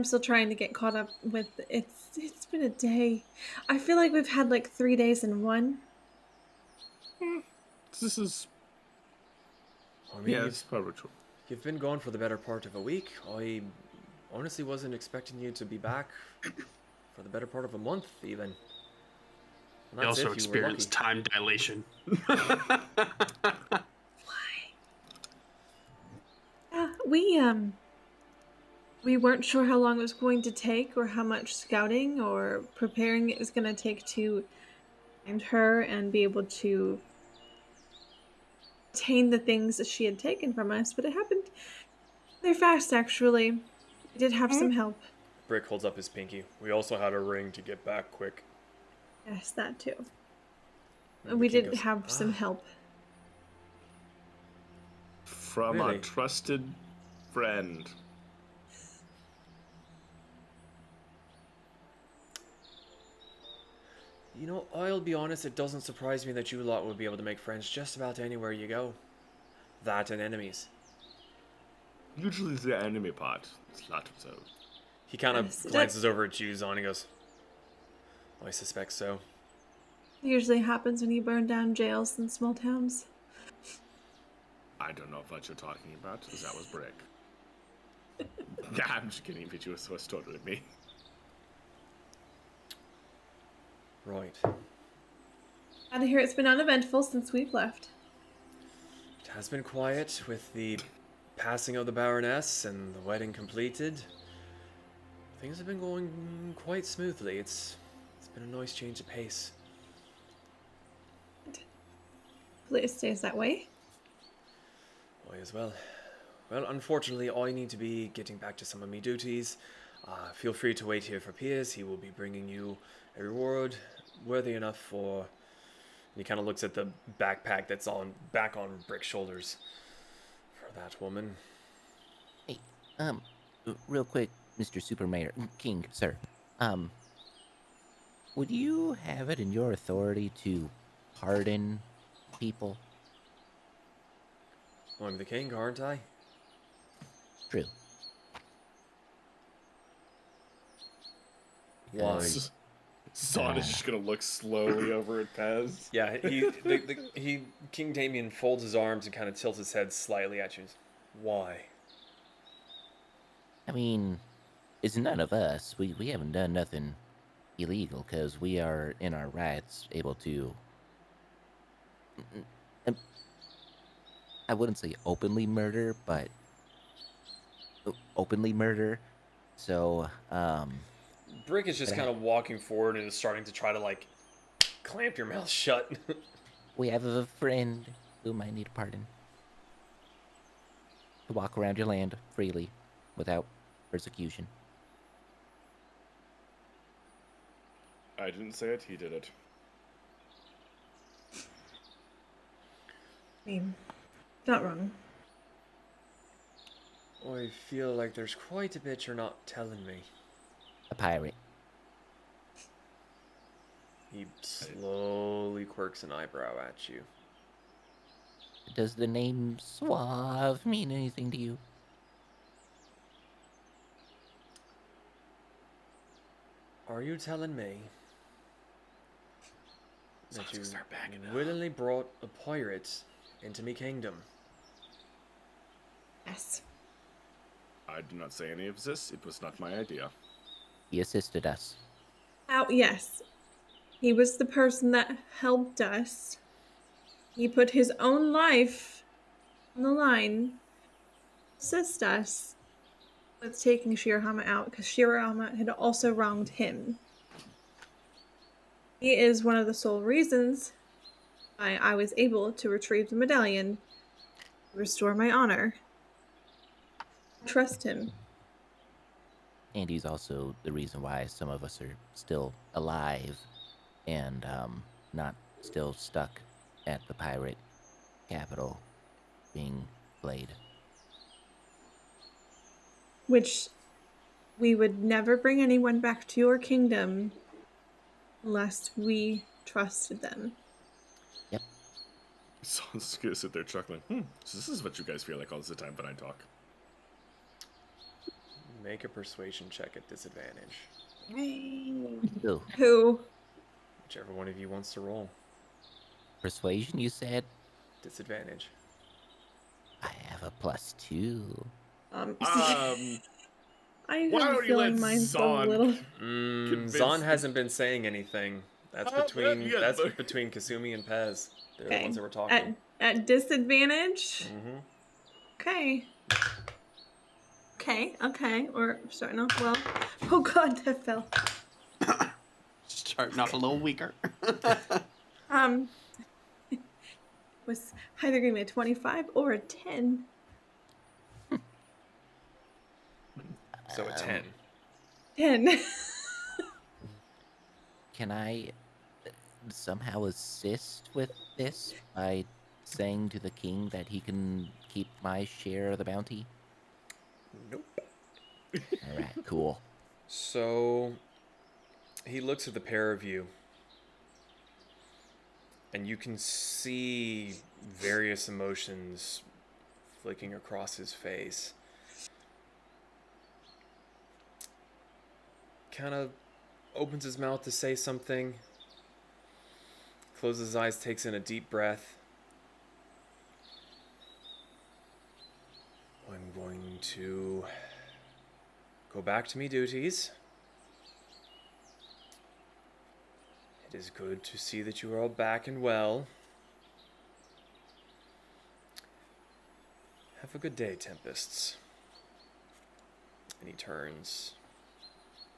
still trying to get caught up with it's been a day. I feel like we've had like 3 days in one. This is. I mean, Yeah, it's probably true. you've been gone for the better part of a week. I honestly wasn't expecting you to be back for the better part of a month, even. And You that's also if you were lucky. experienced time dilation. We weren't sure how long it was going to take or how much scouting or preparing it was going to take to find her and be able to attain the things that she had taken from us, but it happened very fast, actually. We did have some help. Brick holds up his pinky. We also had a ring to get back quick. Yes, that too. And We the king did goes, have some help. From Really? a trusted friend. You know, I'll be honest, it doesn't surprise me that you lot would be able to make friends just about anywhere you go. that and enemies. Usually the enemy part. It's not so. He kind of Yes, that- glances over at you, Zahn, and goes, I suspect so. Usually happens when you burn down jails in small towns. I don't know what you're talking about, because that was Brick. Yeah, I'm just kidding, but it was totally me. Right. Glad to hear it's been uneventful since we've left. It has been quiet with the passing of the Baroness and the wedding completed. Things have been going quite smoothly. It's been a nice change of pace. Hopefully it stays that way. Why as well. Well, unfortunately, I need to be getting back to some of my duties. Feel free to wait here for Piers. He will be bringing you a reward worthy enough for... And he kind of looks at the backpack that's back on Brick's shoulders for that woman. Hey, real quick, Mr. Supermayor, King, sir. Would you have it in your authority to pardon people? I'm the king, aren't I? True. Why? Zahn is just gonna look slowly over at Pez. Yeah, King Damien folds his arms and kind of tilts his head slightly at you. Why? I mean, it's none of us. We haven't done nothing illegal because we are in our rights able to... I wouldn't say openly murder, but openly murder. So, Brick is just But I- kind of walking forward and is starting to try to, like, clamp your mouth shut. we have a friend who might need a pardon. To walk around your land freely without persecution. I didn't say it, he did it. I mean, not wrong. I feel like there's quite a bit you're not telling me. A pirate. He slowly quirks an eyebrow at you. Does the name Suave mean anything to you? Are you telling me that Someone's you gonna start backing up. willingly brought a pirate into me kingdom? Yes. I did not say any of this, it was not my idea. He assisted us. Oh, yes. He was the person that helped us. He put his own life on the line to assist us with taking Shirahama out because Shirahama had also wronged him. He is one of the sole reasons why I was able to retrieve the medallion, restore my honor. Trust him. And he's also the reason why some of us are still alive and not still stuck at the pirate capital being played. Which we would never bring anyone back to your kingdom unless we trusted them. Yep. Zahn's just gonna sit there chuckling. So this is what you guys feel like all the time when I talk. Make a persuasion check at disadvantage. Ooh, Who? Whichever one of you wants to roll. persuasion, you said? Disadvantage. I have a +2. I Why have a don't you feeling let mine's a Zahn little. convince Zahn me? hasn't been saying anything. That's Oh, between yeah, that's but- between Kasumi and Pez. They're the Okay. ones that were talking. At disadvantage? Mm-hmm. Okay. Okay. We're starting off well. Oh god, that fell. Starting off a little weaker. Was either gonna be a 25 or a 10. So a 10. 10. Can I somehow assist with this by saying to the king that he can keep my share of the bounty? Nope. Alright, cool. So he looks at the pair of you, and you can see various emotions flicking across his face. Kind of opens his mouth to say something. Closes his eyes, takes in a deep breath. I'm going to go back to me duties. It is good to see that you are all back and well. Have a good day, Tempests. And he turns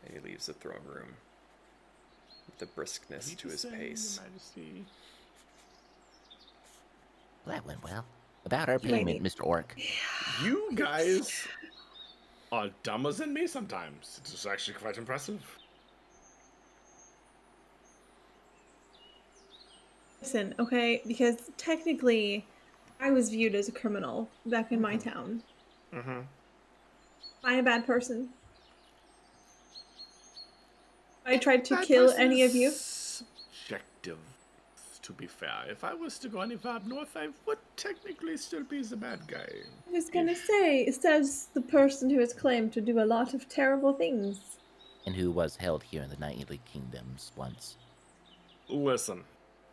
and he leaves the throne room with a briskness to his pace. Majesty. Well, that went well. About our Wait. payment, Mr. Orc. You guys are dumber than me sometimes. It's actually quite impressive. Listen, okay, because technically I was viewed as a criminal back in my town. Mm-hmm. Am I a bad person? I tried to kill any of you? Subjective, to be fair. If I was to go any far north, I would technically still be the bad guy. I was gonna say, it says the person who has claimed to do a lot of terrible things. And who was held here in the Knightly Kingdoms once. Listen,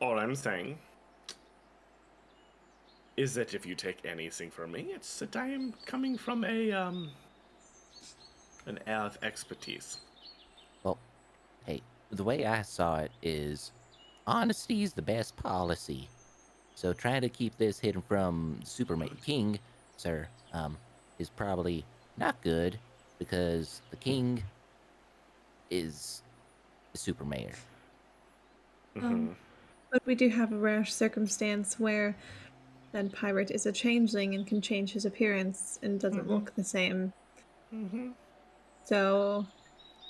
all I'm saying is that if you take anything from me, it's that I am coming from an air of expertise. Well, hey, the way I saw it is honesty's the best policy. So trying to keep this hidden from Superman King, sir, is probably not good because the king is the super mayor. But we do have a rare circumstance where that pirate is a changeling and can change his appearance and doesn't look the same. So,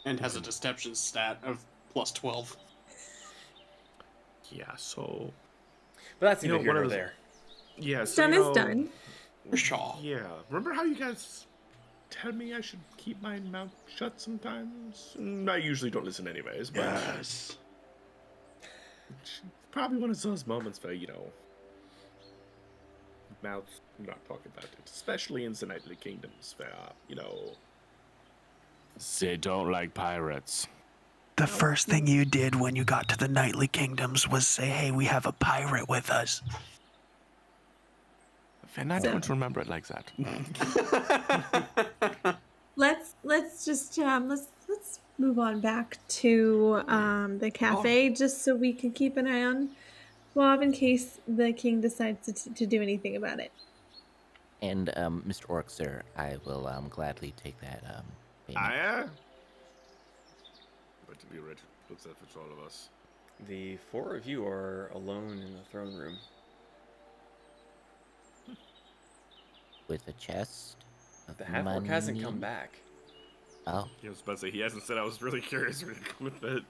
And has a deception stat of plus 12. Yeah, so But that's You neither know, here one nor of the- there. yeah, so done is done. Shaw. Yeah, remember how you guys tell me I should keep my mouth shut sometimes? I usually don't listen anyways, but Yes. it's probably one of those moments where, mouth not talk about it, especially in the Knightly Kingdoms where, they don't like pirates. The first thing you did when you got to the Knightly Kingdoms was say, hey, we have a pirate with us. They're not going to remember it like that. Let's just let's move on back to the cafe just so we can keep an eye on Suave in case the king decides to do anything about it. And, Mr. Orc, sir, I will gladly take that payment. But to be rich, looks that fits all of us. The four of you are alone in the throne room. With a chest of The half-orc hasn't come money. back. Oh, I was about to say, he hasn't said. I was really curious where to go with it.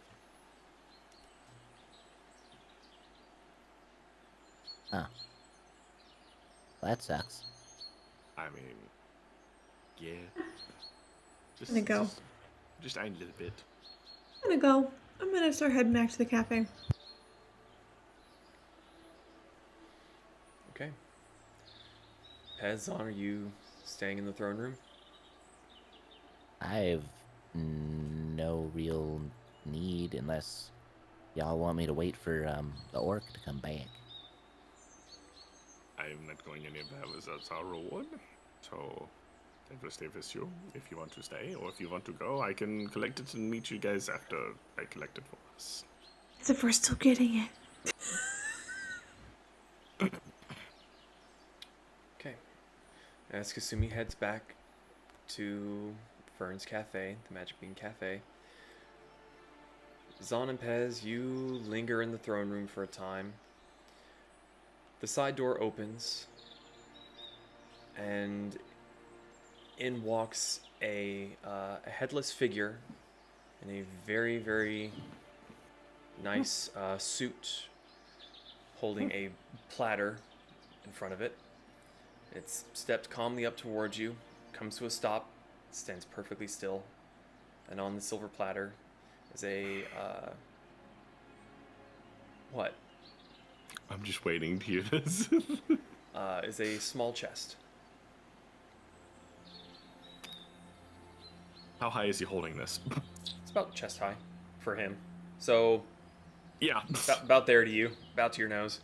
huh. Well, that sucks. I mean, yeah. Just, Gonna go. Just a little bit. I'm gonna go. I'm gonna start heading back to the cafe. Okay. Pez, are you staying in the throne room? I have no real need unless y'all want me to wait for the orc to come back. I'm not going anywhere without our reward, so I will stay with you if you want to stay, or if you want to go, I can collect it and meet you guys after I collect it for us. As if we're still getting it. Okay. As Kasumi heads back to Fern's Cafe, the Magic Bean Cafe, Zahn and Pez, you linger in the throne room for a time. The side door opens, and in walks a headless figure in a very, very nice suit, holding a platter in front of it. It's stepped calmly up towards you, comes to a stop, stands perfectly still, and on the silver platter is a what? I'm just waiting to hear this. Is a small chest. How high is he holding this? It's about chest high for him. So Yeah. about there to you, about to your nose.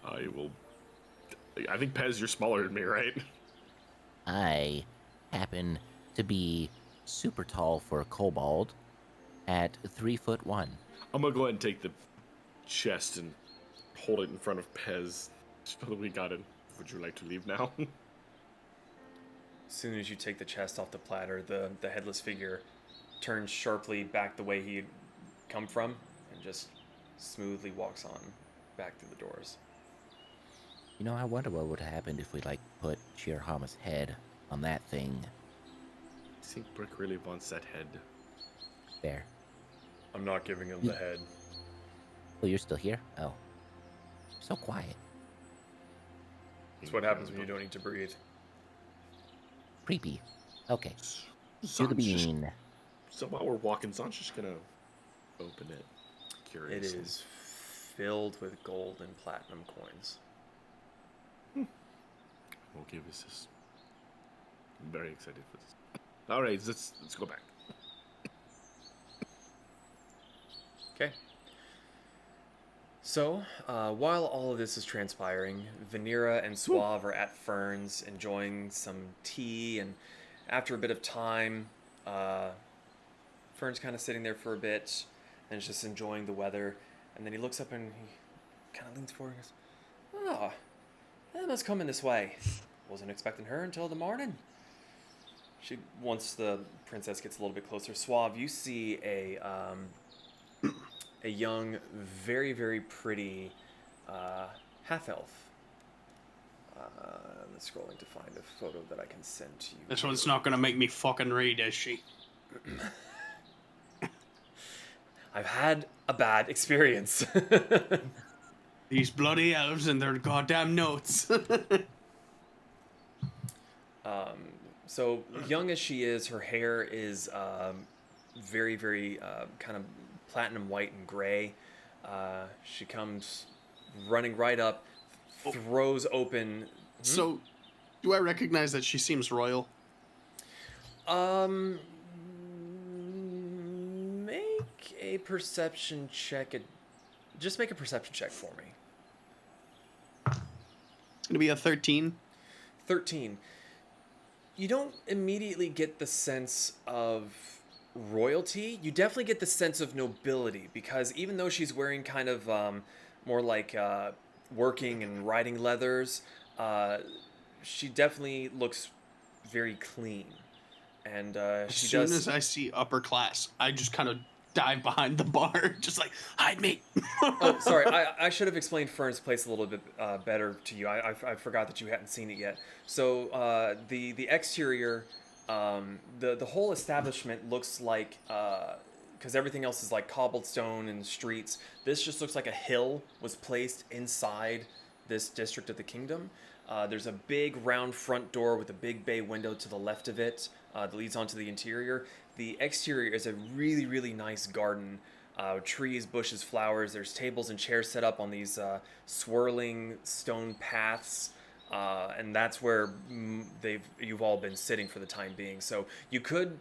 I will. I think Pez, you're smaller than me, right? I happen to be super tall for a kobold at 3'1". I'm gonna go ahead and take the chest and hold it in front of Pez. So that we got it. Would you like to leave now? As soon as you take the chest off the platter, the headless figure turns sharply back the way he'd come from and just smoothly walks on back through the doors. You know, I wonder what would happen if we, like, put Shirahama's head on that thing. I think Brick really wants that head. There. I'm not giving him the head. Oh, you're still here? Oh. So quiet. That's what happens when you don't need to breathe. Creepy. Okay. To the Zon's just- bean. So while we're walking, Zon's just gonna open it. It Curiously. is filled with gold and platinum coins. We'll give us this. I'm very excited for this. All right, let's go back. Okay. So, while all of this is transpiring, Vanera and Suave are at Fern's enjoying some tea, and after a bit of time, Fern's kind of sitting there for a bit and is just enjoying the weather, and then he looks up and he kind of leans forward and goes, "Oh, that must come in this way. Wasn't expecting her until the morning." Once the princess gets a little bit closer, Suave, you see a young, very, very pretty half-elf. I'm scrolling to find a photo that I can send to you. This one's not gonna make me fucking read, is she? I've had a bad experience. These bloody elves and their goddamn notes. So young as she is, her hair is very, very kind of platinum white and gray. She comes running right up, throws open. So, do I recognize that she seems royal? Make a perception check. Just make a perception check for me. It's gonna be a 13. 13. You don't immediately get the sense of royalty. You definitely get the sense of nobility, because even though she's wearing kind of more like working and riding leathers, she definitely looks very clean. And As she soon does. as I see upper class, I just kind of dive behind the bar, just like, hide me. Oh, sorry. I should have explained Fern's place a little bit better to you. I forgot that you hadn't seen it yet. So the exterior, the whole establishment looks like, because everything else is like cobblestone and streets, this just looks like a hill was placed inside this district of the kingdom. There's a big round front door with a big bay window to the left of it that leads onto the interior. The exterior is a really, really nice garden. Trees, bushes, flowers. There's tables and chairs set up on these swirling stone paths. And that's where you've all been sitting for the time being. So you could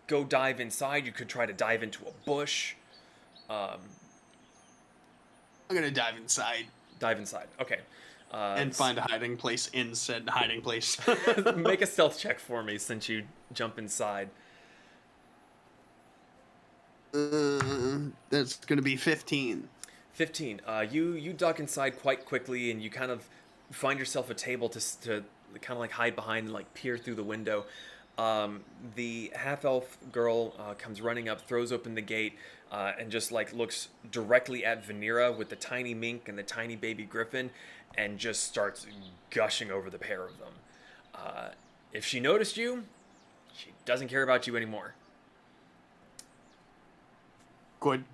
go dive inside. You could try to dive into a bush. I'm gonna dive inside Dive inside. Okay. and find a hiding place in said hiding place. Make a stealth check for me since you jump inside. That's gonna be 15. 15. You duck inside quite quickly, and you kind of find yourself a table to kind of like hide behind and like peer through the window. The half-elf girl comes running up, throws open the gate, and just like looks directly at Vanera with the tiny mink and the tiny baby griffin, and just starts gushing over the pair of them. If she noticed you, she doesn't care about you anymore. Good.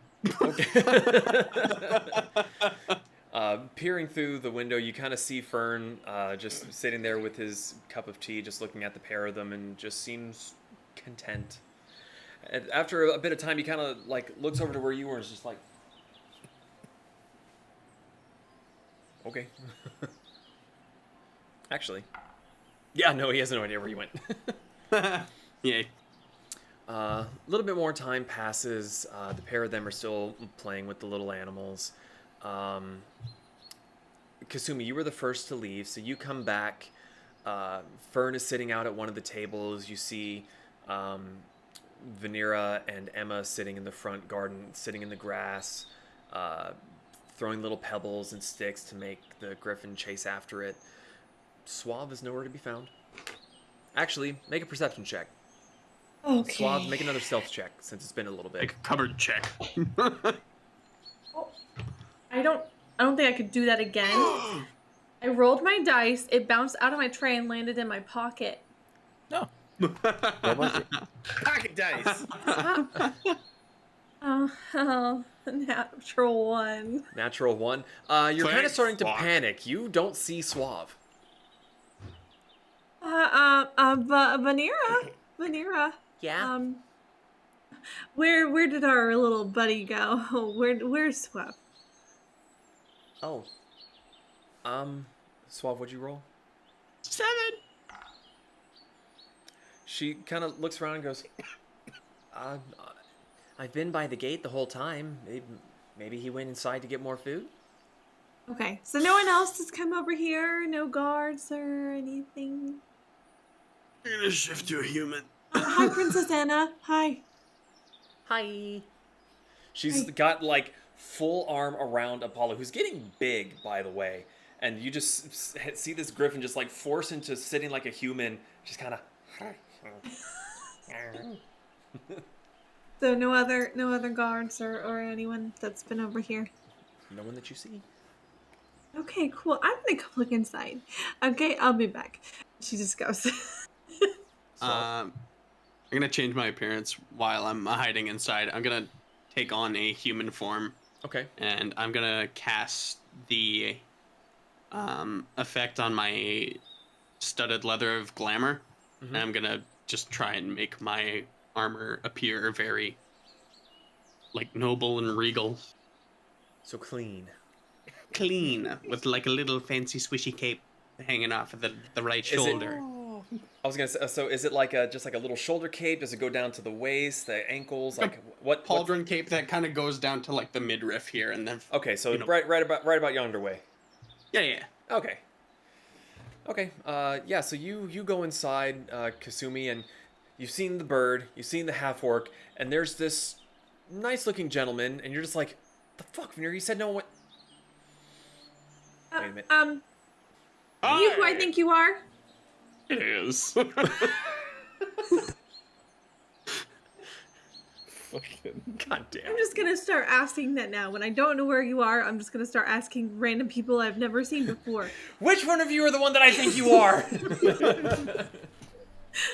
Peering through the window, you kind of see Fern just sitting there with his cup of tea, just looking at the pair of them, and just seems content. And after a bit of time, he kind of like looks over to where you were and is just like, okay. Actually, yeah, no, he has no idea where you went. Yeah, A little bit more time passes. The pair of them are still playing with the little animals. Kasumi, you were the first to leave, so you come back. Fern is sitting out at one of the tables. You see Vanera and Emma sitting in the front garden, sitting in the grass, throwing little pebbles and sticks to make the griffin chase after it. Suave is nowhere to be found. Actually, make a perception check. Okay. Suave, make another stealth check since it's been a little bit. Like a cupboard check. I don't think I could do that again. I rolled my dice, it bounced out of my tray and landed in my pocket. No. What was it? Pocket dice. Oh, natural one. Natural one. You're kind of Thanks, starting to Suave. panic. You don't see Suave. Vanera. Yeah. Where did our little buddy go? Where's Suave? Oh. Suave, what'd you roll? 7. She kind of looks around and goes, I've been by the gate the whole time. Maybe he went inside to get more food. Okay, so no one else has come over here? No guards or anything? I'm gonna shift to a human. Hi, Princess Anna. Hi. Hi. she's Hi. got like full arm around Apollo, who's getting big, by the way. And you just see this griffin just like forced into sitting like a human, just kind of. So no other guards or anyone that's been over here. No one that you see. Okay, cool. I'm gonna go look inside. Okay, I'll be back. She just goes. I'm gonna change my appearance while I'm hiding inside. I'm gonna take on a human form, Okay. and I'm gonna cast the effect on my studded leather of glamour, and I'm gonna just try and make my armor appear very like noble and regal, So clean. clean, with like a little fancy swishy cape hanging off of the right shoulder. I was gonna say, so is it like just like a little shoulder cape? Does it go down to the waist, the ankles? Like what? Pauldron cape that kind of goes down to like the midriff here, and then Okay, so you know. right about yonder way. yeah. Okay. Okay. Yeah. So you go inside, Kasumi, and you've seen the bird, you've seen the half orc, and there's this nice-looking gentleman, and you're just like, the fuck, Vanera? You said no one. Wait a minute. You who I think you are? It is. Fucking. God damn. I'm just gonna start asking that now. When I don't know where you are, I'm just gonna start asking random people I've never seen before. Which one of you are the one that I think you are?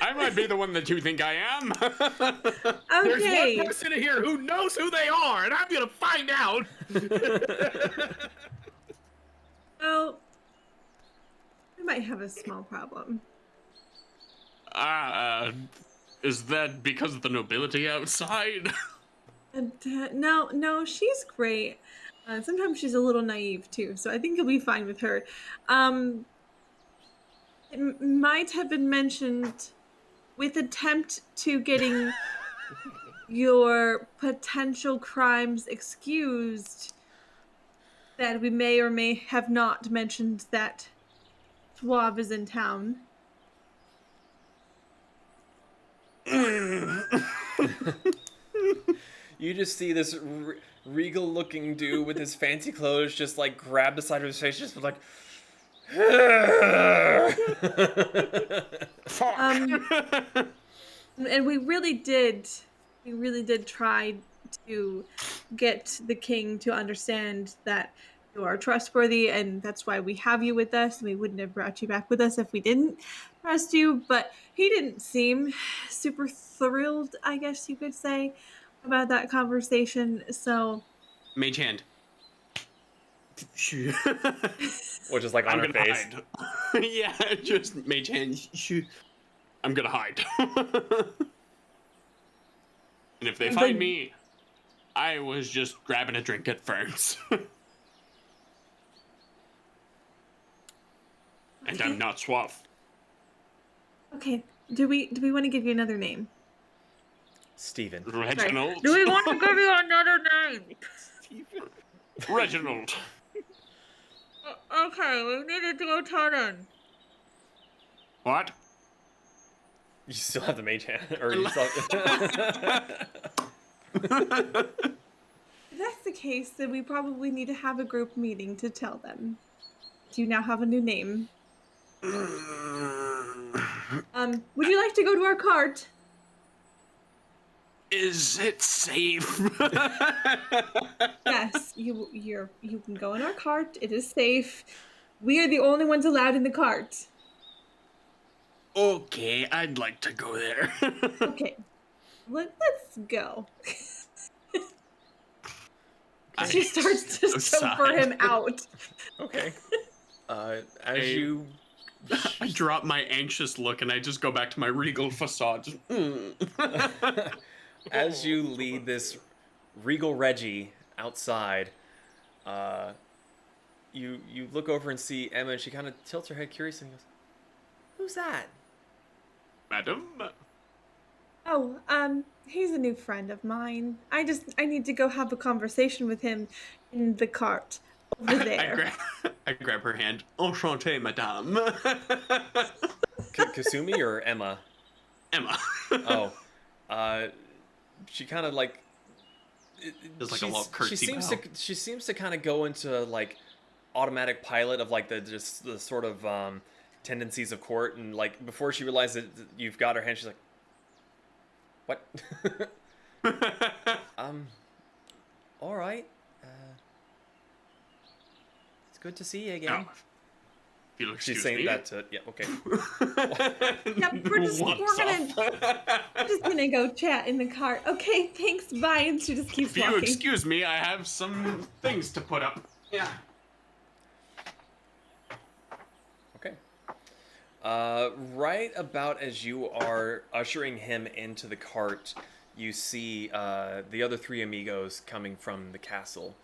I might be the one that you think I am. There's Okay. one person here who knows who they are, and I'm gonna find out. Well, we might have a small problem. Is that because of the nobility outside? And, no, she's great. Sometimes she's a little naive too, so I think you'll be fine with her. It might have been mentioned with attempt to getting your potential crimes excused that we may or may have not mentioned that Suave is in town. You just see this regal-looking dude with his fancy clothes just like grab the side of his face, just like. And we really did try to get the king to understand that you are trustworthy, and that's why we have you with us. We wouldn't have brought you back with us if we didn't trust you, but he didn't seem super thrilled, I guess you could say, about that conversation. So Mage hand. Or just like on her gonna face. hide. Yeah, just mage hand. I'm gonna hide. And if they find me, I was just grabbing a drink at Fern's. And I'm not Suave. okay, do we want to give you another name? Steven. Reginald. Do we want to give you another name? Reginald. Okay, we needed to go tell them. What? You still have the mage hand, or you still If that's the case, then we probably need to have a group meeting to tell them. Do you now have a new name? Would you like to go to our cart? Is it safe? Yes, you can go in our cart. It is safe. We are the only ones allowed in the cart. Okay, I'd like to go there. Okay, let's go. She starts to chauffeur him out. Okay. As Hey. you I drop my anxious look and I just go back to my regal facade. Just, as you lead this regal Reggie outside, you look over and see Emma, and she kind of tilts her head curiously and goes, "Who's that?" Madam? Oh, he's a new friend of mine. I need to go have a conversation with him in the cart over there. I grab her hand. Enchanté, madame. Kasumi or Emma? Emma. Oh, she kind of like. Does like a little curtsy bow. She seems to kind of go into like automatic pilot of like the sort of tendencies of court, and like before she realizes that you've got her hand, she's like, "What?" All right. It's good to see you again. Oh, if you'll excuse She's saying me. that to yeah. Okay. Yeah, we're just gonna go chat in the cart. Okay, thanks, bye. And she just keeps If you walking. excuse me, I have some things to put up. Yeah. Okay. Right about as you are ushering him into the cart, you see the other three amigos coming from the castle.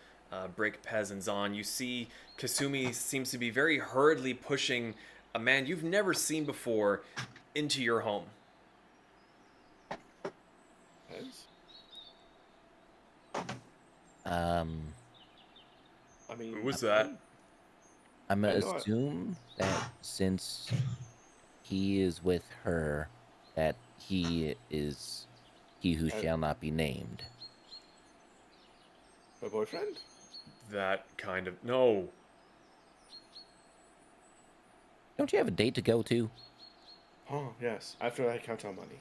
Brick, Pez, and Zahn. You see Kasumi seems to be very hurriedly pushing a man you've never seen before into your home. I mean, Who was that? I'm gonna I know it. assume that since he is with her, that he is he who shall not be named. my boyfriend? That kind of no. Don't you have a date to go to? Oh, yes. After I count our money.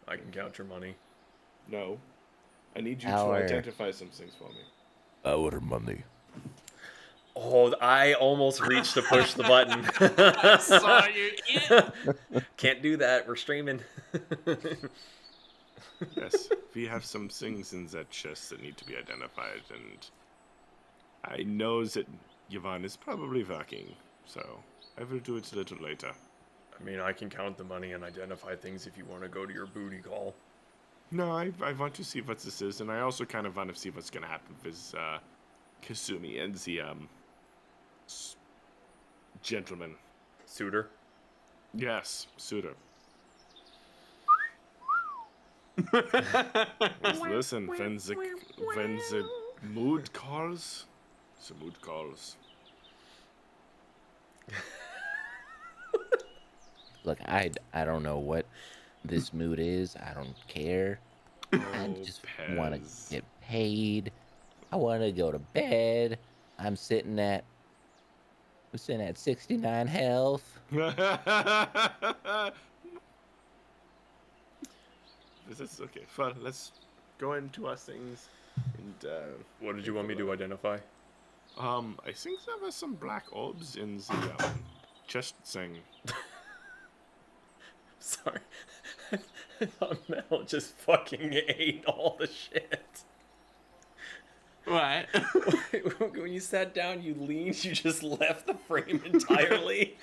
I can count your money. No. I need you Our- to identify some things for me. Our money. Oh, I almost reached to push the button. Saw you. Can't do that. We're streaming. Yes, we have some things in that chest that need to be identified, and I know that Yvonne is probably working, so I will do it a little later. I mean, I can count the money and identify things if you want to go to your booty call. No, I want to see what this is, and I also kind of want to see what's going to happen with Kasumi and the gentleman. Suitor. Yes, suitor. Listen, when the mood calls, the mood calls. Look, I don't know what this mood is. I don't care. I just want to Pez. get paid. I want to go to bed. I'm sitting at 69 health. This is okay. Fine, let's go into our things. And What did you want me to identify? I think there were some black orbs in the chest thing. Sorry. I thought Mel just fucking ate all the shit. What? When you sat down, you leaned, you just left the frame entirely.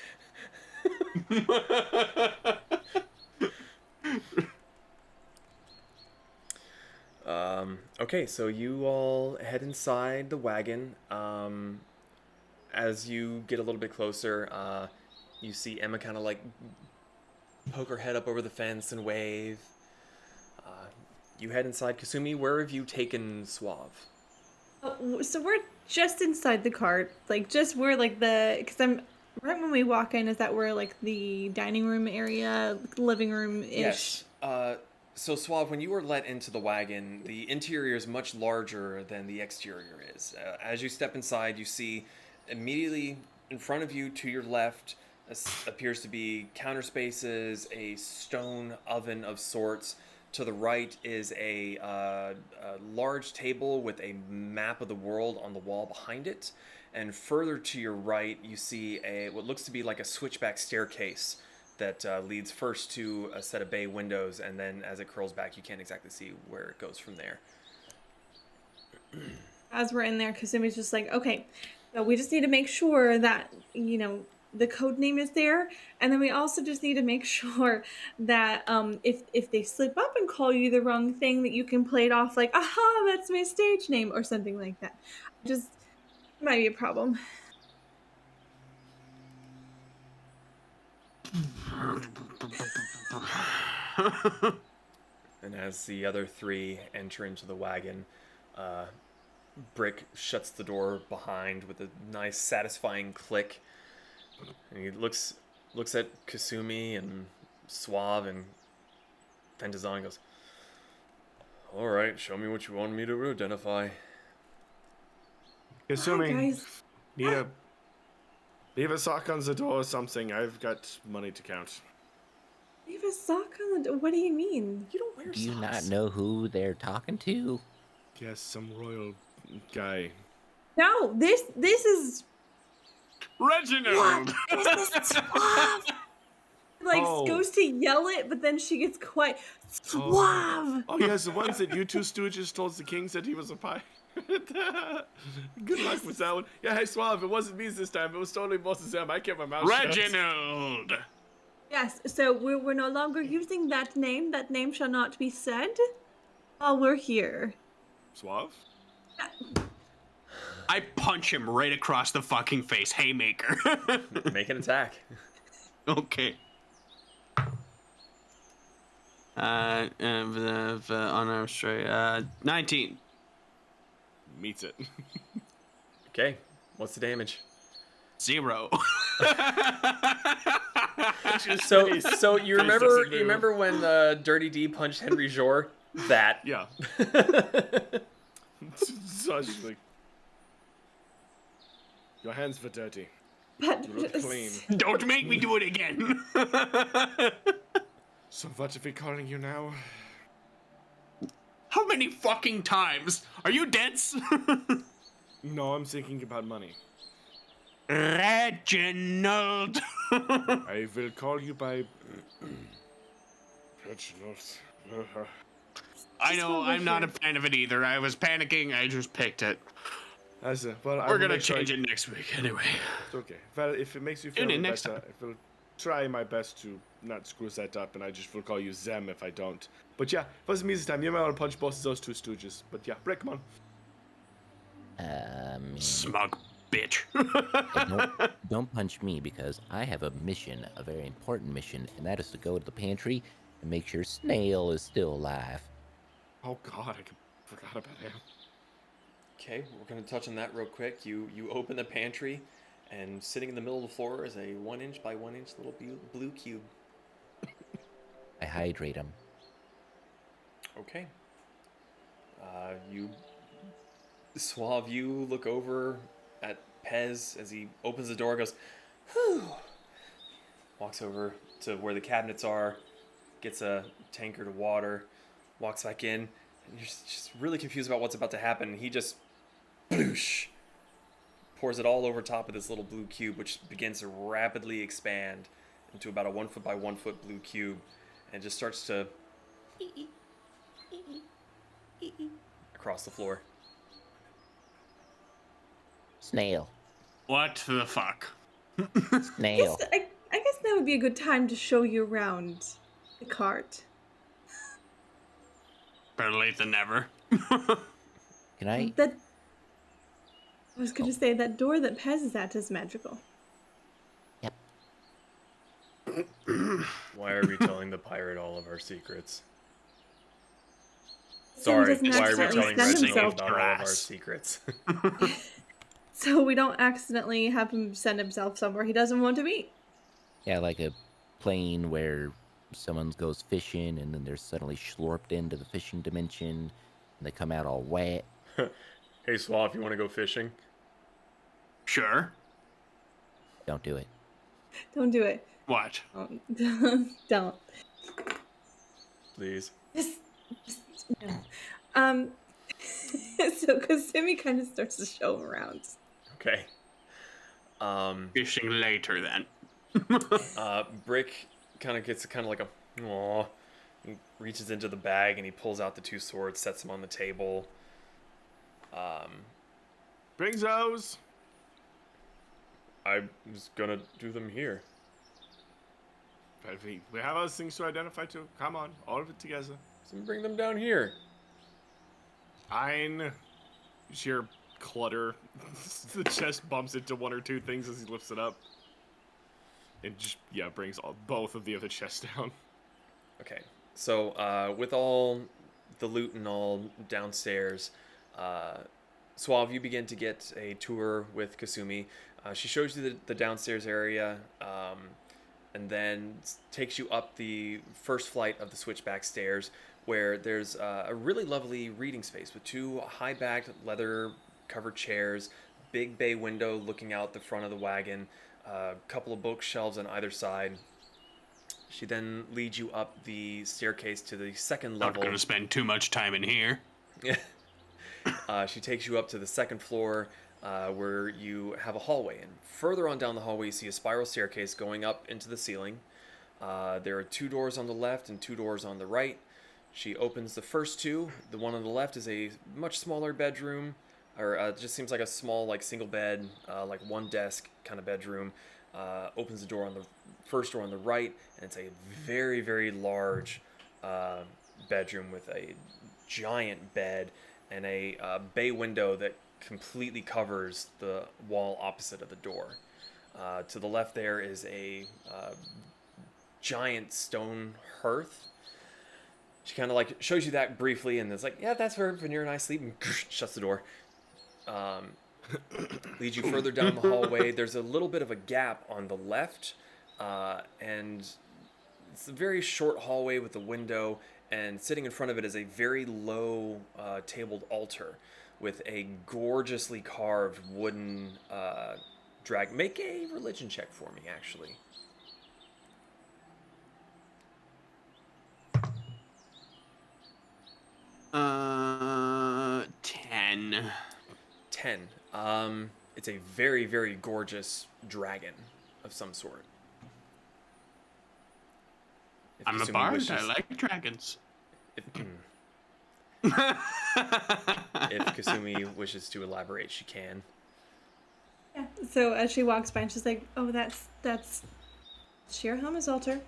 Okay, so you all head inside the wagon. As you get a little bit closer, you see Emma kind of like poke her head up over the fence and wave. You head inside. Kasumi, where have you taken Suave? Oh, so we're just inside the cart, like just where like because I'm right when we walk in. Is that where like the dining room area, living room ish? Yes. So Suave, when you were let into the wagon, the interior is much larger than the exterior is. As you step inside, you see immediately in front of you, to your left, appears to be counter spaces, a stone oven of sorts. To the right is a large table with a map of the world on the wall behind it. And further to your right, you see what looks to be like a switchback staircase that leads first to a set of bay windows, and then as it curls back, you can't exactly see where it goes from there. As we're in there, Kasumi's just like, okay, so we just need to make sure that, the code name is there, and then we also just need to make sure that if they slip up and call you the wrong thing, that you can play it off like, aha, that's my stage name, or something like that. Just might be a problem. And as the other three enter into the wagon, Brick shuts the door behind with a nice, satisfying click. And he looks at Kasumi and Suave and Fentazon and goes, "All right, show me what you want me to identify." Assuming guys. leave a sock on the door or something. I've got money to count. Leave a sock on the door? What do you mean? You don't wear Do you socks. not know who they're talking to? Yes, some royal guy. No, this is Reginald! this is Suave. Like Oh. goes to yell it, but then she gets quiet. Suave. Oh yes, the ones that you two stooges told the king said he was a pirate. Good luck with that one. Yeah, hey Suave, it wasn't me this time. It was totally both of them. I kept my mouth shut. Reginald! Yes, so we're no longer using that name. That name shall not be said while we're here. Suave? I punch him right across the fucking face. Haymaker. Make an attack. Okay. Unarmed straight. 19. Meets it. Okay, what's the damage? 0. So you remember doesn't you remember when Dirty D punched Henry Jor? That. Yeah. Such like. Your hands were dirty. But You look clean. Don't make me do it again. So what are we calling you now? How many fucking times? Are you dense? No, I'm thinking about money. Reginald. I will call you by Reginald. I know, I'm not a fan of it either. I was panicking, I just picked it. Well, We're gonna change it next week anyway. It's okay. Well, if it makes you feel Tune in better, next time. I will try my best to not screw that up, and I just will call you them if I don't. But yeah, it wasn't me this time. You might want to punch both of those two stooges. But yeah, Brick, come on. Smug bitch. Don't punch me because I have a mission, a very important mission, and that is to go to the pantry and make sure Snail is still alive. Oh God, I forgot about him. Okay, we're gonna touch on that real quick. You open the pantry, and sitting in the middle of the floor is a 1 inch by 1 inch little blue cube. I hydrate him. Okay. Suave, you look over at Pez as he opens the door, goes, whew. Walks over to where the cabinets are, gets a tankard of water, walks back in, and you're just really confused about what's about to happen. He just, bloosh, pours it all over top of this little blue cube, which begins to rapidly expand into about a 1 foot by 1 foot blue cube, and just starts to across the floor. Snail. What the fuck? Snail. I guess that would be a good time to show you around the cart. Better late than never. Can I? I was going to say that door that Pez is at is magical. Yep. Why are we telling the pirate all of our secrets? Sorry, doesn't why are we accidentally telling send Reginald himself. about all of our Grass. secrets? So we don't accidentally have him send himself somewhere he doesn't want to be. Yeah, like a plane where someone goes fishing and then they're suddenly slurped into the fishing dimension and they come out all wet. Hey, Suave, you want to go fishing? Sure. Don't do it. Don't do it. What? Don't. Please. Just no. So Kasumi kind of starts to show him around. Okay. Fishing later then. Brick kind of gets like a, aw. He reaches into the bag and he pulls out the 2 swords, sets them on the table. Bring those. I was gonna do them here. But we have other things to identify too. Come on, all of it together. So bring them down here. Fine. Sheer clutter. The chest bumps into 1 or 2 things as he lifts it up. It just, brings both of the other chests down. Okay, so with all the loot and all downstairs, Suave, you begin to get a tour with Kasumi. She shows you the downstairs area, and then takes you up the first flight of the switchback stairs, where there's a really lovely reading space with 2 high-backed leather-covered chairs, big bay window looking out the front of the wagon, a couple of bookshelves on either side. She then leads you up the staircase to the second Not level. gonna spend too much time in here. She takes you up to the second floor, where you have a hallway. And further on down the hallway, you see a spiral staircase going up into the ceiling. There are 2 doors on the left and 2 doors on the right. She opens the first 2. The one on the left is a much smaller bedroom, or it just seems like a small, like, single bed, like 1 desk kind of bedroom. Opens the door on the first door on the right, and it's a very, very large bedroom with a giant bed and a bay window that completely covers the wall opposite of the door. To the left there is a giant stone hearth. She kind of like shows you that briefly, and it's like, yeah, that's where Vanera and I sleep, and shuts the door. Leads you further down the hallway. There's a little bit of a gap on the left, and it's a very short hallway with a window, and sitting in front of it is a very low tabled altar with a gorgeously carved wooden dragon. Make a religion check for me, actually. Uh, 10. 10. It's a very, very gorgeous dragon of some sort. If I'm a Kasumi bard. wishes- I like dragons. If Kasumi wishes to elaborate, she can. Yeah. So as she walks by, and she's like, "Oh, that's Shirahama's altar.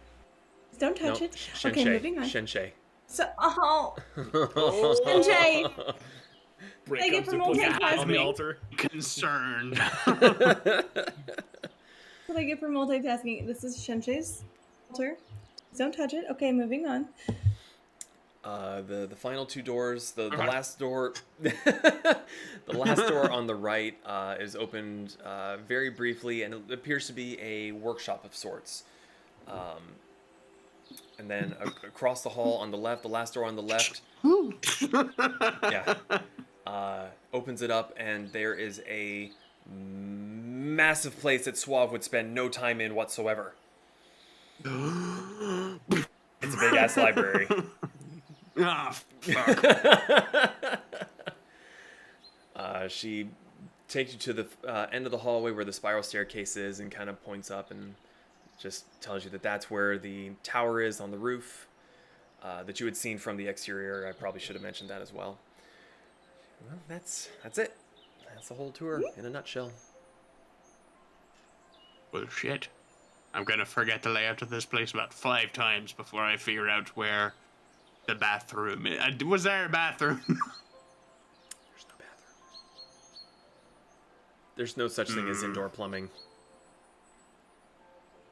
Don't touch it." Okay, moving on. Shinsei. So, Shinjay, Brick Like it comes from and puts old it on the multitasking. altar. Concerned. what I get for multitasking. This is Shinjay's altar. Don't touch it. Okay, moving on. The final 2 doors, the Okay. last door, the last door on the right is opened very briefly, and it appears to be a workshop of sorts. And then across the hall on the left, the last door on the left, opens it up, and there is a massive place that Suave would spend no time in whatsoever. It's a big ass library. Ah, fuck. She takes you to the end of the hallway where the spiral staircase is, and kind of points up and just tells you that that's where the tower is on the roof that you had seen from the exterior. I probably should have mentioned that as well. Well, that's it. That's the whole tour in a nutshell. Well, shit. I'm gonna forget the layout of this place about 5 times before I figure out where the bathroom is. Was there a bathroom? There's no bathroom. There's no such thing as indoor plumbing.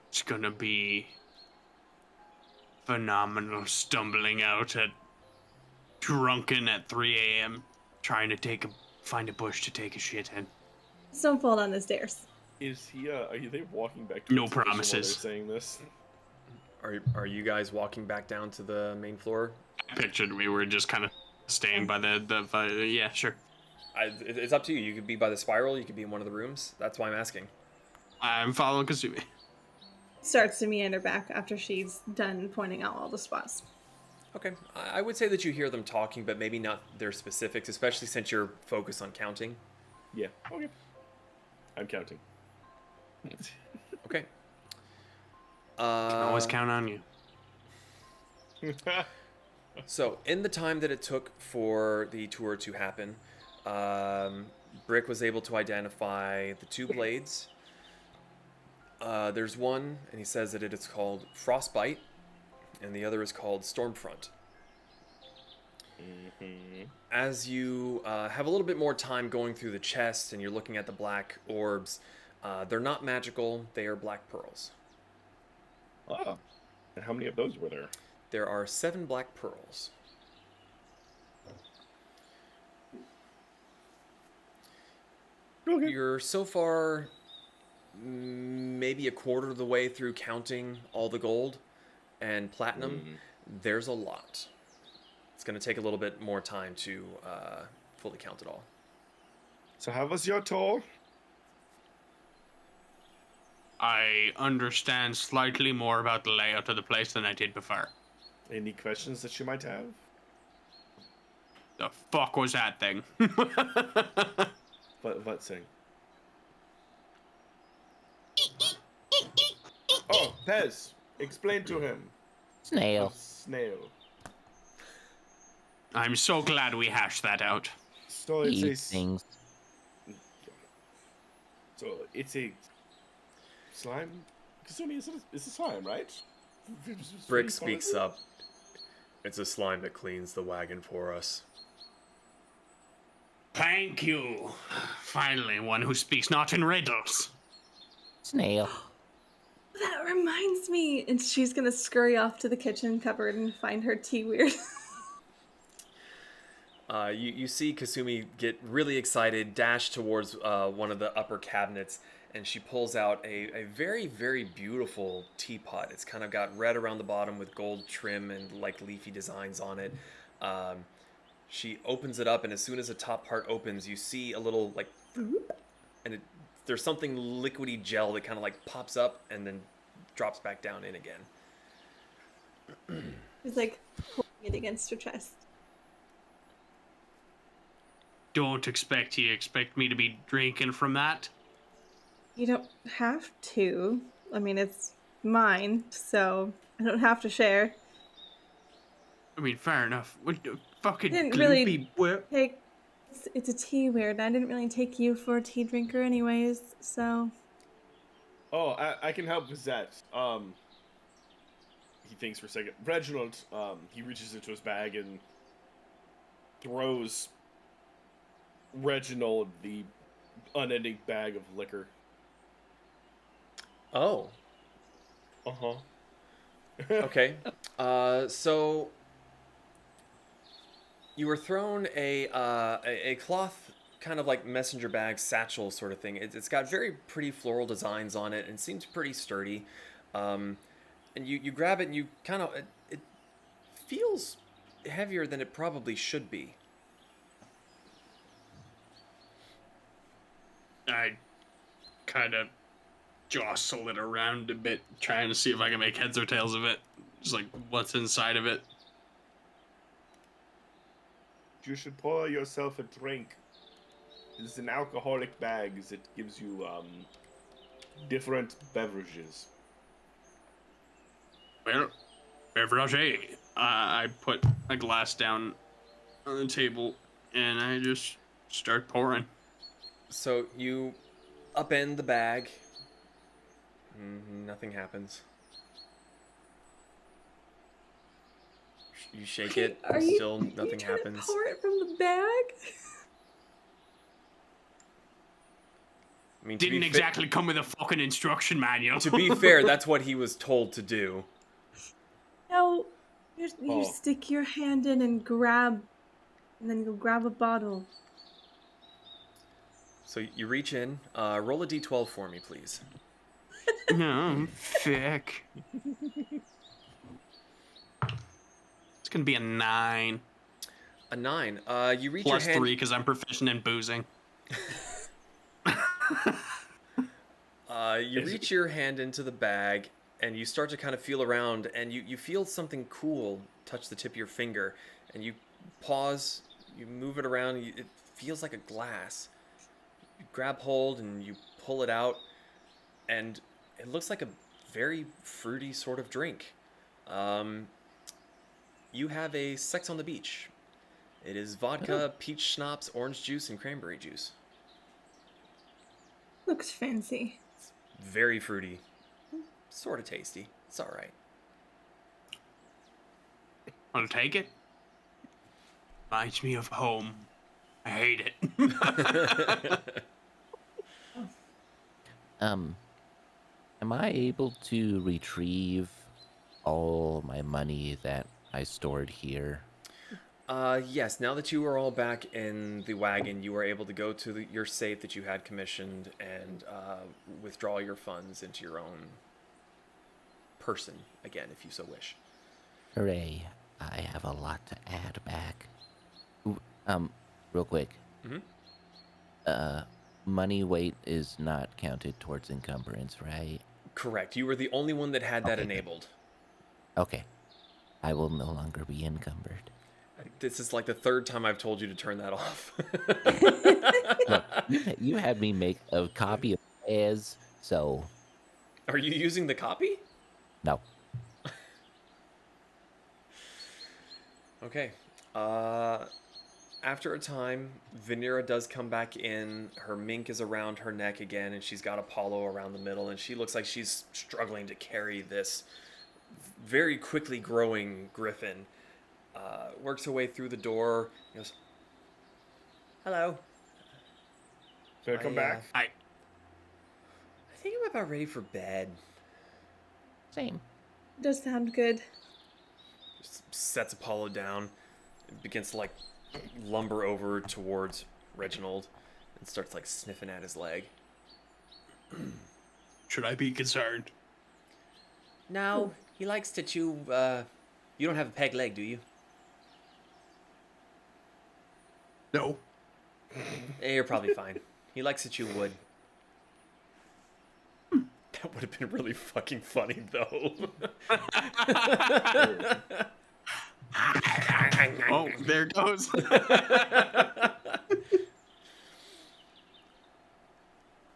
It's gonna be phenomenal stumbling out at drunken at 3 a.m. trying to find a bush to take a shit in. Just don't fall down the stairs. Is he? Are they walking back? No towards the kitchen while promises. They're saying this. Are you guys walking back down to the main floor? I pictured we were just kind of staying by the yeah, sure. It's up to you. You could be by the spiral. You could be in one of the rooms. That's why I'm asking. I'm following Kasumi. Starts to meander back after she's done pointing out all the spots. Okay. I would say that you hear them talking, but maybe not their specifics, especially since you're focused on counting. Yeah. Okay. I'm counting. Okay. Can always count on you. So, in the time that it took for the tour to happen, Brick was able to identify the two blades. There's one, and he says that it is called Frostbite, and the other is called Stormfront. As you have a little bit more time going through the chest and you're looking at the black orbs, they're not magical, they are black pearls. Ah. And how many of those were there? There are 7 black pearls. Okay. You're so far maybe a quarter of the way through counting all the gold and platinum. There's a lot. It's going to take a little bit more time to fully count it all. So how was your tour? I understand slightly more about the layout of the place than I did before. Any questions that you might have? The fuck was that thing? What thing? Oh, Pez, explain to him. Snail. Snail. I'm so glad we hashed that out. So Eat it's a things. so it's a slime. Kasumi, it's a slime, right? Brick speaks up. It's a slime that cleans the wagon for us. Thank you. Finally, one who speaks not in riddles. Snail. That reminds me. And she's going to scurry off to the kitchen cupboard and find her tea weird. You see Kasumi get really excited, dash towards one of the upper cabinets, and she pulls out a very, very beautiful teapot. It's kind of got red around the bottom with gold trim and like leafy designs on it. She opens it up, and as soon as the top part opens, you see a little like, and there's something liquidy gel that kind of like pops up and then drops back down in again. She's like holding it against her chest. Don't expect me to be drinking from that. You don't have to. I mean, it's mine, so I don't have to share. I mean, fair enough. What the fucking Didn't gloopy really whip? take. It's a tea weird. I didn't really take you for a tea drinker, anyways. So. Oh, I can help with that. He thinks for a second. Reginald, he reaches into his bag and throws Reginald the unending bag of liquor. Oh. Uh-huh. Okay. So you were thrown a cloth kind of like messenger bag satchel sort of thing. It's got very pretty floral designs on it and seems pretty sturdy. And you grab it and you kind of it feels heavier than it probably should be. I kind of jostle it around a bit, trying to see if I can make heads or tails of it. Just like, what's inside of it? You should pour yourself a drink. It's an alcoholic bag. It gives you different beverages. Well, beverage. I put a glass down on the table and I just start pouring. So you upend the bag. Nothing happens. You shake it. Still nothing happens. Pour it from the bag. I mean, Didn't exactly come with a fucking instruction manual. To be fair, that's what he was told to do. No, you stick your hand in and grab And then you go grab a bottle. So you reach in, roll a d12 for me, please. No, thick. It's gonna be a 9. A 9. You reach Plus your hand... 3 because I'm proficient in boozing. You reach your hand into the bag, and you start to kind of feel around, and you feel something cool touch the tip of your finger, and you pause, you move it around, it feels like a glass. You grab hold, and you pull it out, and it looks like a very fruity sort of drink. You have a Sex on the Beach. It is vodka, peach schnapps, orange juice, and cranberry juice. Looks fancy. Very fruity. Sort of tasty. It's all right. Want to take it? Reminds me of home. I hate it. Am I able to retrieve all my money that I stored here? Yes, now that you are all back in the wagon, you are able to go to your safe that you had commissioned and withdraw your funds into your own person again, if you so wish. Hooray. I have a lot to add back. Ooh, real quick. Mm-hmm. Money weight is not counted towards encumbrance, right? Correct. You were the only one that had that Okay, good. enabled. Okay. I will no longer be encumbered. This is like the third time I've told you to turn that off. Look, you had me make a copy of as, so Are you using the copy? no. Okay. After a time, Vanera does come back in. Her mink is around her neck again, and she's got Apollo around the middle, and she looks like she's struggling to carry this very quickly growing griffin. Works her way through the door. Goes, "Hello. Can I come back? I think I'm about ready for bed." Same. Does sound good. Just sets Apollo down and begins to like lumber over towards Reginald and starts like sniffing at his leg. Should I be concerned? No, he likes to chew. You don't have a peg leg, do you? No. You're probably fine. He likes to chew wood. That would have been really fucking funny though. Oh, there it goes.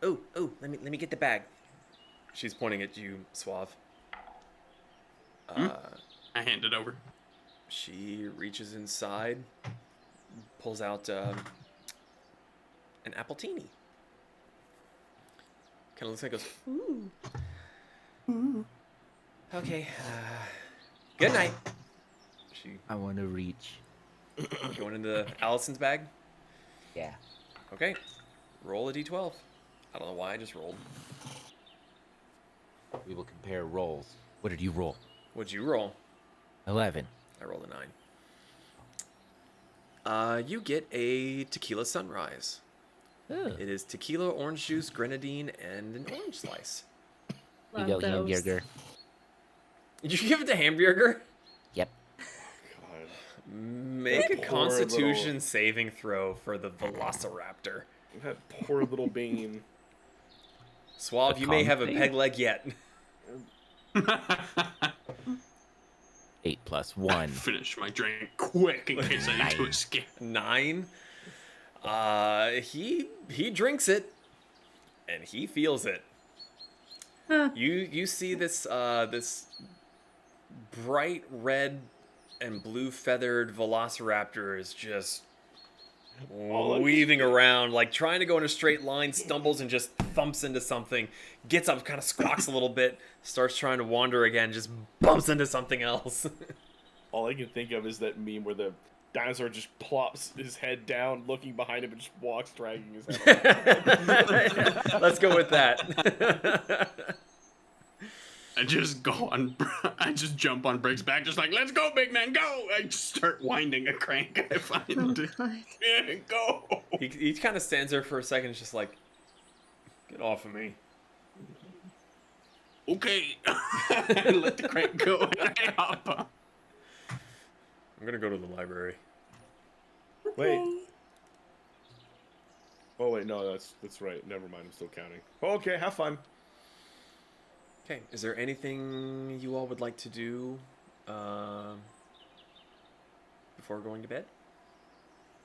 Oh, let me get the bag. She's pointing at you, Suave. I hand it over. She reaches inside, pulls out an appletini. Kind of looks like it goes, Ooh. Okay. Good night. she I want to reach. going into Allison's bag. Yeah. Okay, roll a d12. I don't know why I just rolled. We will compare rolls. What did you roll? What'd you roll? 11. I rolled a 9. You get a tequila sunrise. Oh. It is tequila, orange juice, grenadine, and an orange slice. You go, hamburger. Did you give it to Hamburger? Yep. God, Make a That poor Constitution little- saving throw for the Velociraptor. that poor little bean. Suave, A you may con have a save? peg leg yet. 8 plus 1. Finish my drink quick in case I need to escape. 9. He drinks it, and he feels it. Huh. You see this this bright red and blue feathered Velociraptor is just weaving around, like trying to go in a straight line, stumbles and just thumps into something, gets up, kind of squawks a little bit, starts trying to wander again, just bumps into something else. All I can think of is that meme where the dinosaur just plops his head down, looking behind him, and just walks, dragging his head. Let's go with that. I just go on. I just jump on Brick's back, just like, let's go, big man, go! I just start winding a crank. I find. Oh god. Yeah, go. He kind of stands there for a second, just like, get off of me. Okay. Let the crank go. And I hop up. I'm gonna go to the library. Wait. Okay. Oh wait, no, that's right. Never mind. I'm still counting. Okay, have fun. Okay, is there anything you all would like to do before going to bed?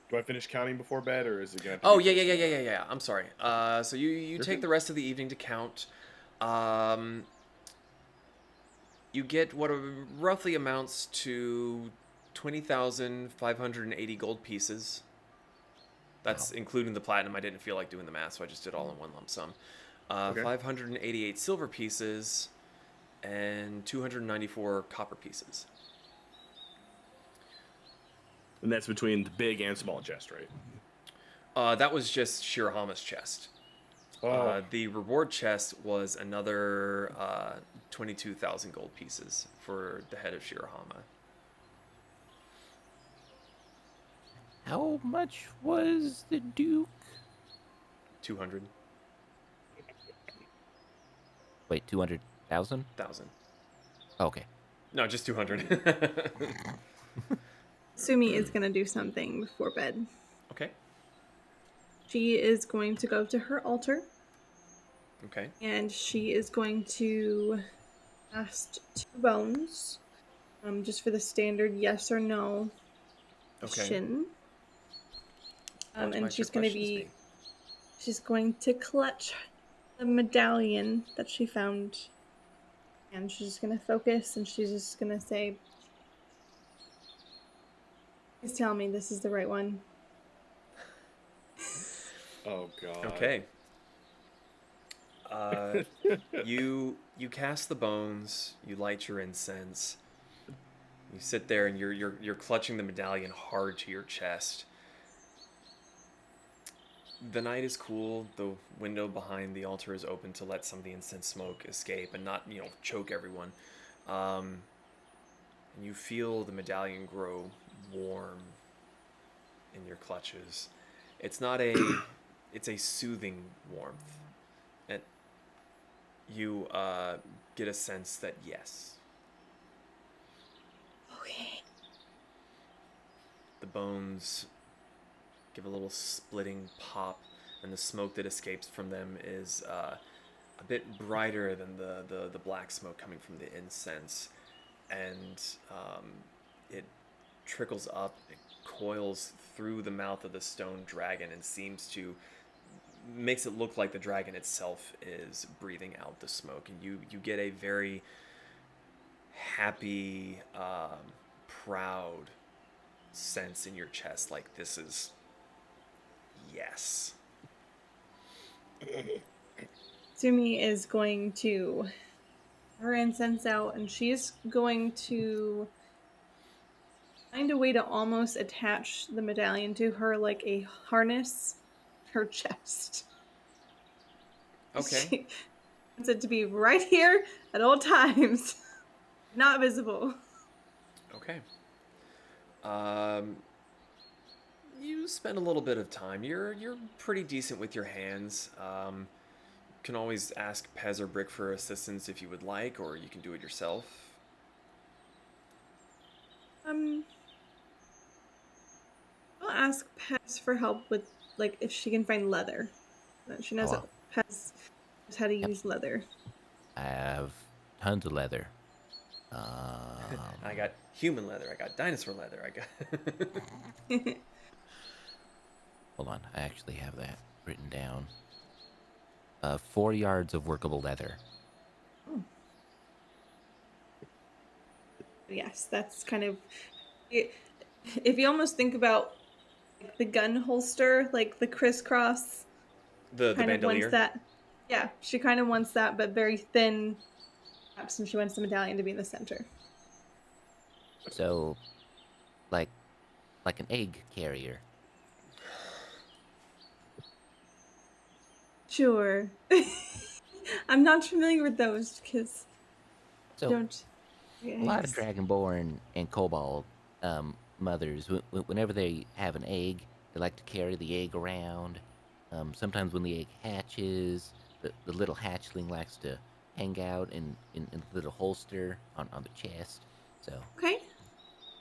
Do I finish counting before bed, or is it gonna? Oh yeah. I'm sorry. So you take good. the rest of the evening to count. You get what roughly amounts to 20,580 gold pieces. That's including the platinum. I didn't feel like doing the math, so I just did all in one lump sum. Okay. 588 silver pieces and 294 copper pieces. And that's between the big and small chest, right? That was just Shirahama's chest. Oh. The reward chest was another 22,000 gold pieces for the head of Shirahama. How much was the Duke? 200,000. Wait, 200,000? Okay. No, just 200. Sumi is gonna do something before bed. Okay. She is going to go to her altar Okay. and she is going to cast 2 bones. Just for the standard yes or no Okay. question. What And might she's your going to questions be. She's going to clutch the medallion that she found. And she's just going to focus and she's just going to say, please tell me this is the right one. Oh god. Okay. You cast the bones. You light your incense. You sit there and you're clutching the medallion hard to your chest. The night is cool. The window behind the altar is open to let some of the incense smoke escape and not, choke everyone. And you feel the medallion grow warm in your clutches. It's not it's a soothing warmth. And you get a sense that yes. Okay. The bones give a little splitting pop, and the smoke that escapes from them is a bit brighter than the black smoke coming from the incense. And it trickles up, it coils through the mouth of the stone dragon and makes it look like the dragon itself is breathing out the smoke. And you get a very happy, proud sense in your chest, like this is yes. Sumi is going to her incense out and she's going to find a way to almost attach the medallion to her like a harness, her chest. Okay. She wants it to be right here at all times, not visible. Okay. You spend a little bit of time. You're pretty decent with your hands. You can always ask Pez or Brick for assistance if you would like, or you can do it yourself. I'll ask Pez for help with like if she can find leather. She knows that Pez knows how to use leather. I have tons of leather. I got human leather. I got dinosaur leather. I got. Hold on, I actually have that written down. 4 yards of workable leather. Yes, that's kind of it. If you almost think about like, the gun holster, like the crisscross, The kind of wants bandolier. that. Yeah, she kind of wants that, but very thin straps, and she wants the medallion to be in the center. So, like an egg carrier. Sure. I'm not familiar with those because So Don't. a lot of Yikes. dragonborn and kobold mothers, whenever they have an egg, they like to carry the egg around. Sometimes when the egg hatches, the little hatchling likes to hang out in the little holster on the chest. So, Okay.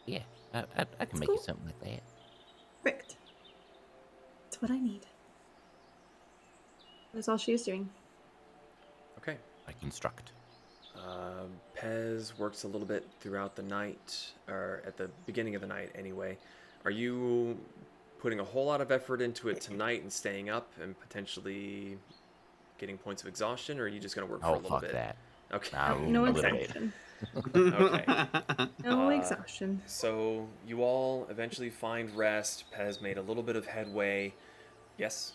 yeah, I can make cool. you something like that. Perfect. That's what I need. That's all she is doing. Okay. I construct. Pez works a little bit throughout the night, or at the beginning of the night anyway. Are you putting a whole lot of effort into it tonight and staying up and potentially getting points of exhaustion, or are you just going to work for a Oh, little fuck bit? that. Okay. Nah, No a little bit. exhaustion. Okay. No exhaustion. So you all eventually find rest. Pez made a little bit of headway. Yes?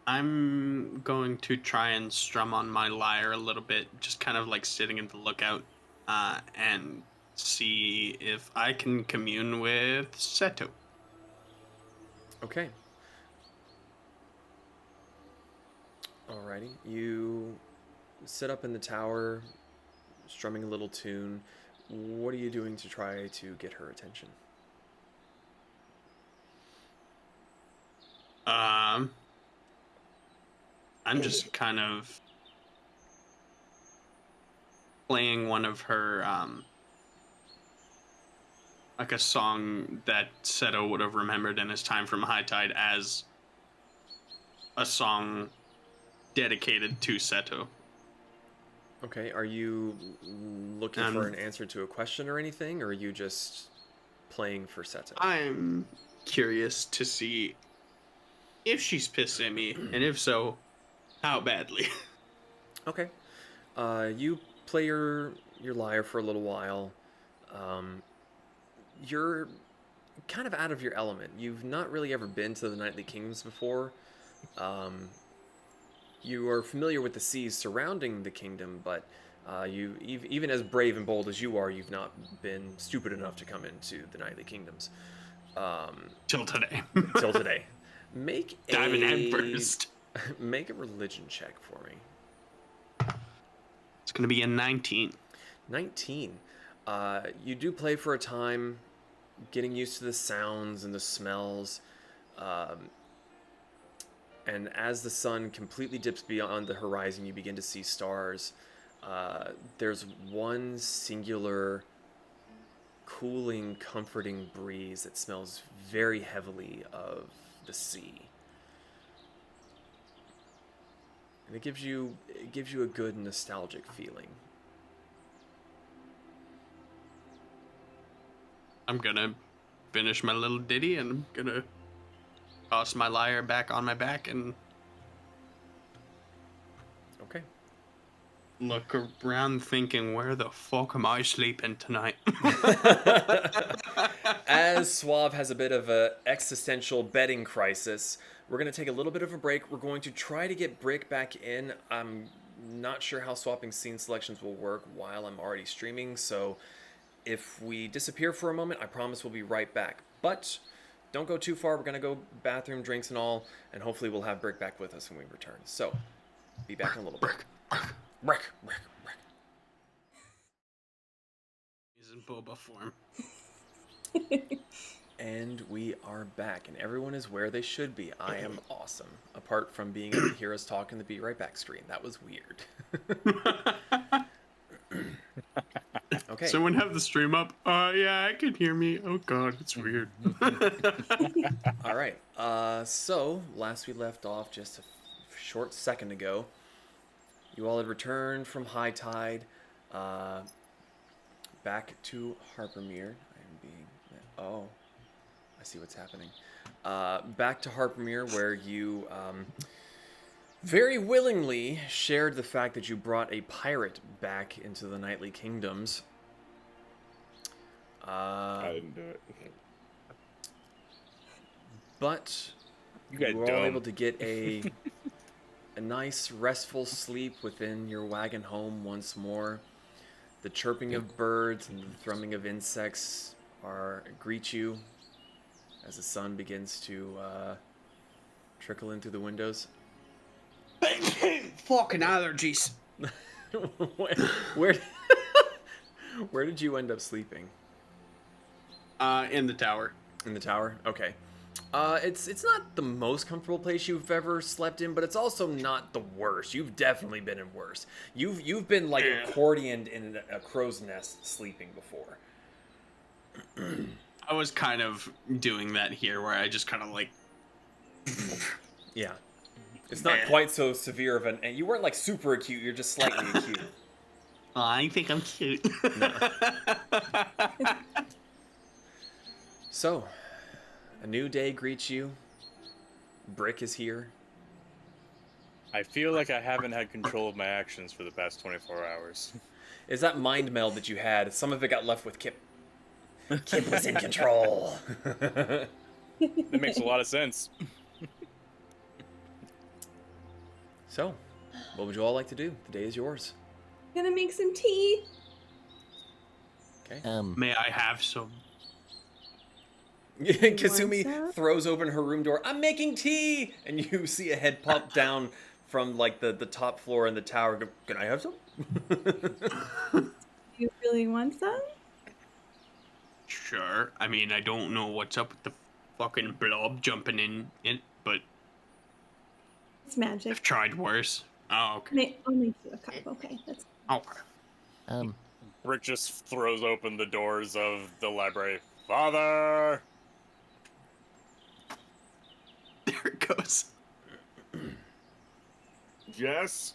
I'm going to try and strum on my lyre a little bit, just kind of like sitting at the lookout, and see if I can commune with Seto. Okay. Alrighty. You sit up in the tower, strumming a little tune. What are you doing to try to get her attention? I'm just kind of playing one of her, like a song that Seto would have remembered in his time from High Tide as a song dedicated to Seto. Okay, are you looking for an answer to a question or anything, or are you just playing for Seto? I'm curious to see if she's pissed at me, and if so, how badly. Okay. You play your lyre for a little while. You're kind of out of your element. You've not really ever been to the Nightly Kingdoms before. You are familiar with the seas surrounding the kingdom, but you even as brave and bold as you are, you've not been stupid enough to come into the Nightly Kingdoms. Till today. Till today. Make Diving head first. Make a religion check for me. It's going to be a 19. 19. You do play for a time, getting used to the sounds and the smells. And as the sun completely dips beyond the horizon, you begin to see stars. There's one singular, cooling, comforting breeze that smells very heavily of the sea. And it gives you a good nostalgic feeling. I'm going to finish my little ditty, and I'm going to toss my lyre back on my back and Okay. look around thinking, where the fuck am I sleeping tonight? As Suave has a bit of a existential bedding crisis, we're going to take a little bit of a break. We're going to try to get Brick back in. I'm not sure how swapping scene selections will work while I'm already streaming, so if we disappear for a moment, I promise we'll be right back. But don't go too far. We're going to go bathroom, drinks, and all, and hopefully we'll have Brick back with us when we return. So, be back in a little bit. Brick. He's in boba form. And we are back, and everyone is where they should be. I am awesome. Apart from being able to hear us talk in the Be Right Back screen. That was weird. Okay. Someone have the stream up? Yeah, I can hear me. Oh god, it's weird. All right. So, last we left off just a short second ago, you all had returned from High Tide back to Harpermere. Oh, I see what's happening. Back to Harpermere, where you very willingly shared the fact that you brought a pirate back into the Nightly Kingdoms. I didn't do it. But You got you were all dumb. able to get a nice restful sleep within your wagon home once more. The chirping of birds and the thrumming of insects greet you as the sun begins to trickle in through the windows. Fucking allergies. where, where where did you end up sleeping? In the tower. In the tower? Okay. It's not the most comfortable place you've ever slept in, but it's also not the worst. You've definitely been in worse. You've been like accordioned in a crow's nest sleeping before. I was kind of doing that here, where I just kind of like. Yeah. It's not quite so severe of and you weren't like super acute, you're just slightly acute. I think I'm cute. So, a new day greets you. Brick is here. I feel like I haven't had control of my actions for the past 24 hours. Is that mind meld that you had? Some of it got left with Kip. Kip was in control. That makes a lot of sense. So, what would you all like to do? The day is yours. Gonna make some tea. Okay. May I have some? Kasumi some? throws open her room door. I'm making tea, and you see a head pop down from like the top floor in the tower. Go, can I have some? You really want some? Sure. I mean, I don't know what's up with the fucking blob jumping in it, but It's magic. I've tried worse. Oh, okay. I'll make you a cup. Okay, that's Okay. Brick just throws open the doors of the library. Father! There it goes. Yes?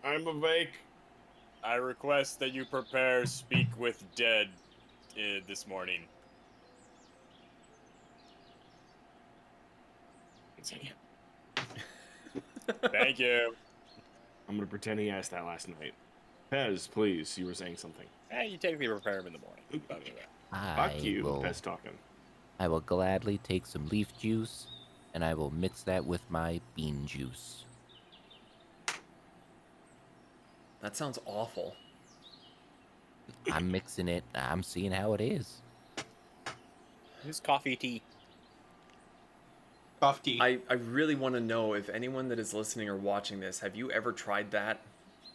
I'm awake. I request that you prepare Speak with Dead this morning. Thank you. I'm gonna pretend he asked that last night. Pez, please, you were saying something. You technically prepare him in the morning. Fuck you, Pez talking. I will gladly take some leaf juice, and I will mix that with my bean juice. That sounds awful. I'm mixing it. I'm seeing how it is. It's coffee tea. Coffee tea. I really want to know if anyone that is listening or watching this, have you ever tried that?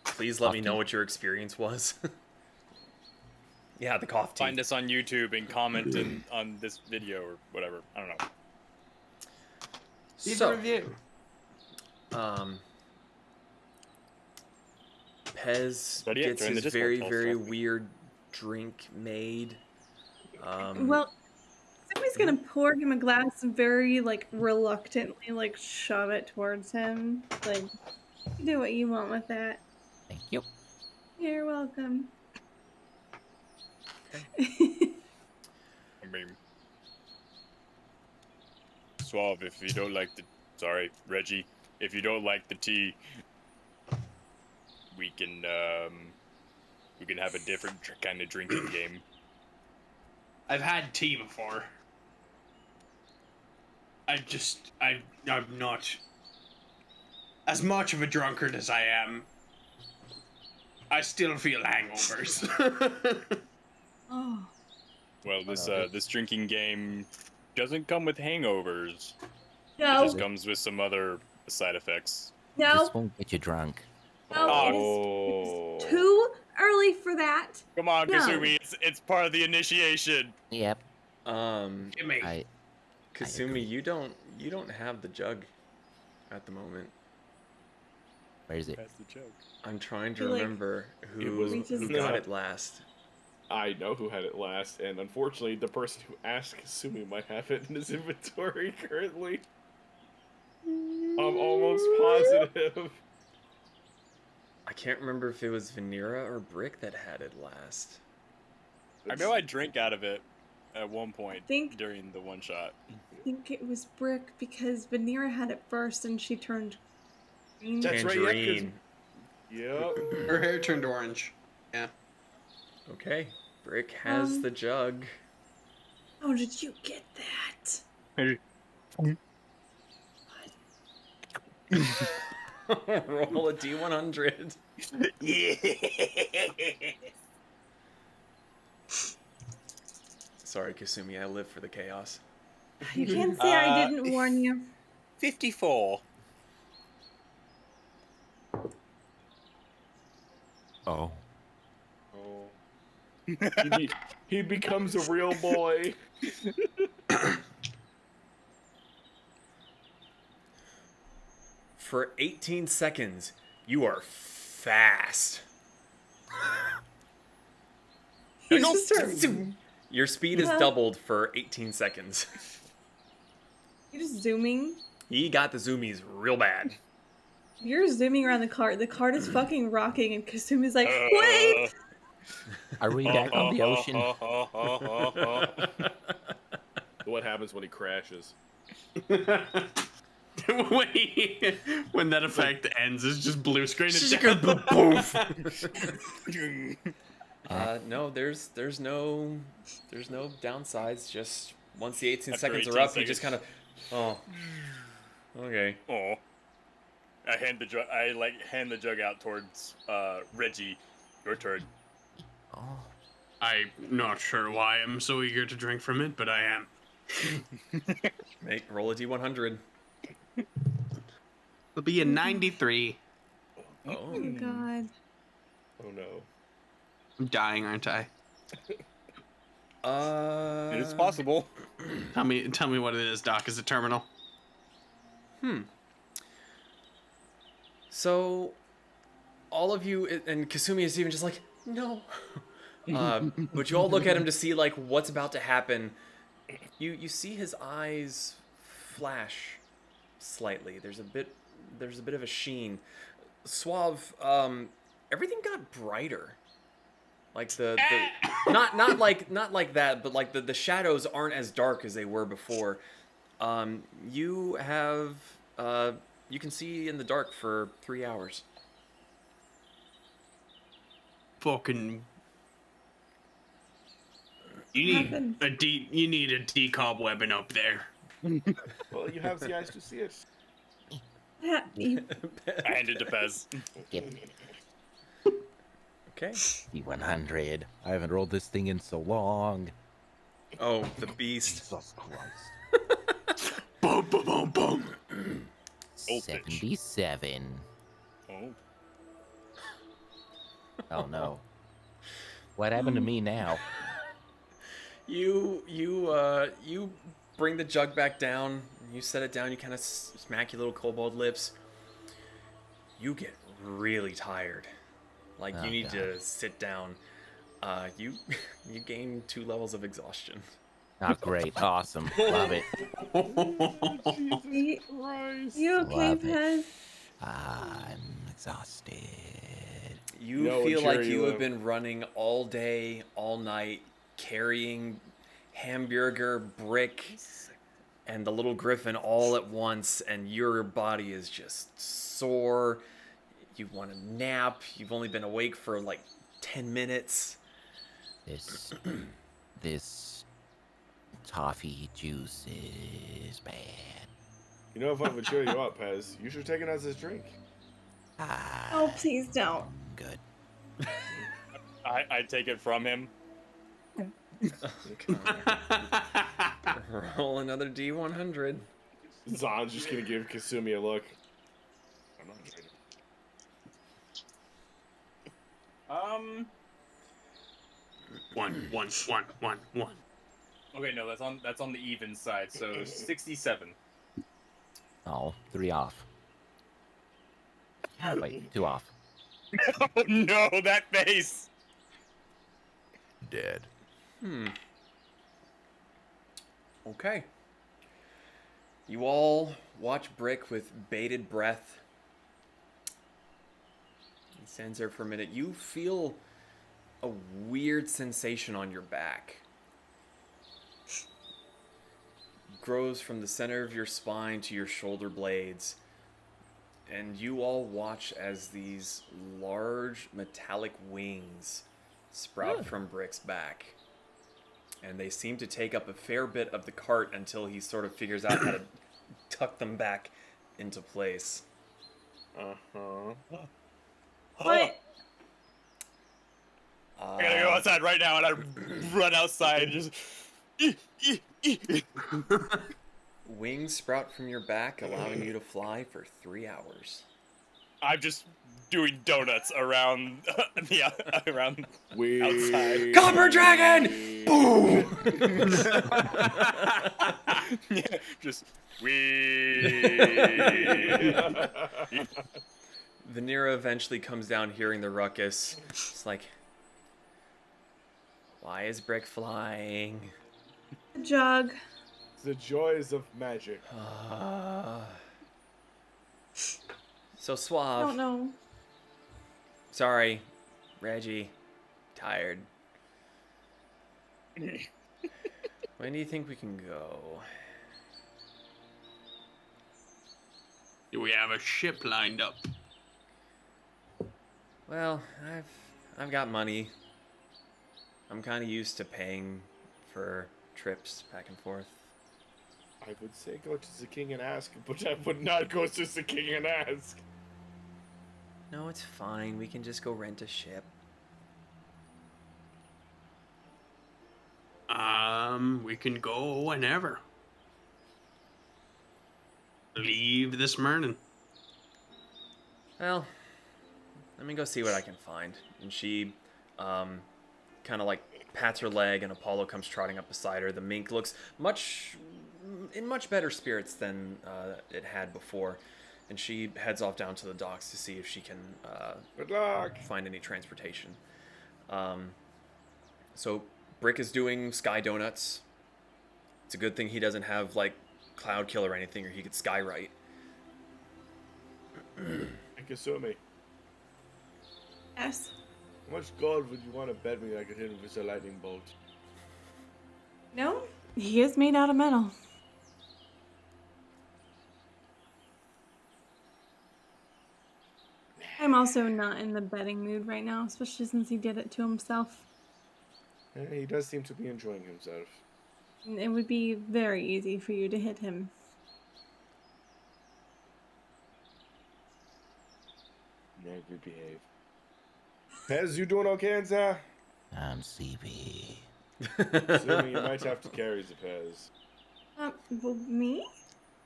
Please let me know what your experience was. Yeah, the cough tea. Find us on YouTube and comment on this video or whatever. I don't know. So, review. Pez But yeah, gets join the his Discord, very, tell us very stuff. weird drink made. Well, somebody's gonna pour him a glass very like reluctantly, like shove it towards him. Like, you do what you want with that. Thank you. You're welcome. I mean, Suave, if you don't like the... Sorry, Reggie. If you don't like the tea, we can have a different kind of drinking game. I've had tea before. I'm not as much of a drunkard as I am. I still feel hangovers. Oh. Well, this drinking game doesn't come with hangovers. It No, just comes with some other side effects. no, This won't get you drunk. no. Oh. It is too early for that. Come on, No. Kasumi, it's part of the initiation. Yep. Gimme. I Kasumi, you don't have the jug at the moment. Where is it? That's the joke. I'm trying to Like, remember it was- who No. got it last. I know who had it last, and unfortunately, the person who asked Kasumi might have it in his inventory currently. I'm almost positive. I can't remember if it was Vanera or Brick that had it last. I know I drank out of it at one point Think- during the one shot. I think it was Brick because Vanera had it first and she turned green. That's right, yeah, 'cause- Tangerine. Yep. Her hair turned orange. Yeah. Okay, Brick has the jug. How did you get that? Roll a D100. Sorry, Kasumi, I live for the chaos. You can't say I didn't warn you. 54. Oh. Oh. He becomes a real boy. For 18 seconds, you are fast. You just start. Your speed is doubled for 18 seconds. You just zooming. He got the zoomies real bad. You're zooming around the cart. The cart is fucking rocking, and Kasumi's like, "Wait!" Are we back on the ocean? What happens when he crashes? When that effect ends, it's just blue screen. No, there's no downsides. Just once the 18 After seconds 18 are up, you seconds. just kind of, oh, okay. Oh. I hand the jug out towards Reggie. Your turn. Oh. I'm not sure why I'm so eager to drink from it, but I am. Roll a d100. It'll be a 93. Oh, Oh God. Oh no. I'm dying, aren't I? It is possible. Tell me what it is, Doc. Is it terminal? So, all of you, and Kasumi is even just like, no. But you all look at him to see like what's about to happen. You see his eyes flash slightly. There's a bit of a sheen. Suave, everything got brighter. Like the not like that, but like the shadows aren't as dark as they were before. You can see in the dark for 3 hours. Fucking. You need a decobwebbing up there. Well, you have the eyes to see it. Yeah, I handed to Pez. Yep. Okay. D100. I haven't rolled this thing in so long. Oh, the beast. Jesus Christ. Boom, boom, boom, boom. Old bitch. 77. Oh. Oh no. What happened to me now? You bring the jug back down. You set it down. You kind of smack your little kobold lips. You get really tired. Like Oh, you need God. to sit down. You gain 2 levels of exhaustion. Oh, great. Awesome. Love it. you okay, Love it. Pez? I'm exhausted. You No, feel like Jerry, you you have been running all day, all night, carrying hamburger, brick, and the little griffin all at once, and your body is just sore. You want to nap. You've only been awake for like 10 minutes. This toffee juice is bad. You know, if I would cheer you up, Pez, you should take it as a drink. Oh, please don't. Good. I take it from him. Roll another D100. Zon's just gonna give Kasumi a look. I'm not drinking. One. Okay, no, that's on the even side. So 67. Oh, 3 off. Wait, 2 off. Oh no, that face. Dead. Okay. You all watch Brick with bated breath. He stands there for a minute. You feel a weird sensation on your back. Grows from the center of your spine to your shoulder blades. And you all watch as these large metallic wings sprout from Brick's back. And they seem to take up a fair bit of the cart until he sort of figures out how to tuck them back into place. Uh-huh. What? I gotta go outside right now, and I run outside and just. Wings sprout from your back, allowing you to fly for 3 hours. I'm just doing donuts around around We outside. Copper dragon! Boom! Yeah, just Vanera eventually comes down hearing the ruckus. It's like, why is Brick flying? Jug. The joys of magic. So I Suave. don't know. Sorry, Reggie. Tired. When do you think we can go? Do we have a ship lined up? Well, I've got money. I'm kind of used to paying for trips back and forth. I would say go to the king and ask, but I would not go to the king and ask. No, it's fine. We can just go rent a ship. We can go whenever. Leave this Merlin. Well, let me go see what I can find. And she, kind of like pats her leg, and Apollo comes trotting up beside her. The mink looks in much better spirits than it had before, and she heads off down to the docks to see if she can Good luck. find any transportation. So Brick is doing sky donuts. It's a good thing he doesn't have like Cloud Kill or anything, or he could skywrite. Kasumi, Yes. how much gold would you want to bet me I could hit him with a lightning bolt? No, he is made out of metal. I'm also not in the betting mood right now, especially since he did it to himself. He does seem to be enjoying himself. It would be very easy for you to hit him. Yeah, good behave. Pez, you doing okay in there? I'm CP. Kasumi, you might have to carry the Pez. Well, me?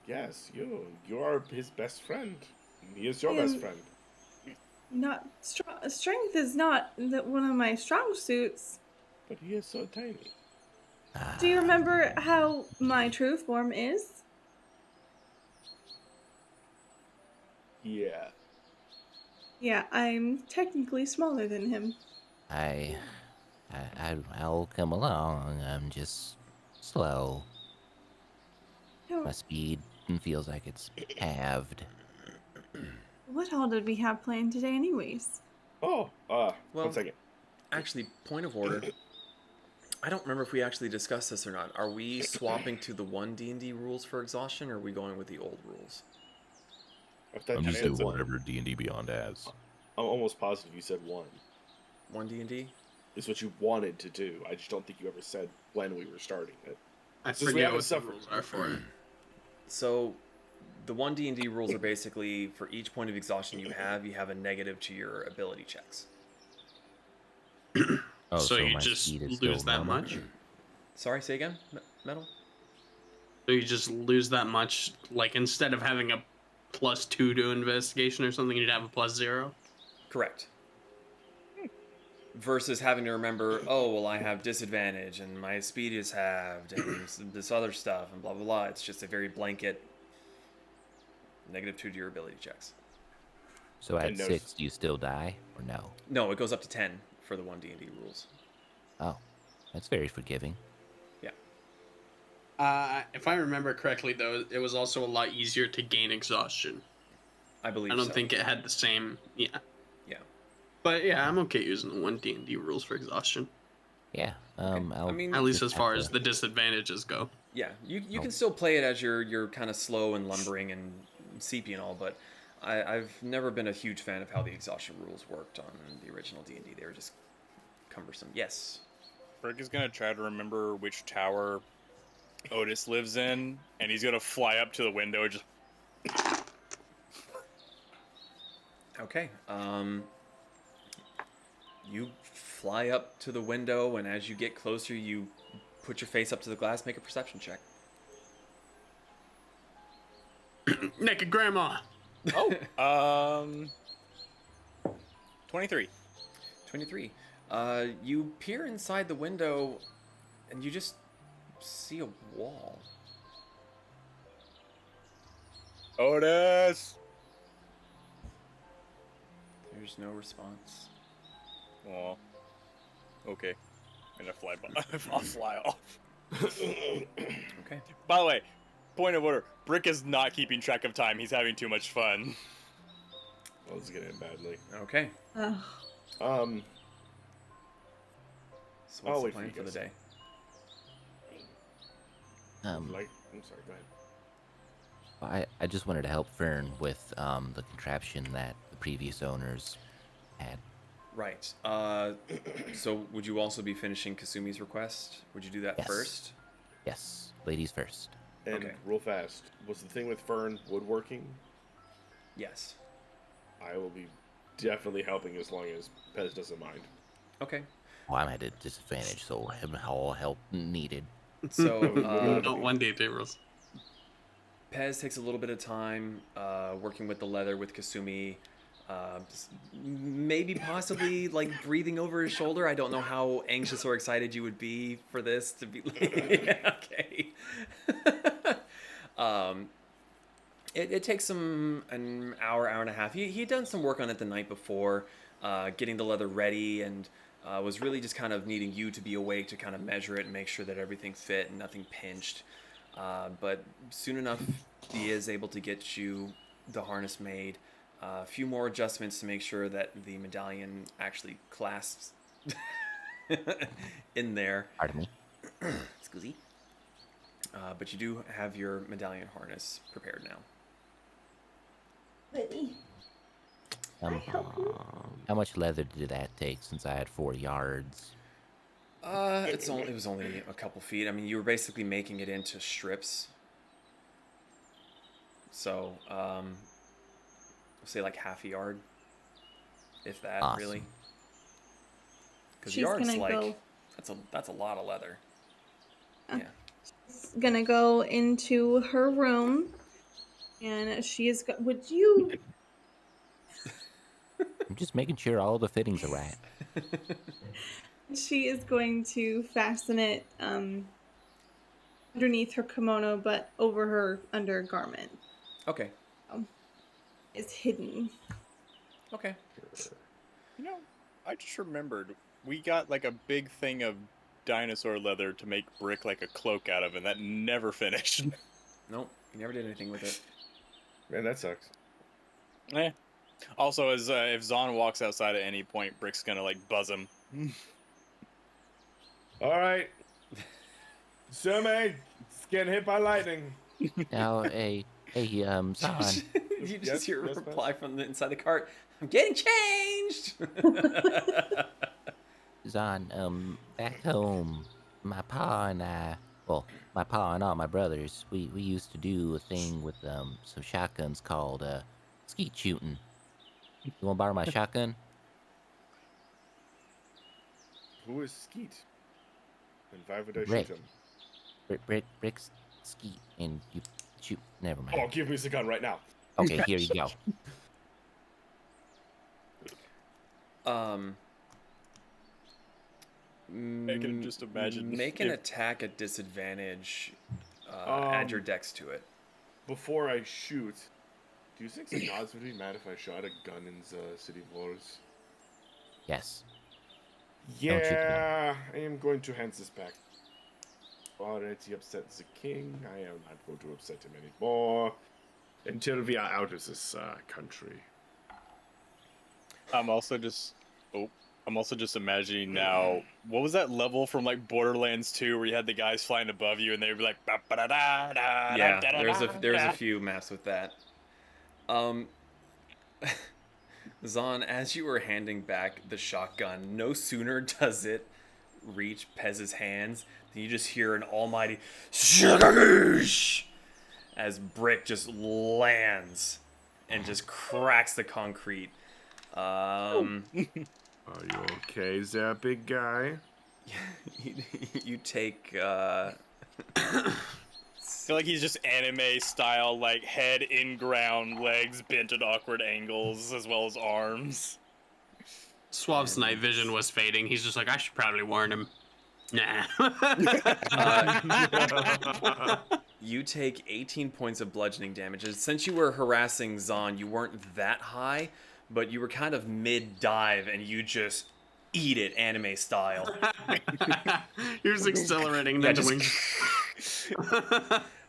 Yes, you are his best friend. He is your best friend. Not strength is not one of my strong suits. But he is so tiny. Do you remember how my true form is? Yeah. Yeah, I'm technically smaller than him. I'll come along. I'm just slow. No, My speed feels like it's halved. what all did we have planned today, anyways? Oh, Well- 1 second. Actually, point of order. I don't remember if we actually discussed this or not. Are we swapping to the one D&D rules for exhaustion, or are we going with the old rules? I thought I'm you just said doing whatever D&D Beyond has. I'm almost positive you said one. One D&D? It's what you wanted to do. I just don't think you ever said when we were starting it. I Since we forget haven't what the suffered. rules are for it. So, the one D&D rules are basically, for each point of exhaustion you have a negative to your ability checks. Oh, So you my just speed is lose still that normal? much? Sorry, say again? Metal? So you just lose that much? Like, instead of having a +2 to investigation or something, you'd have a +0? Correct. Versus having to remember, oh, well, I have disadvantage, and my speed is halved, and this other stuff, and blah, blah, blah. It's just a very blanket -2 to your ability checks. So at And no- 6, do you still die or no? No, it goes up to 10 for the one D&D rules. Oh, that's very forgiving. If I remember correctly, though, it was also a lot easier to gain exhaustion. I believe I don't so. think it had the same... Yeah. Yeah. But yeah, I'm okay using the one D&D rules for exhaustion. Yeah. I mean, At least just as far have as to- the disadvantages go. yeah, you can still play it as you're kind of slow and lumbering and seepy and all, but I've never been a huge fan of how the exhaustion rules worked on the original D&D. They were just cumbersome. Yes. Brick is gonna try to remember which tower Otis lives in, and he's gonna fly up to the window and just. Okay. You fly up to the window, and as you get closer, you put your face up to the glass. Make a perception check. Naked grandma! Oh. 23. 23. You peer inside the window, and you just see a wall. Otis! There's no response. Aw. Okay. And I fly by. I'll fly off. Okay. By the way, point of order. Brick is not keeping track of time. He's having too much fun. Well, this is getting badly. Okay. Ugh. So I'll what's the wait for plan you for the guys. day? Um, I'm sorry, go ahead. I just wanted to help Fern with the contraption that the previous owners had. Right. So would you also be finishing Kasumi's request? Would you do that Yes. first? Yes, ladies first. And Okay. real fast, was the thing with Fern woodworking? Yes. I will be definitely helping as long as Pez doesn't mind. Okay. Well, I'm at a disadvantage, so all help needed. So Oh, 1 day tables. Pez takes a little bit of time working with the leather with Kasumi. Maybe possibly like breathing over his shoulder. I don't know how anxious or excited you would be for this to be. Okay. It takes him an hour and a half. He had done some work on it the night before, getting the leather ready, and was really just kind of needing you to be awake to kind of measure it and make sure that everything fit and nothing pinched. But soon enough, he is able to get you the harness made. A few more adjustments to make sure that the medallion actually clasps in there. Pardon me. Scusi. But you do have your medallion harness prepared now. How much leather did that take since I had 4 yards? It was only a couple feet. I mean, you were basically making it into strips. So, say like half a yard, if that, Awesome. really. Because She's yard's gonna like go- that's a lot of leather. Yeah. Gonna go into her room, and she is. Would you? I'm just making sure all the fittings are right. She is going to fasten it underneath her kimono, but over her undergarment. Okay. Is hidden. Okay. You know, I just remembered we got like a big thing of dinosaur leather to make Brick like a cloak out of, and that never finished. Nope. You never did anything with it. Man, that sucks. Eh. Also, as if Zahn walks outside at any point, Brick's gonna like buzz him. All right. Sume, it's getting hit by lightning. Now, hey, Zahn, You just Yes, hear a yes, reply from the inside the cart. I'm getting changed. Zahn, back home, my pa and I, well, my pa and all my brothers, we used to do a thing with some shotguns called skeet shooting. You want to borrow my shotgun? Who is Skeet? And why would I Rick. shoot him? Rick's skeet, and you shoot. Never mind. Oh, give me the gun right now. Okay, here you go. I can just imagine. Make an if- attack at disadvantage. Add your dex to it. Before I shoot, do you think the gods would be mad if I shot a gun in the City Wars? Yes. shoot the Yeah, I am going to hand this back. Already upset the king. I am not going to upset him anymore until we are out of this country. I'm also just imagining now. What was that level from like Borderlands 2 where you had the guys flying above you and they would be like, "Ba-ba-da-da-da, Yeah, da-da-da-da-da." there's a few maps with that. Zahn, as you were handing back the shotgun, no sooner does it reach Pez's hands than you just hear an almighty "Shugagoosh" as Brick just lands and just cracks the concrete. Are you okay, there, big guy? You take I feel like he's just anime style, like head in ground, legs bent at awkward angles, as well as arms. Suave's night vision was fading. He's just like, I should probably warn him. Nah. You take 18 points of bludgeoning damage. Since you were harassing Zahn, you weren't that high, but you were kind of mid-dive, and you just eat it anime style. You're just accelerating Yeah, the just- wings.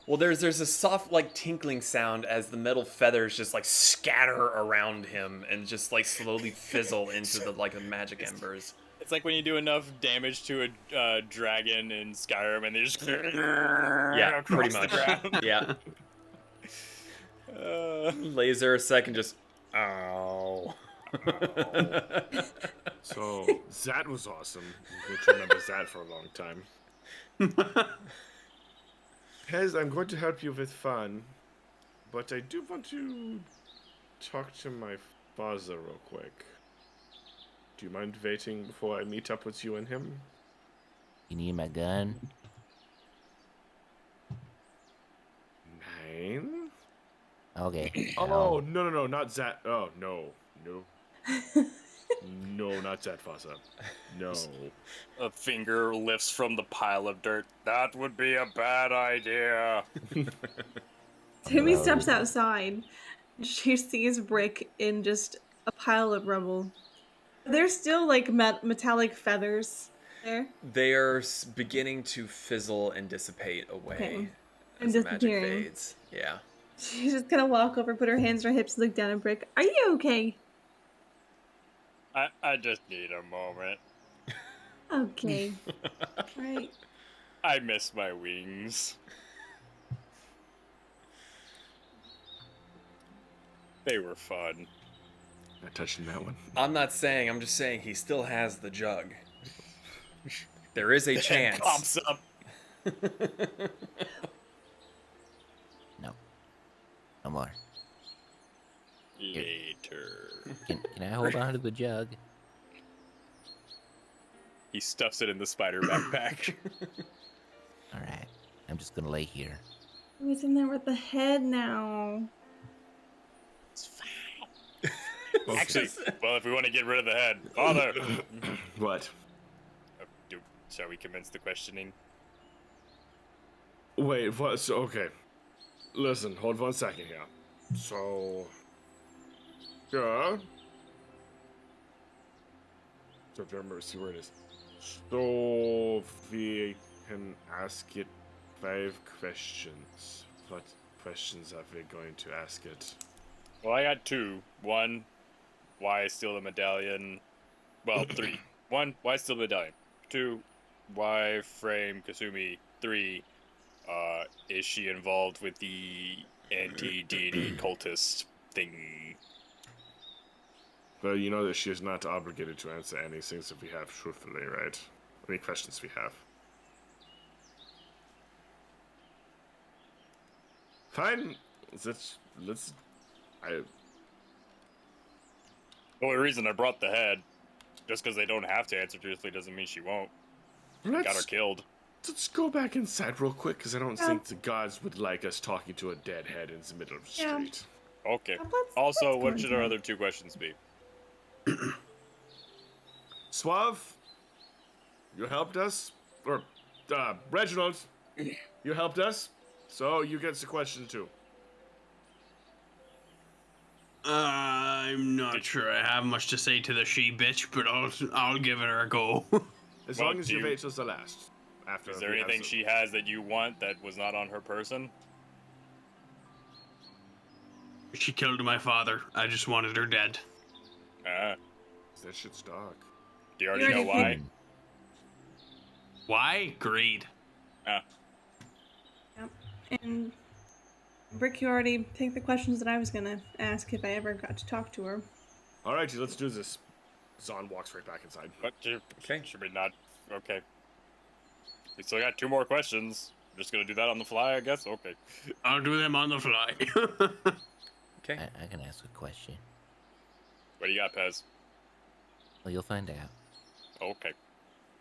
Well, there's a soft, like, tinkling sound as the metal feathers just, like, scatter around him and just, like, slowly fizzle into the, like, the magic embers. It's like when you do enough damage to a dragon in Skyrim and they just Yeah, pretty much. Yeah. Laser a second, just... Ow. So, that was awesome. I'm going to remember that for a long time. Pez, I'm going to help you with fun, but I do want to talk to my father real quick. Do you mind waiting before I meet up with you and him? You need my gun? 9? Okay. Oh, no, not that. Oh, no. No, not that, Father. No. A finger lifts from the pile of dirt. That would be a bad idea. Timmy steps outside. She sees Brick in just a pile of rubble. There's still like metallic feathers there. They are beginning to fizzle and dissipate away Okay. as And the magic disappearing. fades. Yeah. She's just gonna walk over, put her hands on her hips, and look down at Brick. Are you okay? I just need a moment. Okay. Right. I miss my wings. They were fun. Not touching that one. I'm not saying, I'm just saying he still has the jug. There is a chance. Pops up. No. No more. Later. Can I hold on to the jug? He stuffs it in the spider backpack. Alright. I'm just gonna lay here. He's in there with the head now. It's fine. Actually, well, if we want to get rid of the head, Father. What? Shall we commence the questioning? Wait, what? So, okay. Listen, hold 1 second here. So... Yeah. So, remember, see where it is. So, we can ask it 5 questions. What questions are we going to ask it? Well, I got 2. 1, why steal the medallion? Well, 3. 1, why steal the medallion? 2, why frame Kasumi? 3, is she involved with the anti-deity cultist thing? Well, you know that she is not obligated to answer any things that we have truthfully, right? Any questions we have. Fine. Let's... The only reason I brought the head, just because they don't have to answer truthfully doesn't mean she won't. Got her killed. Let's go back inside real quick, because I don't think the gods would like us talking to a dead head in the middle of the street. Okay. Let's Also, go what should our inside. other 2 questions be? Suave, you helped us. Or, Reginald, you helped us. So you get the question too. I'm not sure I have much to say to the she bitch, but I'll give it a go. As Well, long as do you you- wait till the last. After Is there we have anything the- she has that you want that was not on her person? She killed my father. I just wanted her dead. That shit's dark. Do you already You know already why? Why? Greed. Ah, Yep. And Brick, you already picked the questions that I was gonna ask if I ever got to talk to her. Alrighty, let's do this. Zahn walks right back inside. but Okay. should we not? Okay. We still got 2 more questions. Just gonna do that on the fly, I guess? Okay. I'll do them on the fly. Okay. I can ask a question. What do you got, Pez? Well, you'll find out. Okay.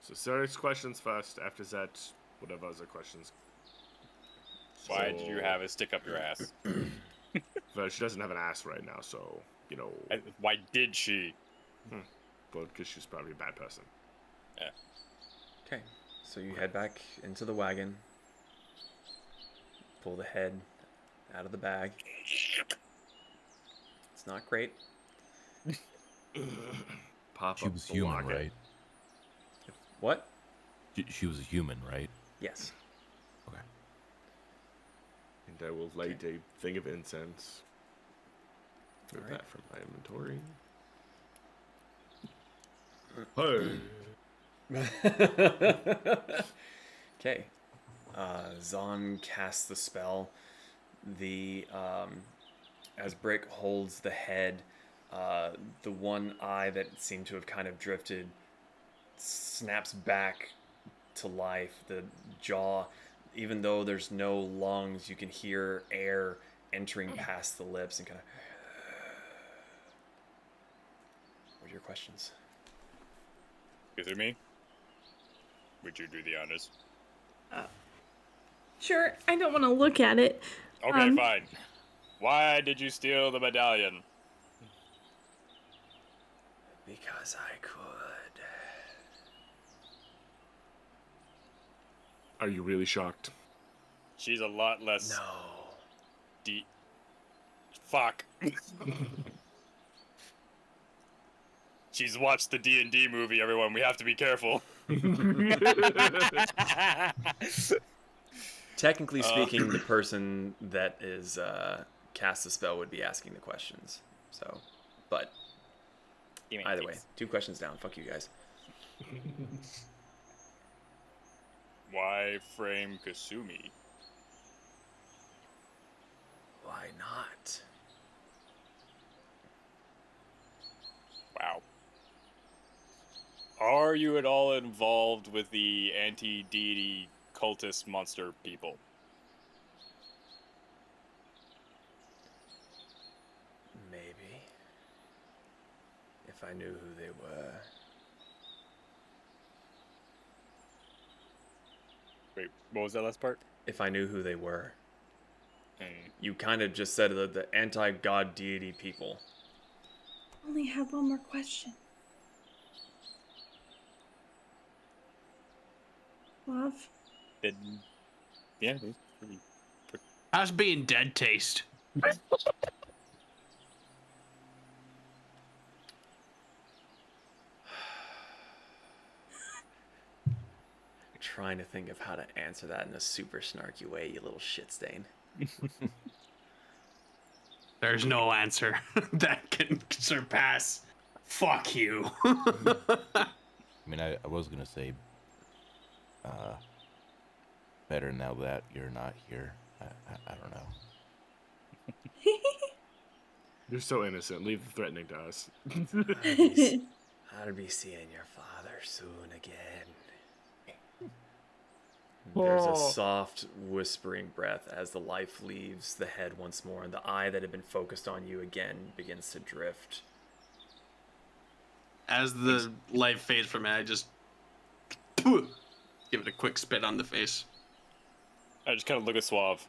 So serious questions first. After that, whatever other questions. Why did you have it stick up your ass? Well, she doesn't have an ass right now, so, you know. Why did she? but because she's probably a bad person. Yeah. Okay, so you head back into the wagon. Pull the head out of the bag. It's not great. Pop She up was the human, locket. right? What? She was a human, right? Yes. Okay. And I will light a thing of incense. Move Alright. that from my inventory. Hey. Okay. Zahn casts the spell. As Brick holds the head, the one eye that seemed to have kind of drifted snaps back to life. The jaw, even though there's no lungs, you can hear air entering past the lips and kind of. What are your questions? Kasumi, would you do the honors? Sure, I don't want to look at it. Okay, fine. Why did you steal the medallion? Because I could. Are you really shocked? She's a lot less No. Fuck. She's watched the D&D movie, everyone. We have to be careful. Technically speaking, the person that is cast the spell would be asking the questions. So, but either way, 2 questions down. Fuck you guys. Why frame Kasumi? Why not? Wow. Are you at all involved with the anti-deity cultist monster people? Maybe. If I knew who they were. Wait, what was that last part? If I knew who they were. Hmm. You kind of just said the anti-god deity people. Only have one more question. Love? Yeah. How's being dead taste? Trying to think of how to answer that in a super snarky way, you little shit stain. There's no answer that can surpass. Fuck you. I mean, I was gonna say, better now that you're not here. I don't know. You're so innocent. Leave the threatening to us. I'll be seeing your father soon again. There's a soft, whispering breath as the life leaves the head once more, and the eye that had been focused on you again begins to drift. As the light fades from it, I just give it a quick spit on the face. I just kind of look at Suave.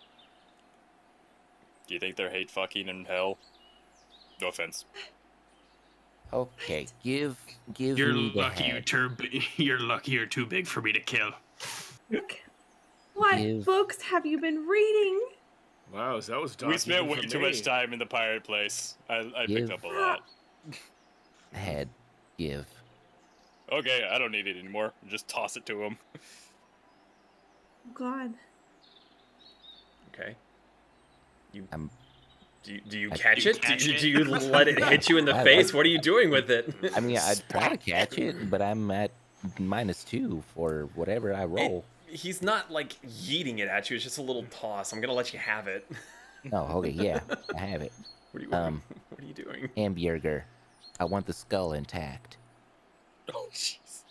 Do you think they're hate fucking in hell? No offense. Okay, give You're me the lucky head. you're lucky you're too big for me to kill. What Give- books have you been reading? Wow, so that was We spent way for too me. much time in the pirate place. I picked Give- up a lot. Head, give. Okay, I don't need it anymore. Just toss it to him. Oh God. Okay. I'm Do you I- catch You it? catch do, it? do you let it hit you in the I- face? What are you doing with it? I mean, I'd try to catch it, but I'm at -2 for whatever I roll. He's not like yeeting it at you. It's just a little toss. I'm gonna let you have it. Oh, okay, yeah, I have it. What are you? What are you doing? Hamburger. I want the skull intact. Oh, jeez.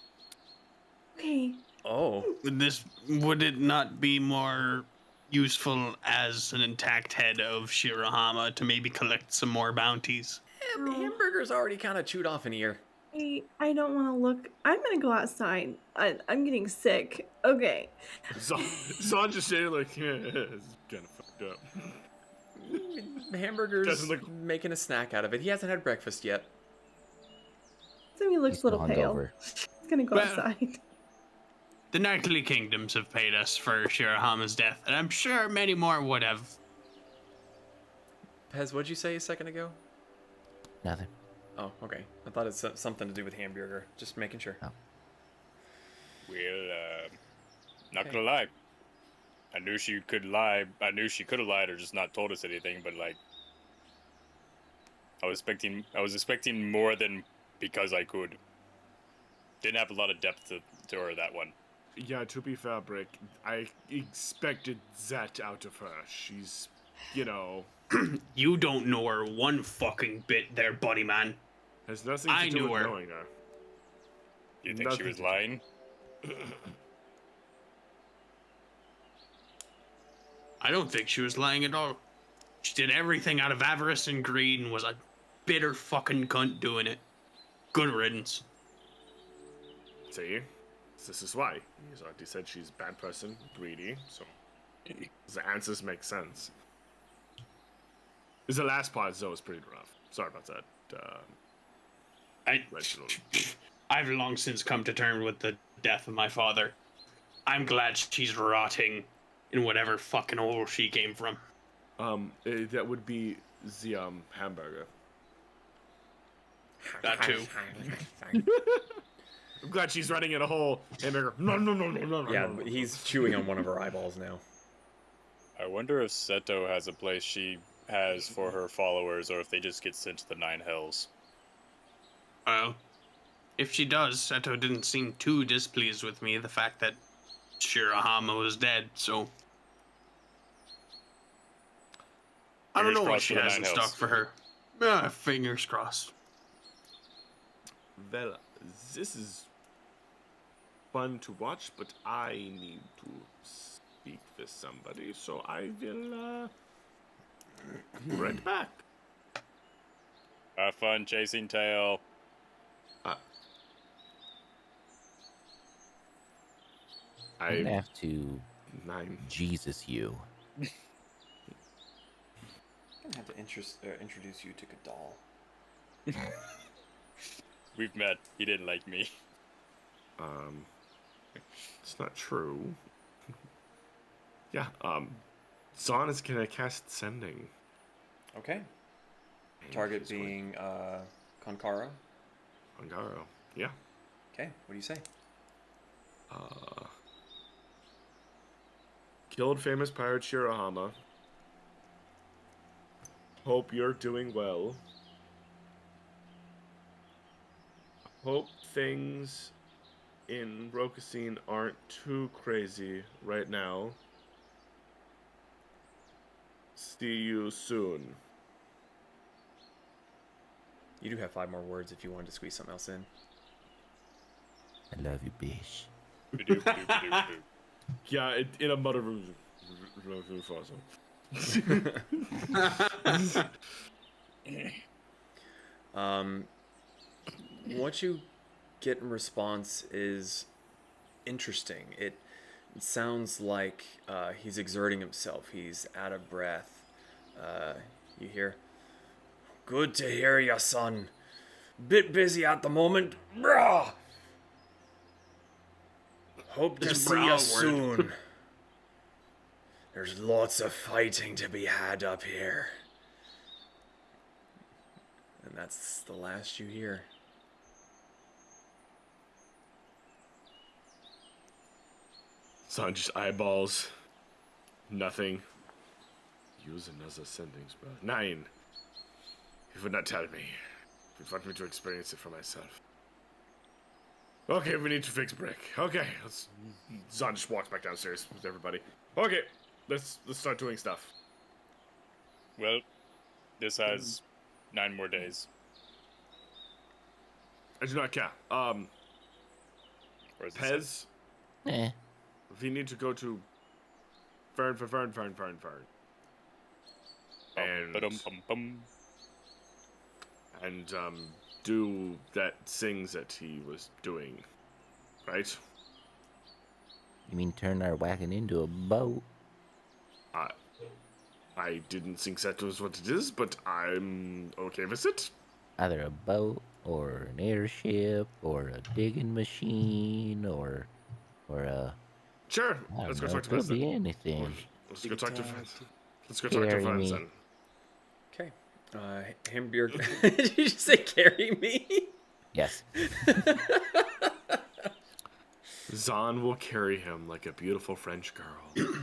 Okay. Oh, Would it not be more useful as an intact head of Shirahama to maybe collect some more bounties? hamburger's already kind of chewed off an ear. I don't want to look. I'm gonna go outside. I'm getting sick. Okay. Zahn just saying like, yeah, it's kind of fucked up. Hamburger's Doesn't look- making a snack out of it. He hasn't had breakfast yet. Kasumi looks He's a little still pale. hungover. He's gonna go Well- outside. The Nightly Kingdoms have paid us for Shirahama's death, and I'm sure many more would have. Pez, what'd you say a second ago? Nothing. Oh, okay. I thought it's something to do with hamburger. Just making sure. Oh. Well, not gonna lie. I knew she could lie. I knew she could have lied or just not told us anything, but like, I was expecting more than because I could. Didn't have a lot of depth to her, that one. Yeah, to be fair, Brick, I expected that out of her. She's, you know, You don't know her one fucking bit there, buddy man. has nothing I to do knew with her. knowing her. You think she Nothing was to do- lying? I don't think she was lying at all. She did everything out of avarice and greed and was a bitter fucking cunt doing it. Good riddance. See? This is why. He's already said she's a bad person, greedy, so the answers make sense. The last part, though, is pretty rough. Sorry about that, Reginald. I've long since come to terms with the death of my father. I'm glad she's rotting in whatever fucking hole she came from. That would be the, hamburger. That too. I'm glad she's running in a hole. Hamburger. No. Yeah, but he's chewing on one of her eyeballs now. I wonder if Seto has a place she has for her followers, or if they just get sent to the Nine Hells. Well, if she does, Seto didn't seem too displeased with me, the fact that Shirahama was dead, so... I don't Fingers know what crossed she for the has in Nine stock Hells. for her. Fingers crossed. Well, this is fun to watch, but I need to speak with somebody, so I will, be right back. Have fun chasing tail. I'm gonna I have to nine. Jesus you. I'm gonna have to introduce you to Gadal. We've met. He didn't like me. It's not true. Yeah, Zahn is gonna cast Sending. Okay. Target being Konkara. Angaro. Yeah. Okay, what do you say? Killed famous pirate Shirahama. Hope you're doing well. Hope things in Rokusin aren't too crazy right now. See you soon. You do have 5 more words if you wanted to squeeze something else in. I love you, bish. Ba-doop, ba-doop, ba-doop, ba-doop. Yeah, in a mother What you get in response is interesting. It sounds like he's exerting himself. He's out of breath. You hear, "Good to hear ya, son. Bit busy at the moment. Brah. Hope to This see brah ya word. soon. There's lots of fighting to be had up here." And that's the last you hear. Son, just eyeballs. Nothing. Use another sendings, bro. 9. You would not tell me. You want me to experience it for myself. Okay, we need to fix Brick. Okay, Zahn just walks back downstairs with everybody. Okay, let's start doing stuff. Well, this has 9 more days. I do not care. Or is this it? Pez, Eh. we need to go to Fern. And- Ba-dum-bum-bum. And, do that things that he was doing. Right? You mean turn our wagon into a boat? I didn't think that was what it is, but I'm okay with it. Either a boat or an airship, or a digging machine, or a Sure. I Let's don't go know. talk to Could Fez then. be anything. Let's go talk to Fez. Let's go talk to Carry Fez me. then. Okay. Hamburger. Did you just say carry me? Yes. Zahn will carry him like a beautiful French girl.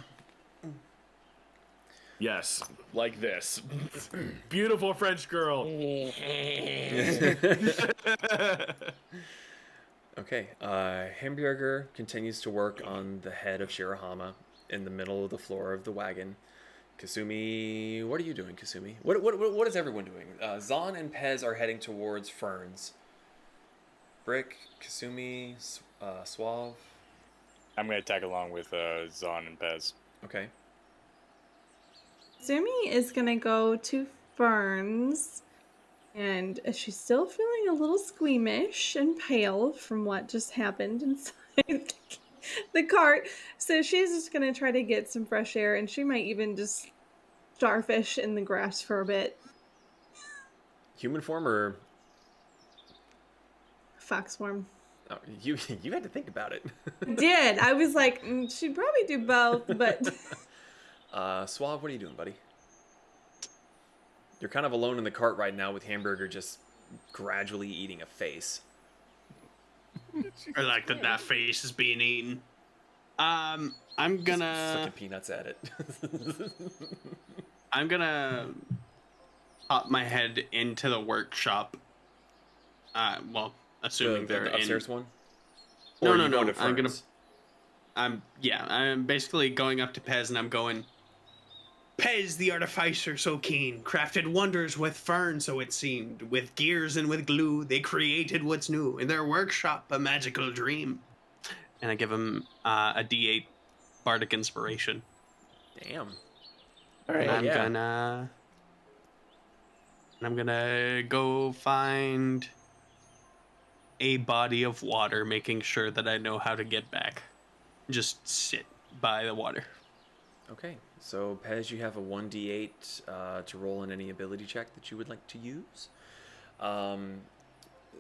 Yes, like this. Beautiful French girl. Okay. Hamburger continues to work on the head of Shirahama in the middle of the floor of the wagon. Kasumi, what are you doing, Kasumi? What is everyone doing? Zahn and Pez are heading towards Ferns. Brick, Kasumi, Suave. I'm gonna tag along with Zahn and Pez. Okay. Sumi is gonna go to Ferns, and she's still feeling a little squeamish and pale from what just happened inside the cart. So she's just gonna try to get some fresh air, and she might even just starfish in the grass for a bit. Human form or Fox form. oh, you had to think about it. Did I was like, she'd probably do both, but Suave, what are you doing, buddy? You're kind of alone in the cart right now with Hamburger just gradually eating a face. I like that face is being eaten. I'm Sucking gonna peanuts at it. I'm gonna pop my head into the workshop. Well, assuming they're the upstairs in. one. No, Or are no, you no. going to I'm gonna. Ferns? I'm basically going up to Pez and I'm going. Pez, the artificer so keen, crafted wonders with fern, so it seemed. With gears and with glue, they created what's new. In their workshop, a magical dream. And I give him a D8 bardic inspiration. Damn. All right. And yeah. I'm gonna go find a body of water, making sure that I know how to get back. Just sit by the water. Okay, so Pez, you have a 1d8 to roll in any ability check that you would like to use.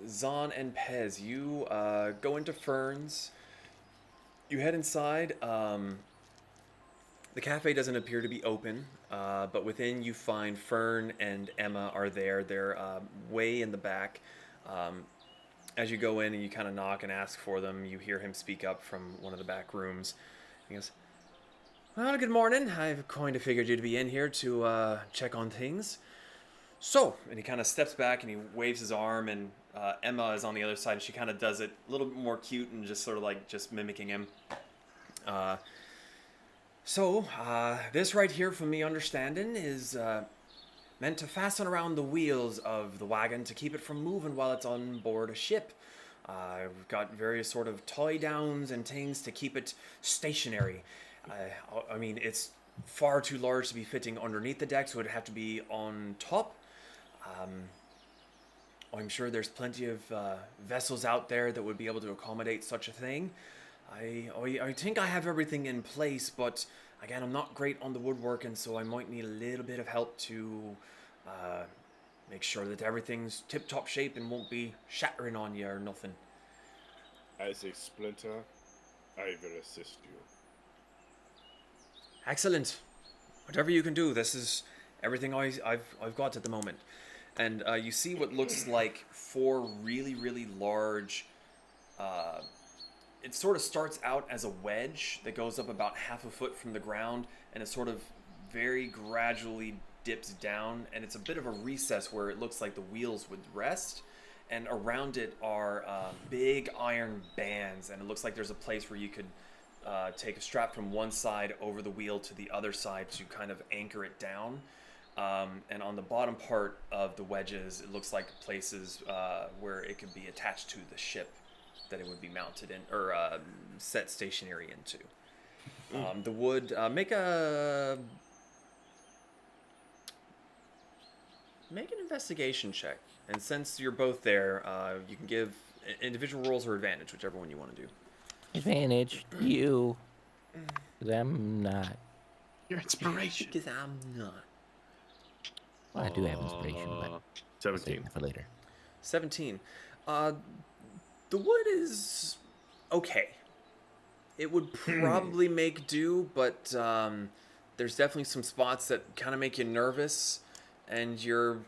Zahn and Pez, you go into Ferns. You head inside. The cafe doesn't appear to be open, but within you find Fern and Emma are there. They're way in the back. As you go in and you kind of knock and ask for them, you hear him speak up from one of the back rooms. He goes, "Well, good morning. I've kind of figured you'd be in here to check on things. So," and he kind of steps back and he waves his arm, and Emma is on the other side, and she kind of does it a little bit more cute and just sort of like just mimicking him. So, this right here, from me understanding, is meant to fasten around the wheels of the wagon to keep it from moving while it's on board a ship. We've got various sort of tie downs and things to keep it stationary. I mean, it's far too large to be fitting underneath the deck, so it'd have to be on top. I'm sure there's plenty of vessels out there that would be able to accommodate such a thing. I think I have everything in place, but again, I'm not great on the woodworking, so I might need a little bit of help to make sure that everything's tip-top shape and won't be shattering on you or nothing. As a splinter, I will assist you. Excellent. Whatever you can do, this is everything I've got at the moment. And you see what looks like 4 really, really large... it sort of starts out as a wedge that goes up about half a foot from the ground, and it sort of very gradually dips down, and it's a bit of a recess where it looks like the wheels would rest, and around it are big iron bands, and it looks like there's a place where you could take a strap from one side over the wheel to the other side to kind of anchor it down. And on the bottom part of the wedges, it looks like places where it could be attached to the ship that it would be mounted in, or set stationary into. The wood, make an investigation check. And since you're both there, you can give individual rolls or advantage, whichever one you want to do. Advantage, you. 'Cause I'm not. Your inspiration. Because I'm not. Well, I do have inspiration, but I'll save 17. that for later. 17. The wood is okay. It would probably make do, but there's definitely some spots that kind of make you nervous, and you're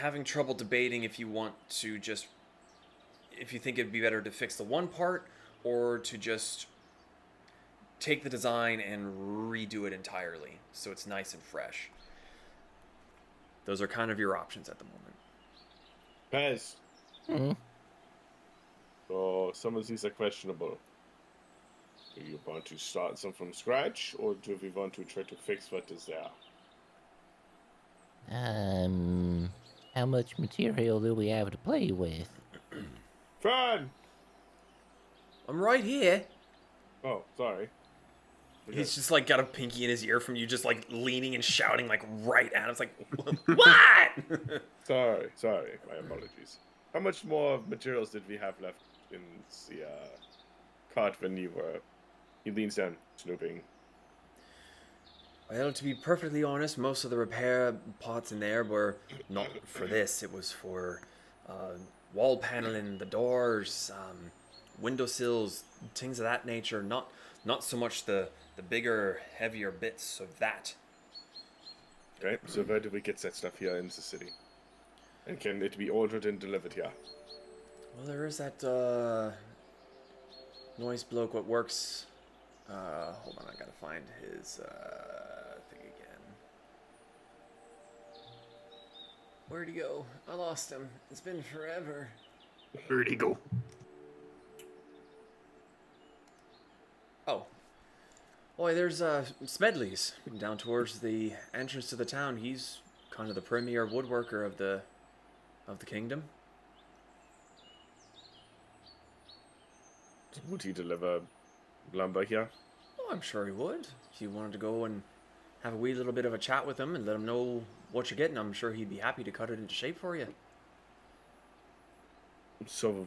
having trouble debating if you want to just, if you think it'd be better to fix the one part or to just take the design and redo it entirely so it's nice and fresh. Those are kind of your options at the moment. Pez. Hmm. So some of these are questionable. Do you want to start some from scratch, or do we want to try to fix what is there? How much material do we have to play with? Fern! I'm right here. Oh, sorry. He's just like got a pinky in his ear from you just like leaning and shouting like right at him. It's like, what? Sorry. My apologies. How much more materials did we have left in the cart when you were... He leans down, snooping. Well, to be perfectly honest, most of the repair pots in there were not for this. It was for wall paneling, the doors, windowsills, things of that nature. Not so much the bigger, heavier bits of that. Okay, so where do we get that stuff here in the city? And can it be ordered and delivered here? Well, there is that noise bloke what works. Hold on, I gotta find his thing again. Where'd he go? I lost him. It's been forever. Where'd he go? Oh. Boy, there's Smedley's down towards the entrance to the town. He's kind of the premier woodworker of the kingdom. Would he deliver lumber here? Oh, I'm sure he would. If you wanted to go and have a wee little bit of a chat with him and let him know what you're getting, I'm sure he'd be happy to cut it into shape for you. So,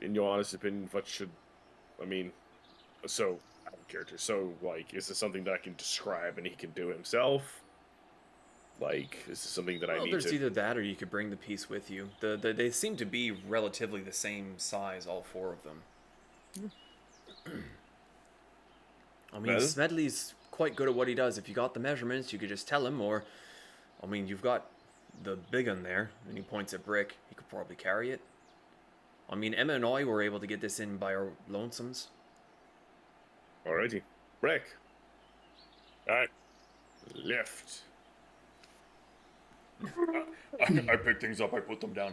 in your honest opinion, what should... I mean, so, out of character, so, like, is this something that I can describe and he can do himself? Like, is this something that I need there's to... either that or you could bring the piece with you. They seem to be relatively the same size, all four of them. I mean, Well? Smedley's quite good at what he does. If you got the measurements, you could just tell him, or... I mean, you've got the big one there, and he points at Brick. He could probably carry it. I mean, Emma and I were able to get this in by our lonesomes. Alrighty. Brick. Alright. Lift. I pick things up, I put them down.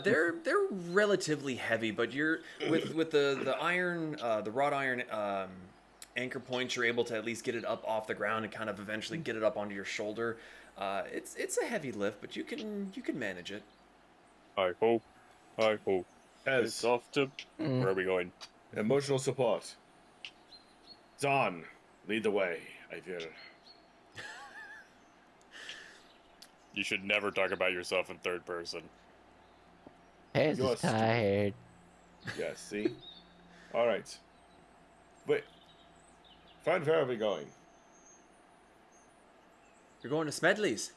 They're relatively heavy, but you're with the iron, the wrought iron anchor points, you're able to at least get it up off the ground and kind of eventually get it up onto your shoulder. It's a heavy lift, but you can manage it. Hi ho. Hi ho. It's As off to... Where are we going? emotional support. Don, lead the way, I feel. You should never talk about yourself in third person. Pez You're is tired. Yes, see? Alright. Wait. Find where are we going? You're going to Smedley's.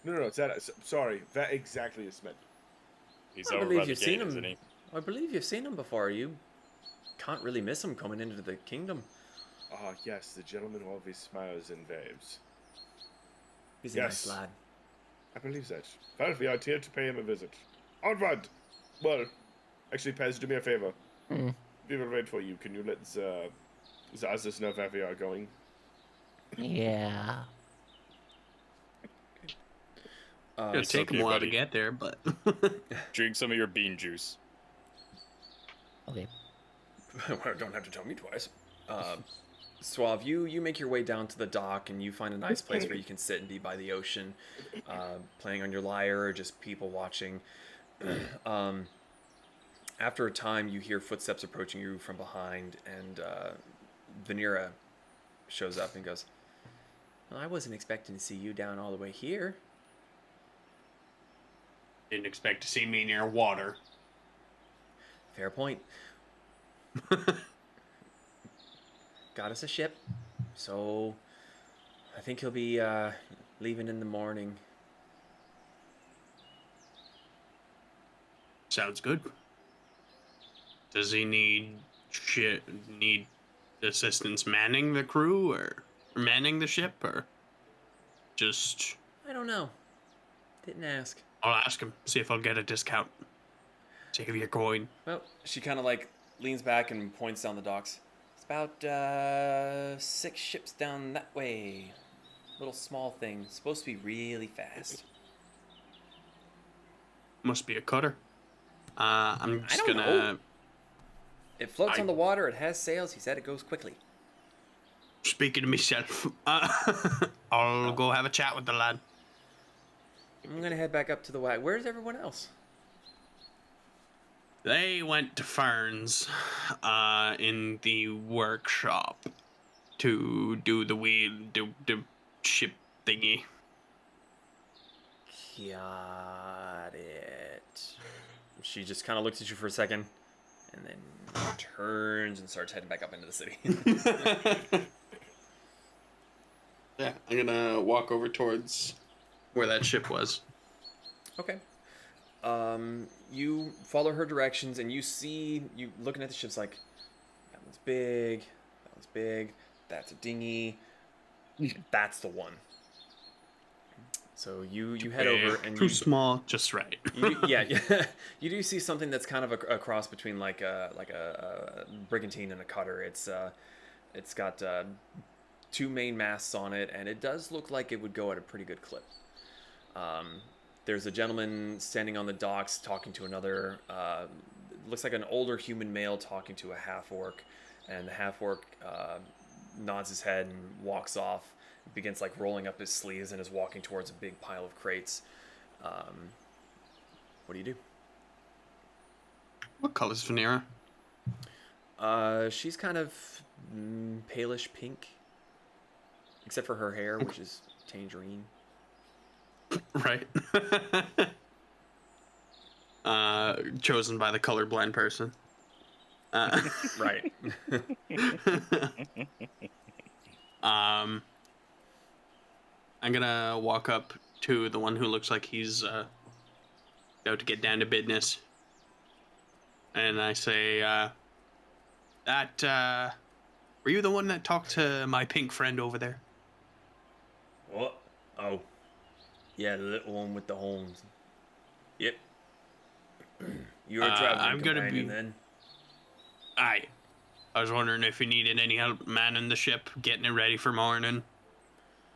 No, it's that... Sorry, that exactly is meant. He's I over believe by the you've gate, seen him. isn't he? I believe you've seen him before. You can't really miss him coming into the kingdom. Ah, yes, the gentleman who always smiles and waves. He's a Yes. nice lad. I believe that. Well, we are here to pay him a visit. Onward! Well, actually, Pez, do me a favor. We will wait for you. Can you let the others know where we are going? Yeah. It'll It's take okay, him a while to buddy. get there, but Drink some of your bean juice. Okay. Don't have to tell me twice. Suave, you make your way down to the dock and you find a nice place where you can sit and be by the ocean, playing on your lyre or just people watching. After a time, you hear footsteps approaching you from behind, and Vanera shows up and goes, well, I wasn't expecting to see you down all the way here. didn't expect to see me near water. Fair point. Got us a ship, so I think he'll be leaving in the morning. Sounds good. Does he need assistance manning the crew or manning the ship or just? I don't know. Didn't ask. I'll ask him. See if I'll get a discount. Take of your coin. Well, she kind of like leans back and points down the docks. It's about 6 ships down that way. Little small thing. Supposed to be really fast. Must be a cutter. I'm just I don't gonna. know. It floats on the water. It has sails. He said it goes quickly. Speaking to myself, I'll go have a chat with the lad. I'm gonna head back up to the wagon. Where's everyone else? They went to Fern's in the workshop to do the ship thingy. Got it. She just kind of looks at you for a second, and then turns and starts heading back up into the city. Yeah, I'm gonna walk over towards where that ship was. Okay. You follow her directions, and you see, you looking at the ships like, that one's big, that's a dinghy, that's the one. So you head over and too small, just right. yeah, you do see something that's kind of a cross between like a brigantine and a cutter. It's got 2 main masts on it, and it does look like it would go at a pretty good clip. There's a gentleman standing on the docks talking to another, looks like an older human male talking to a half-orc, and the half-orc nods his head and walks off, begins like rolling up his sleeves and is walking towards a big pile of crates. What do you do? What color's Vanera? She's kind of palish pink, except for her hair, which is tangerine. Right. Chosen by the colorblind person. Right. I'm gonna walk up to the one who looks like he's about to get down to business, and I say, "That were you the one that talked to my pink friend over there?" What? Oh. Yeah, the little one with the horns. Yep. You're a traveling I'm gonna companion be- then? I was wondering if you needed any help manning the ship, getting it ready for morning.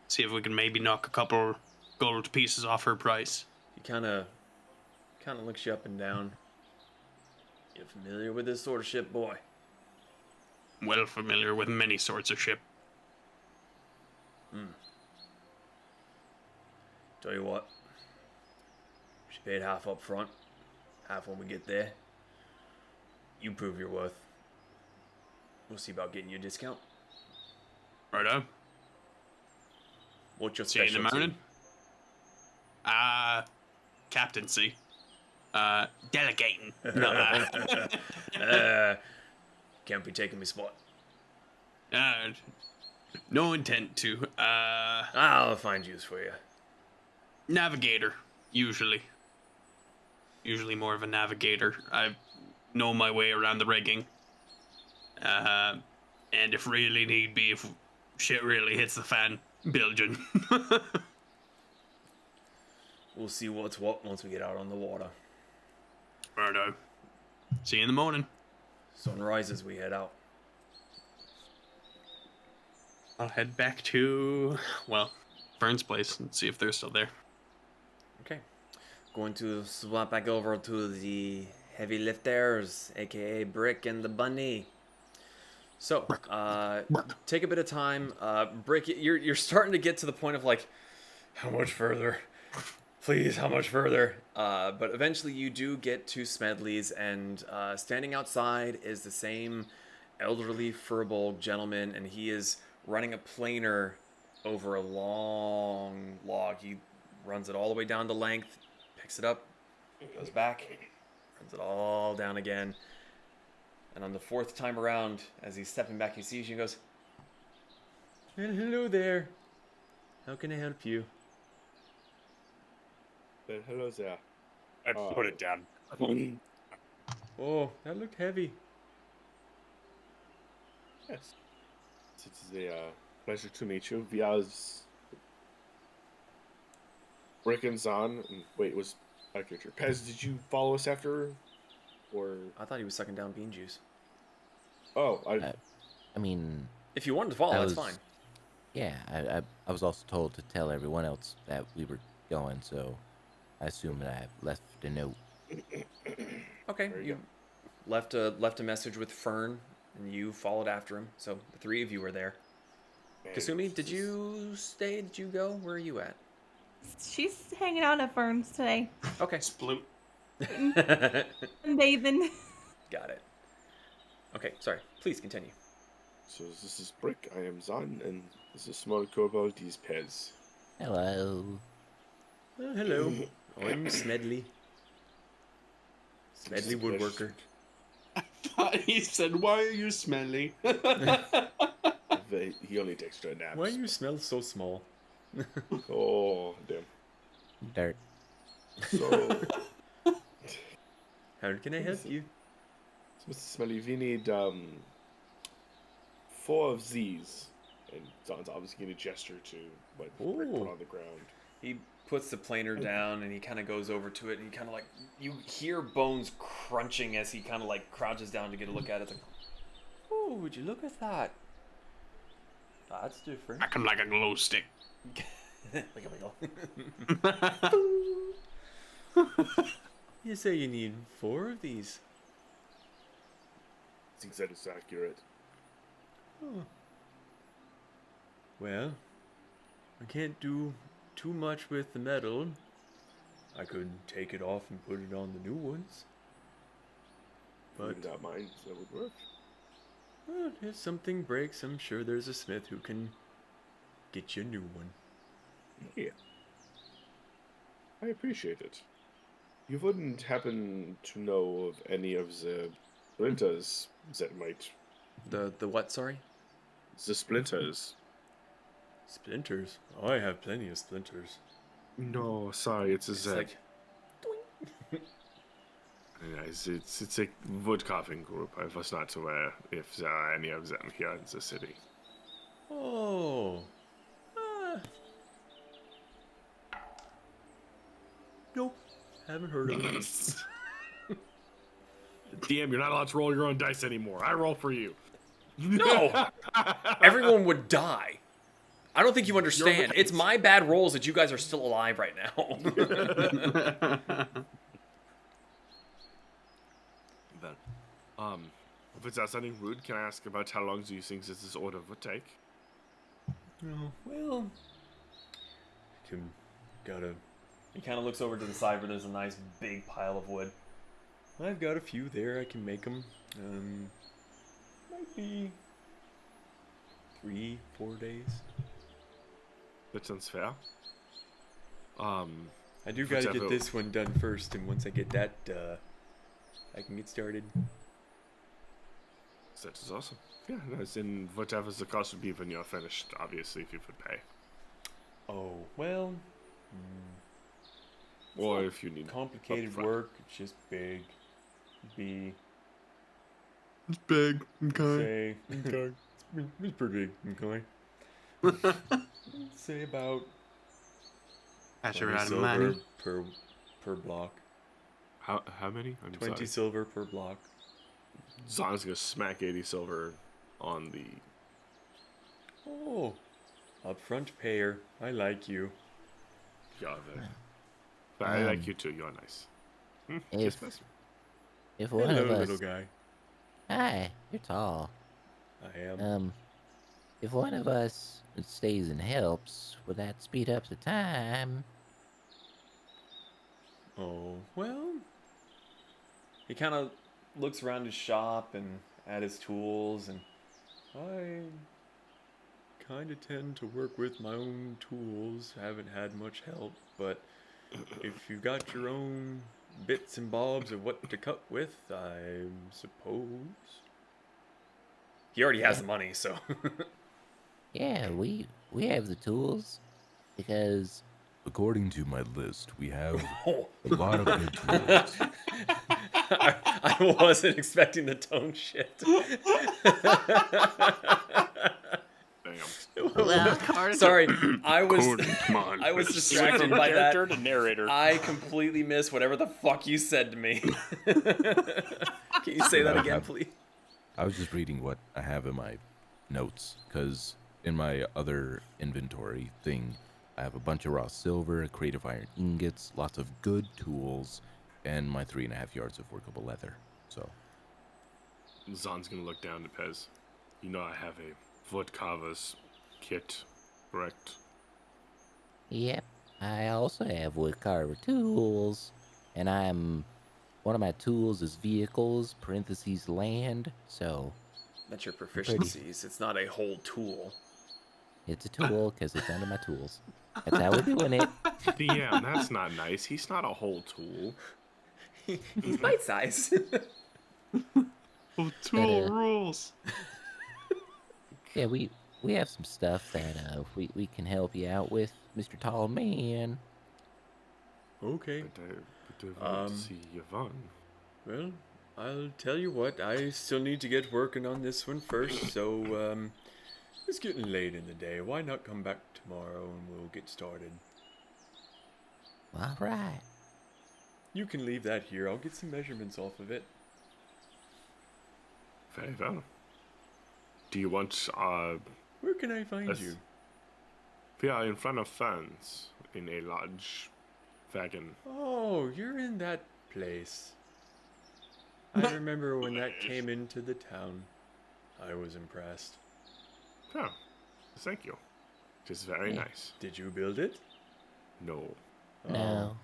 See if we can maybe knock a couple gold pieces off her price. He kind of looks you up and down. You familiar with this sort of ship, boy? Well familiar with many sorts of ship. Tell you what. She paid half up front, half when we get there. You prove your worth. We'll see about getting you a discount. Righto. What's your See you in the specialty? morning. Captaincy. Delegating. Not Can't be taking me spot. no intent to. I'll find use for you. Navigator, usually. Usually more of a navigator. I know my way around the rigging. And if really need be, if shit really hits the fan, bilging. We'll see what's what once we get out on the water. Righto. See you in the morning. Sun rises, we head out. I'll head back to, well, Fern's place and see if they're still there. Okay. Going to swap back over to the heavy lifters, aka Brick and the Bunny. So, take a bit of time. Brick, you're starting to get to the point of like, how much further? Please, how much further? But eventually you do get to Smedley's, and standing outside is the same elderly furball gentleman, and he is running a planer over a long log. He runs it all the way down to length, picks it up, goes back, runs it all down again. And on the 4th time around, as he's stepping back, he sees you and goes, "Hello there. How can I help you?" Hello there. I put it down. Oh, that looked heavy. Yes. It's a pleasure to meet you. Viaz reckons on. Wait, was I get your Pez? Did you follow us after, or I thought he was sucking down bean juice. oh, I I mean, If you wanted to follow, I that's was- fine. yeah, I was also told to tell everyone else that we were going, so I assume that I left a note. Okay, There you you left a message with Fern, and you followed after him. So the three of you were there. Kasumi, did you stay? Did you go? Where are you at? She's hanging out at Fern's today. Okay. Sploot. I'm bathing. Got it. Okay, sorry. Please continue. So this is Brick. I am Zan, and this is small kobold. He's Pez. Hello. Hello. I'm Smedley. Smedley woodworker. He said, "Why are you smelly?" He only takes straight naps. Why do you smell so small? Oh, damn. Dirt. So, How can I help you? Mr. Smelly, we need 4 of these. And Zan's obviously going to gesture to what Brick put Ooh. on the ground. He puts the planer down and he kind of goes over to it and he kind of like, you hear bones crunching as he kind of like crouches down to get a look at it. It's like, oh, would you look at that? That's different. Acting like a glow stick. Wiggle, You say you need 4 of these. I think that is accurate. Oh. Well, I can't do too much with the metal. I could take it off and put it on the new ones. But Without mine, that would work. well, if something breaks, I'm sure there's a smith who can get you a new one. Yeah. I appreciate it. You wouldn't happen to know of any of the splinters that might... The what, sorry? The splinters. Splinters? I have plenty of splinters. No, sorry, it's a It's Z. like, It's a wood carving group. I was not aware if there are any of them here in the city. oh. Nope. Haven't heard of it. DM, you're not allowed to roll your own dice anymore. I roll for you. No! Everyone would die. I don't think you understand. It's my bad rolls that you guys are still alive right now. Then, if it's not something rude, can I ask about how long do you think this order would take? Oh, well, he kind of looks over to the side where there's a nice big pile of wood. I've got a few there. I can make them. Might be 3-4 days. That sounds fair. I do gotta get Whichever- this one done first, and once I get that, I can get started. That is awesome. Yeah, as in whatever the cost would be when you're finished, obviously, if you would pay. Oh, well, Or if you need complicated upfront. work. It's just big. Be It's big. Okay. say it's pretty big. Okay. Say about That's 20 your out of silver money. per block. How many? I'm 20 sorry. silver per block. Zon's gonna smack 80 silver on the... Oh, upfront payer. I like you. Yeah, but I like you too. You're nice. If Kiss if one Hello, of us, little guy. hi, you're tall. I am. If one of us stays and helps, would that speed up the time? Oh, well. He kind of looks around his shop and at his tools, and I kind of tend to work with my own tools. Haven't had much help, but if you've got your own bits and bobs of what to cut with, I suppose. He already has the money, so. Yeah, we have the tools because According to my list, we have Oh. a lot of good tools. I wasn't expecting the tone shift. Damn. Sorry, I was Come on. I was Switch distracted from by that. character to narrator. I completely missed whatever the fuck you said to me. Can you say that again, please? I was just reading what I have in my notes, because in my other inventory thing, I have a bunch of raw silver, creative iron ingots, lots of good tools, and my 3.5 yards of workable leather. So, Zon's gonna look down to Pez. You know I have a woodcarver's kit, correct? Yep, I also have woodcarver tools, and one of my tools is vehicles, parentheses land, so That's your proficiencies. It's not a whole tool. it's a tool because it's under my tools. That's how we're doing it. DM, that's not nice. He's not a whole tool. He's bite size. Oh, tool But, rules. Yeah, we have some stuff that we can help you out with, Mr. Tall Man. Okay. But I want to see Yvonne. Well, I'll tell you what. I still need to get working on this one first. So it's getting late in the day. Why not come back tomorrow and we'll get started? All right. You can leave that here. I'll get some measurements off of it. Very well. Do you want, Where can I find Yes. you? we are in front of Ferns in a large wagon. Oh, you're in that place. I remember when that came into the town. I was impressed. Yeah, thank you. It is very Yeah. nice. Did you build it? No. No.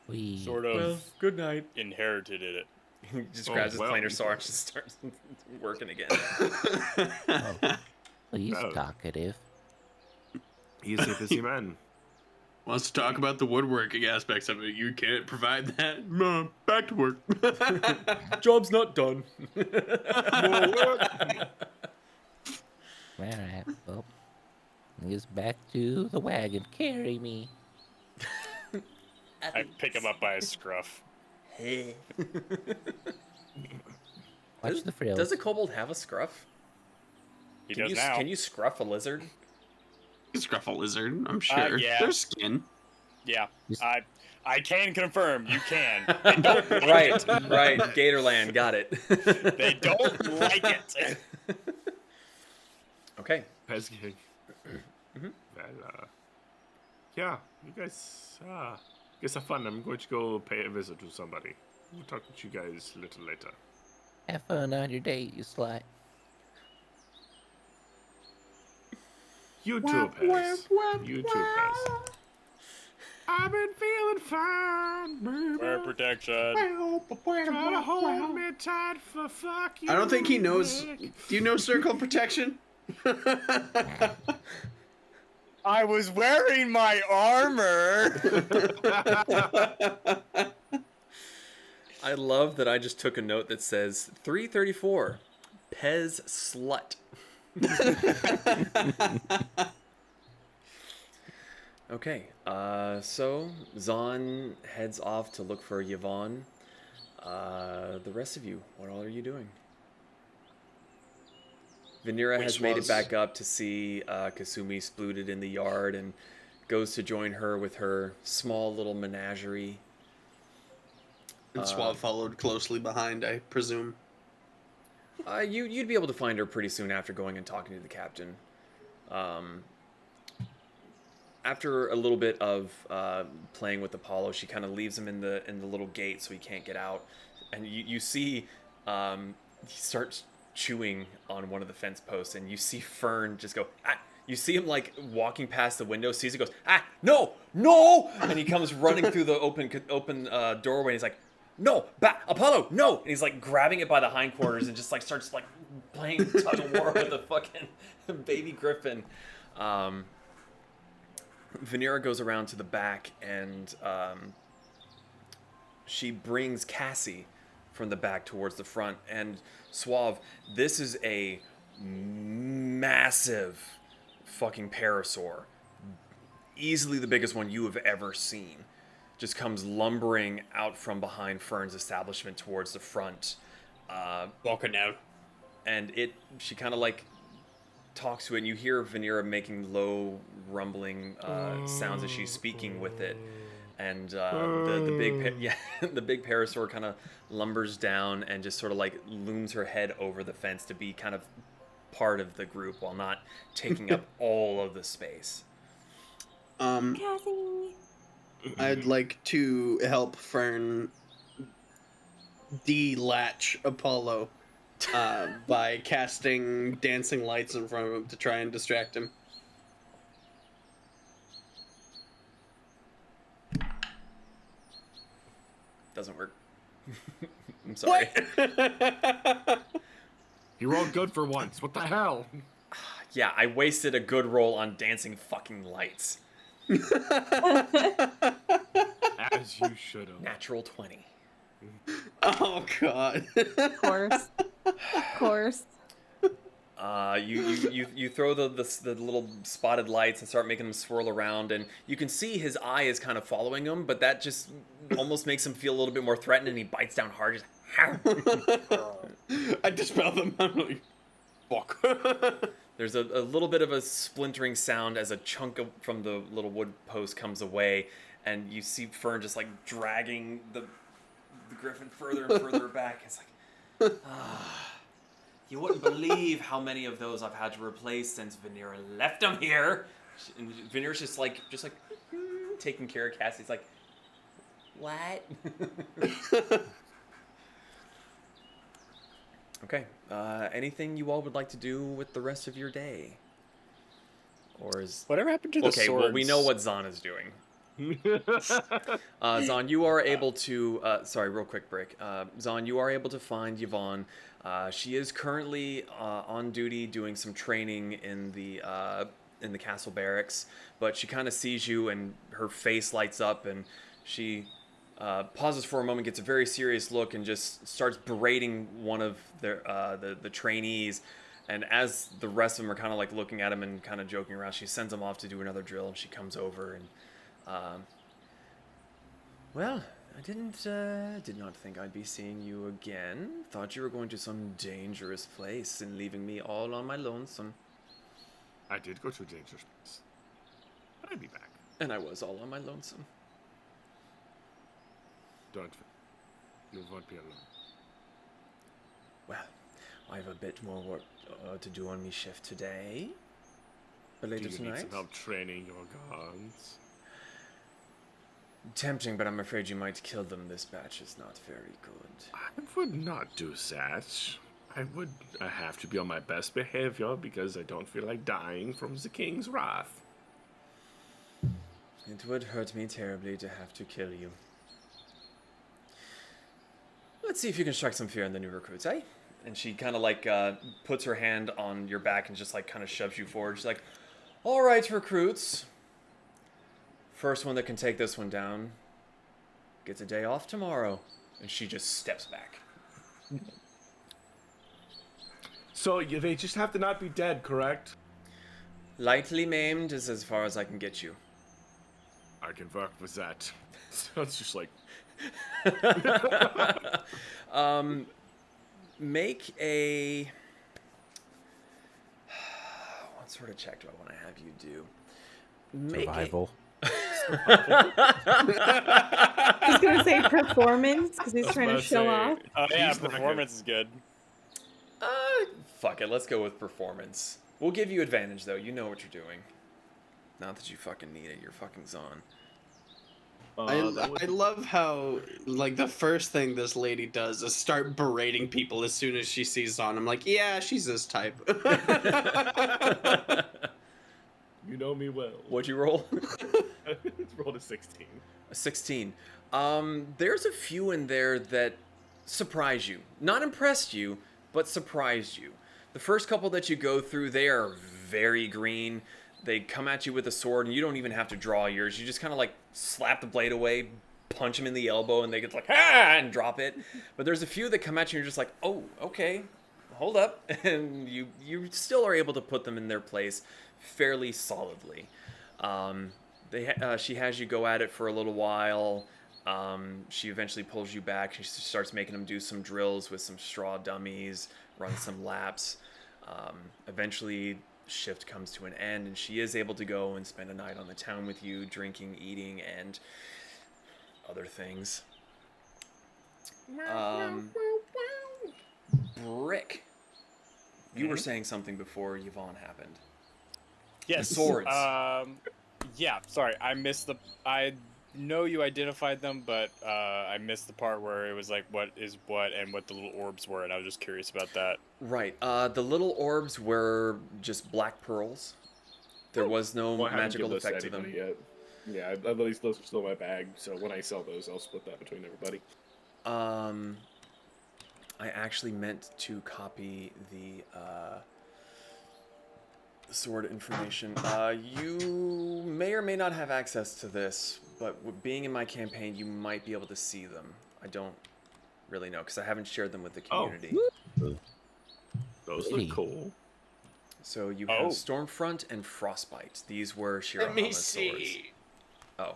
We Sort of Well, good night. inherited it. He just Oh, grabs his well. planer saw and just starts working again. he's Oh. talkative. He is a busy man. Wants to talk about the woodworking aspects of it. You can't provide that. No, back to work. Job's not done. All right. Well, he's back to the wagon. Carry me. I pick him up by his scruff. Watch the frills. Does a kobold have a scruff? He does now. Can you scruff a lizard? Scruff a lizard, I'm sure. Yeah. Their skin. Yeah, I can confirm you can. They don't like Right, it. right. Gatorland, got it. They don't like it. Okay. Pez King. Well, yeah, you guys have fun. I'm going to go pay a visit to somebody. We'll talk with you guys a little later. Have fun on your date, you slut. You too, Pez. You too, Pez. I've been feeling fine, baby. Wear protection. Try to hold me tight for fuck you. I don't think he knows. Nick. Do you know circle of protection? I was wearing my armor. I love that I just took a note that says 334, Pez slut. Okay, so Zahn heads off to look for Yvonne. The rest of you, what all are you doing? Vanera has made it back up to see Kasumi splooted in the yard and goes to join her with her small little menagerie. And Suave followed closely behind, I presume. You'd be able to find her pretty soon after going and talking to the captain. After a little bit of playing with Apollo, she kind of leaves him in the little gate so he can't get out. And you see he starts chewing on one of the fence posts, and you see Fern just go, ah! You see him like walking past the window, sees it, goes, ah, no, no! And he comes running through the open doorway, and he's like, no, Apollo, no! And he's like grabbing it by the hindquarters and just like starts like playing tug of war with the fucking baby griffin. Vanera goes around to the back, and she brings Cassie from the back towards the front. And Suave, this is a massive fucking parasaur. easily the biggest one you have ever seen, just comes lumbering out from behind Fern's establishment towards the front. Walking out. And she kind of like talks to it, and you hear Vanera making low rumbling sounds as she's speaking with it. And the big parasaur kind of lumbers down and just sort of like looms her head over the fence to be kind of part of the group while not taking up all of the space. Cassie. I'd like to help Fern delatch Apollo by casting dancing lights in front of him to try and distract him. Doesn't work. I'm sorry. You rolled good for once. What the hell? Yeah, I wasted a good roll on dancing fucking lights. As you should have. Natural 20. Oh god. Of course. Of course. You throw the little spotted lights and start making them swirl around, and you can see his eye is kind of following him, but that just almost makes him feel a little bit more threatened, and he bites down hard. Just I dispel them. I'm like, fuck. There's a little bit of a splintering sound as a chunk from the little wood post comes away, and you see Fern just like dragging the griffin further and further back. It's like, you wouldn't believe how many of those I've had to replace since Vanera left them here. And Vanera's just like taking care of Cassie. It's like, what? Okay. Anything you all would like to do with the rest of your day? Or is Whatever happened to the okay? swords? Well, we know what Zahn is doing. Zahn, you are able to. Sorry, real quick break. Zahn, you are able to find Yvonne. She is currently on duty doing some training in the castle barracks, but she kind of sees you and her face lights up, and she pauses for a moment, gets a very serious look, and just starts berating one of the trainees. And as the rest of them are kind of like looking at him and kind of joking around, she sends him off to do another drill. And she comes over and, well, I did not think I'd be seeing you again. Thought you were going to some dangerous place and leaving me all on my lonesome. I did go to a dangerous place, but I'd be back. And I was all on my lonesome. Don't. You won't be alone. Well, I have a bit more work to do on me shift today. But Do later you need tonight. some help training your guards? Tempting, but I'm afraid you might kill them. This batch is not very good. I would not do that. I would have to be on my best behavior because I don't feel like dying from the king's wrath. It would hurt me terribly to have to kill you. Let's see if you can strike some fear in the new recruits, eh? And she kind of like puts her hand on your back and just like kind of shoves you forward. She's like, all right, recruits. First one that can take this one down gets a day off tomorrow. And she just steps back. So they just have to not be dead, correct? Lightly maimed is as far as I can get you. I can work with that. So it's just like... Make a... What sort of check do I want to have you do? Make Survival. I was gonna say performance because he's trying to show off. Oh yeah, He's not performance is good. Fuck it, let's go with performance. We'll give you advantage, though. You know what you're doing. Not that you fucking need it. You're fucking Zahn. I love how, like, the first thing this lady does is start berating people as soon as she sees Zahn. I'm like, yeah, she's this type. You know me well. What'd you roll? It's rolled a 16. A 16. There's a few in there that surprise you. Not impressed you, but surprised you. The first couple that you go through, they are very green. They come at you with a sword, and you don't even have to draw yours. You just kind of like slap the blade away, punch them in the elbow, and they get like, ah, and drop it. But there's a few that come at you, and you're just like, oh, okay, hold up. And you still are able to put them in their place fairly solidly. She has you go at it for a little while. She eventually pulls you back. She starts making them do some drills with some straw dummies, run some laps. Eventually, shift comes to an end, and she is able to go and spend a night on the town with you, drinking, eating, and other things. Brick, you were saying something before Yvonne happened. Yes. The swords. Yeah. Sorry, I missed the. I know you identified them, but I missed the part where it was like what is what and what the little orbs were, and I was just curious about that. Right. The little orbs were just black pearls. There was no Well, I haven't magical given those effect to to them. anybody yet. Yeah, at least those are still in my bag. So when I sell those, I'll split that between everybody. I actually meant to copy the sword information. You may or may not have access to this, but being in my campaign, you might be able to see them. I don't really know, because I haven't shared them with the community. Those Pretty. look cool. So you have Stormfront and Frostbite. These were Let me Shirahama's swords. see. Oh.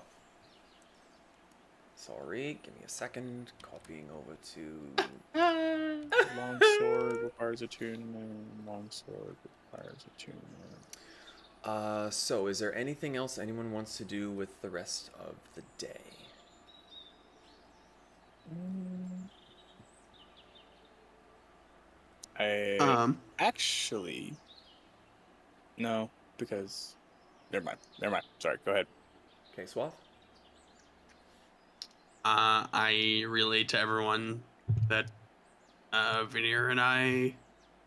Sorry, give me a second. Copying over to... Long sword requires attunement. Long sword requires attunement. So is there anything else anyone wants to do with the rest of the day? Actually, no, because never mind. Sorry, go ahead. Okay, Suave? I relate to everyone that Vanera and I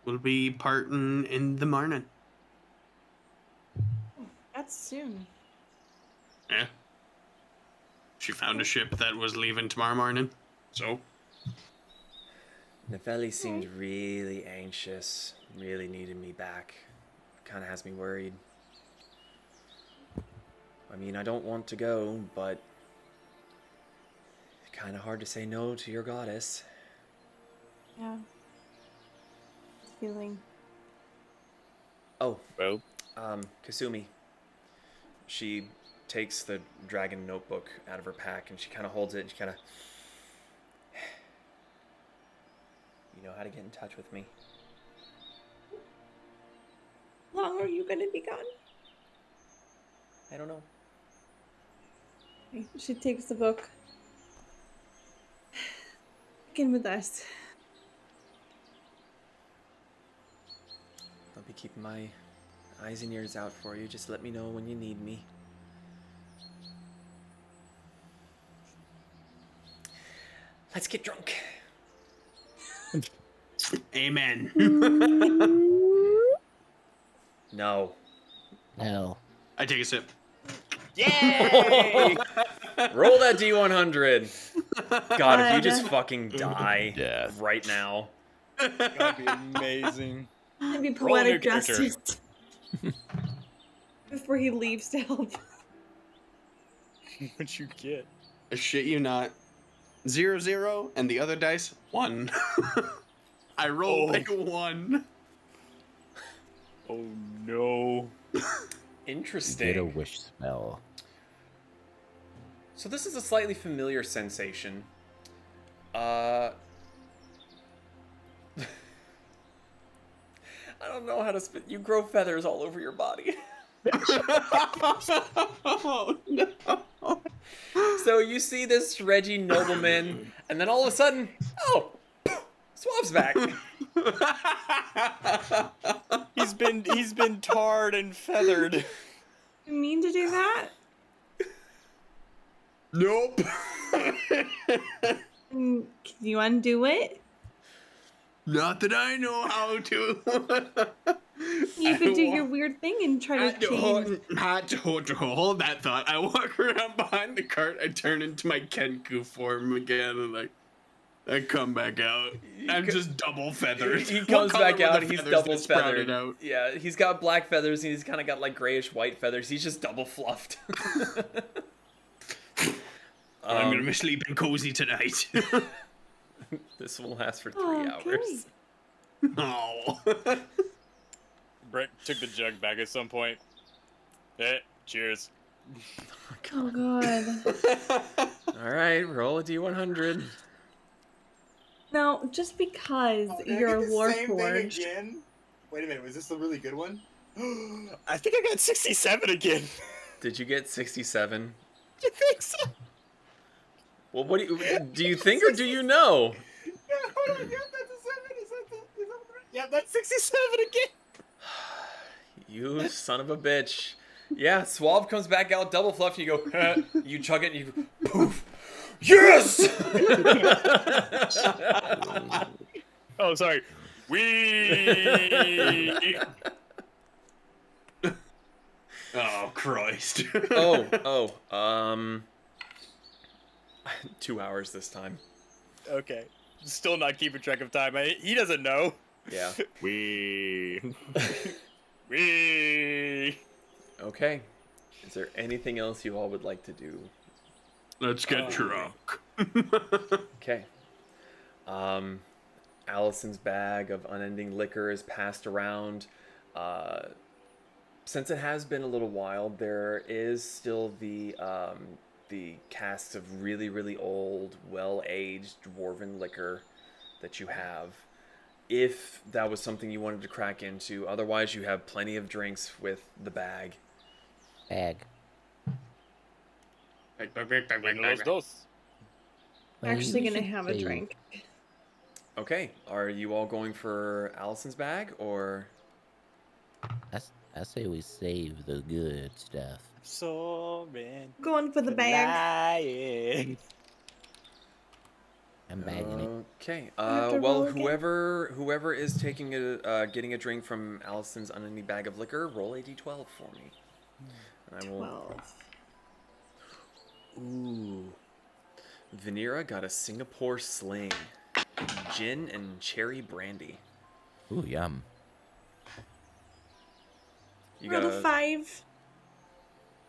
will be parting in the morning. That's soon. Yeah. She found a ship that was leaving tomorrow morning. So Nefelli seemed really anxious, really needed me back. Kind of has me worried. I mean, I don't want to go, but kind of hard to say no to your goddess. Yeah. Feeling. Oh, Well, Kasumi. She takes the dragon notebook out of her pack and she kind of holds it and she kind of... You know how to get in touch with me. How long are you going to be gone? I don't know. She takes the book. Begin with us. I'll be keeping my eyes and ears out for you. Just let me know when you need me. Let's get drunk. amen. No. No. I take a sip. yay! Roll that D100. God, if you just fucking die Yeah. right now. That'd be amazing. Maybe Roll a new poetic character. justice. Before he leaves to help. What'd you get? I shit you not. 0, 0, and the other dice 1. I rolled a 1. Oh no. Interesting. Get a wish spell. So this is a slightly familiar sensation. I don't know how to spit. You grow feathers all over your body. Oh, no. So you see this Reggie nobleman, and then all of a sudden, oh, Suave's back. He's been tarred and feathered. You mean to do that? Nope. Can you undo it? Not that I know how to. You could do your weird thing and try to change. Hold that thought. I walk around behind the cart. I turn into my Kenku form again, and I come back out. I'm just double feathered. He What comes color back were out. the He's feathers double that sprouted feathered. out? Yeah, he's got black feathers, and he's kind of got like grayish white feathers. He's just double fluffed. I'm gonna be sleeping cozy tonight. This will last for 3 Okay. hours. Oh. Brett took the jug back at some point. Cheers. Oh god. All right, roll a d100. Now, just because Oh, did I you're get a the same thing warforged, again? Wait a minute, was this the really good one? I think I got 67 again. Did you get 67? You think so? Well, what do you think or do you know? Yeah, hold on. Yeah, that's a 7. Is that right? Yeah, that's 67 again. You son of a bitch. Yeah, Suave comes back out double fluff and you go, huh, you chug it and you poof. Yes! Oh, sorry. We. Oh Christ. 2 hours this time. Okay. Still not keeping track of time. He doesn't know. Yeah. We. Okay. Is there anything else you all would like to do? Let's get drunk. Okay. Allison's bag of unending liquor is passed around. Since it has been a little while, there is still the casks of really, really old, well-aged dwarven liquor that you have. If that was something you wanted to crack into, otherwise you have plenty of drinks with the bag. Bag. Los dos. Well, actually we gonna should have a save. drink. Okay, are you all going for Allison's bag, or... I say we save the good stuff. Soaring. Going for the bag. Flying. I'm bagging it. Okay. have to Well, roll again? whoever is taking getting a drink from Allison's unending bag of liquor, roll a d12 for me. And I will. 12. Ooh. Vanera got a Singapore sling, gin and cherry brandy. Ooh, yum. You Roll got a 5.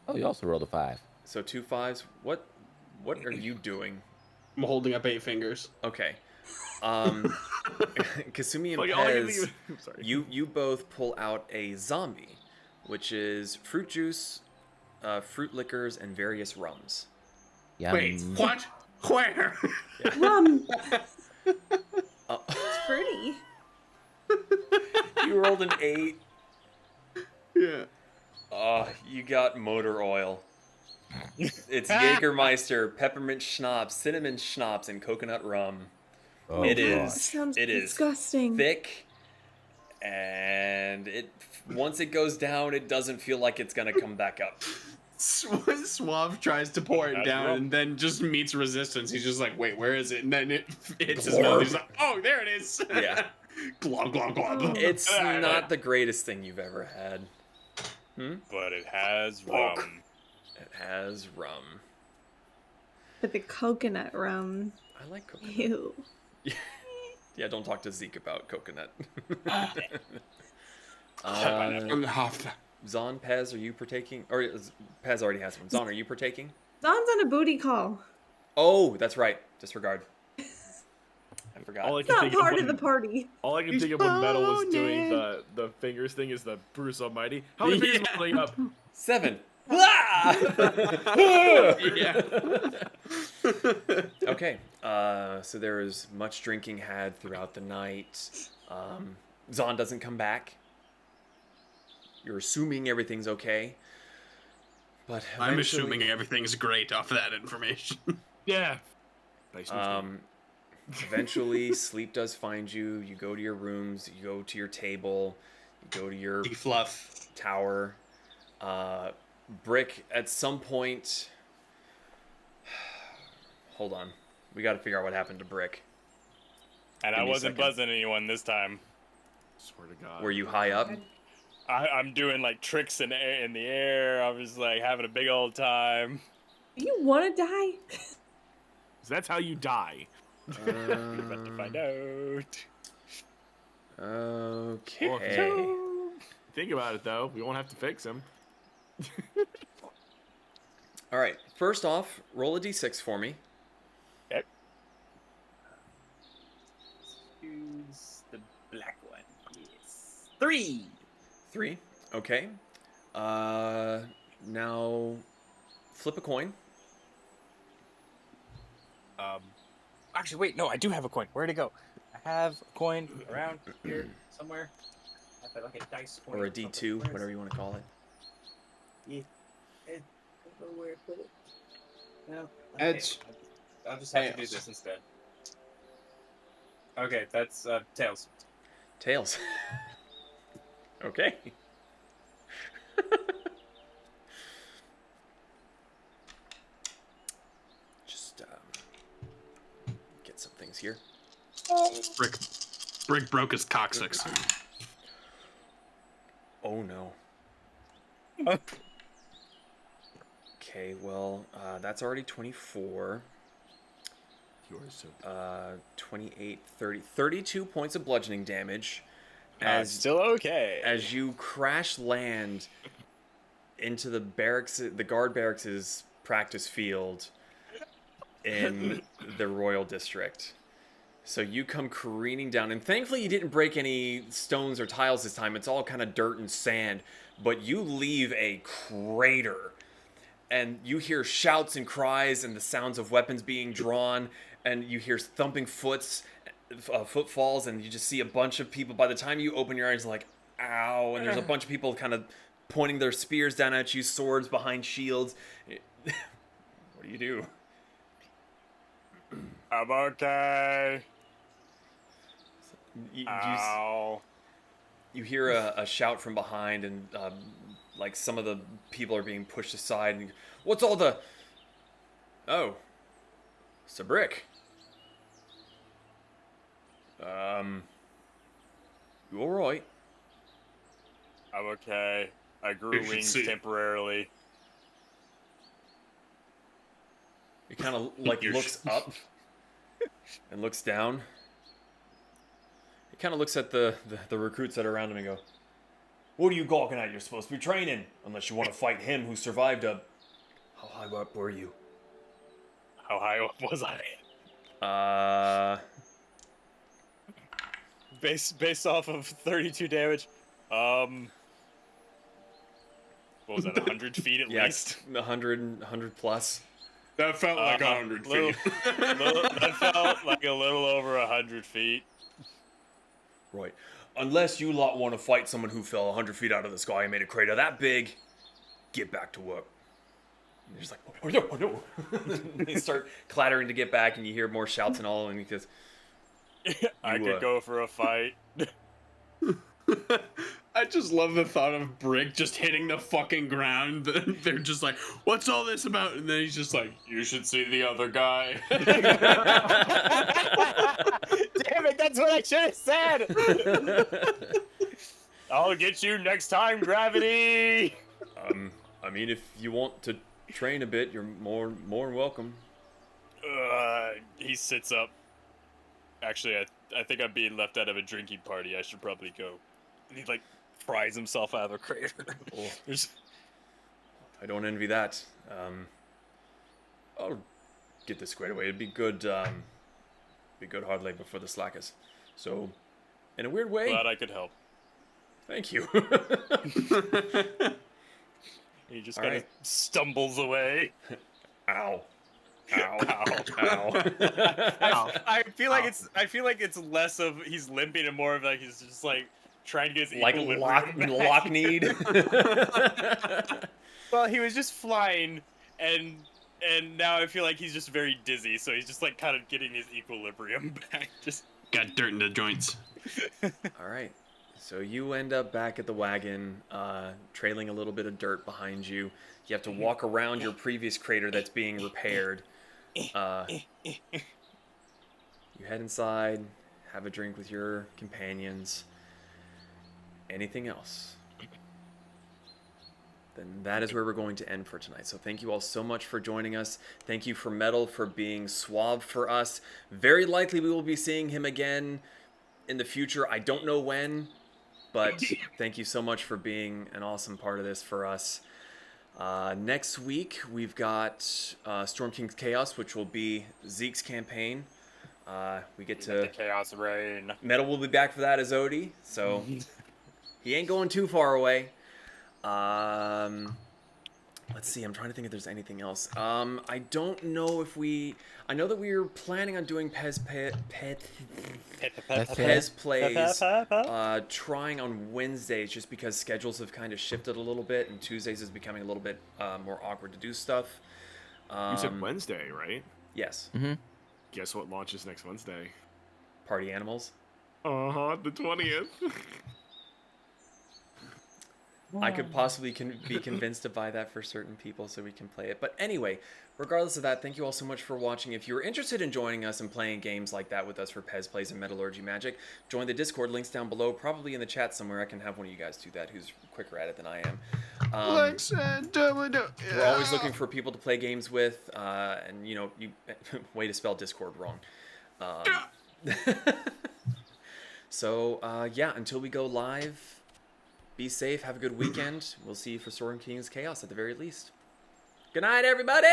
Oh, you also rolled a 5. So 2 5s. What are you doing? I'm holding up 8 fingers. Okay. Kasumi and Like, all I can Pez, think of- I'm sorry. you both pull out a zombie, which is fruit juice, fruit liquors, and various rums. Yum. Wait, what? Where? Rum. Oh. It's fruity. You rolled an 8. Yeah. You got motor oil. It's Jägermeister, peppermint schnapps, cinnamon schnapps, and coconut rum. Oh, It God. is. Sounds It is disgusting. thick, and once it goes down, it doesn't feel like it's gonna come back up. Suave tries to pour it That's down rough. and then just meets resistance. He's just like, wait, where is it? And then it hits his mouth. He's like, oh, there it is. Yeah. Glob, glob, glob. It's not the greatest thing you've ever had. But it has rum. It has rum. But the coconut rum. I like coconut. Ew. Yeah, don't talk to Zeke about coconut. Zon, Pez, are you partaking? Or Pez already has one. Zon, are you partaking? Don's on a booty call. Oh, that's right. Disregard. I forgot. All I It's can not think part of of the party. All I can He's think of when Metal was doing boning. the fingers thing is the Bruce Almighty. How many fingers am I holding up? 7. Yeah. Okay. So there is much drinking had throughout the night. Zon doesn't come back. You're assuming everything's okay. But I'm eventually- assuming everything's great off that information. Yeah. Nice and Eventually, sleep does find you. You go to your rooms. You go to your table. You go to your Defluff. tower. Brick, at some point... Hold on. We got to figure out what happened to Brick. And Give I me a wasn't second. buzzing anyone this time. Swear to God. Were you high up? I'm doing like tricks in the air. I was like having a big old time. You want to die? 'Cause that's how you die. You're about to find out. Okay. Think about it though. We won't have to fix him. All right. First off, roll a d6 for me. Okay. Use the black one. Yes. 3. 3. Okay. Now, flip a coin. Actually, wait, no, I do have a coin. Where'd it go? I have a coin around here somewhere. I have like a dice coin. Or a D2, whatever you want to call it. Yeah. I don't know where to put it. No. It's I'll just have to do this instead. Okay, that's tails. Tails. Okay. Just get some things here. Brick broke his coccyx. Oh no. Okay, well, that's already 24. You are so 28, 30, 32 points of bludgeoning damage. Still okay. As you crash land into the barracks, the guard barracks' practice field in the Royal District. So you come careening down, and thankfully you didn't break any stones or tiles this time. It's all kind of dirt and sand, but you leave a crater, and you hear shouts and cries and the sounds of weapons being drawn, and you hear thumping footfalls, and you just see a bunch of people. By the time you open your eyes, like, ow, and there's a bunch of people kind of pointing their spears down at you, swords behind shields. What do you do? I'm okay. You hear a shout from behind, and like some of the people are being pushed aside. And what's all the? Oh, it's a brick. You all right? I'm okay. I grew wings temporarily. He kind of like looks up and looks down. He kind of looks at the recruits that are around him and go, "What are you gawking at? You're supposed to be training, unless you want to fight him who survived a... How high up were you?" How high up was I? Based off of 32 damage, what was that, 100 feet at least? 100 plus. That felt like 100 feet. That felt like a little over 100 feet. Right. Unless you lot want to fight someone who fell 100 feet out of the sky and made a crater that big, get back to work. And you're just like, oh no, oh no. They start clattering to get back, and you hear more shouts and all, and he goes, I could go for a fight. I just love the thought of Brick just hitting the fucking ground. They're just like, what's all this about? And then he's just like, you should see the other guy. Damn it, that's what I should have said. I'll get you next time, Gravity. I mean, if you want to train a bit, you're more than welcome. He sits up. Actually, I think I'm being left out of a drinking party. I should probably go. And he, like, pries himself out of a crater. Oh. I don't envy that. I'll get this squared away. It'd be good hard labor for the slackers. So, in a weird way... Glad I could help. Thank you. He just kind of stumbles away. Ow. Ow. Ow. Ow. I feel like it's less of he's limping and more of like he's just like trying to get his equilibrium back. Lock-kneed. Well, he was just flying, and now I feel like he's just very dizzy, so he's just like kind of getting his equilibrium back. Just got dirt in the joints. All right. So you end up back at the wagon, trailing a little bit of dirt behind you. You have to walk around your previous crater that's being repaired. You head inside, have a drink with your companions. Anything else? Then that is where we're going to end for tonight. So thank you all so much for joining us. Thank you for Metal for being Suave for us. Very likely we will be seeing him again in the future. I don't know when, but thank you so much for being an awesome part of this for us. Next week, we've got Storm King's Chaos, which will be Zeke's campaign. We get to... The Chaos Reign. Metal will be back for that as Odie, so he ain't going too far away. let's see. I'm trying to think if there's anything else. I don't know if I know that we were planning on doing Pez plays, trying on Wednesdays, just because schedules have kind of shifted a little bit, and Tuesdays is becoming a little bit more awkward to do stuff. You said Wednesday, right? Yes. Mm-hmm. Guess what launches next Wednesday? Party Animals. The 20th. I could possibly be convinced to buy that for certain people so we can play it. But anyway, regardless of that, thank you all so much for watching. If you're interested in joining us and playing games like that with us for Pez Plays and Metallurgy Magic, join the Discord. Links down below, probably in the chat somewhere. I can have one of you guys do that who's quicker at it than I am. We're always looking for people to play games with. And, you know, way to spell Discord wrong. So, yeah, until we go live... Be safe. Have a good weekend. We'll see you for Storm King's Chaos at the very least. Good night, everybody!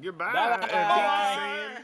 Goodbye. Bye.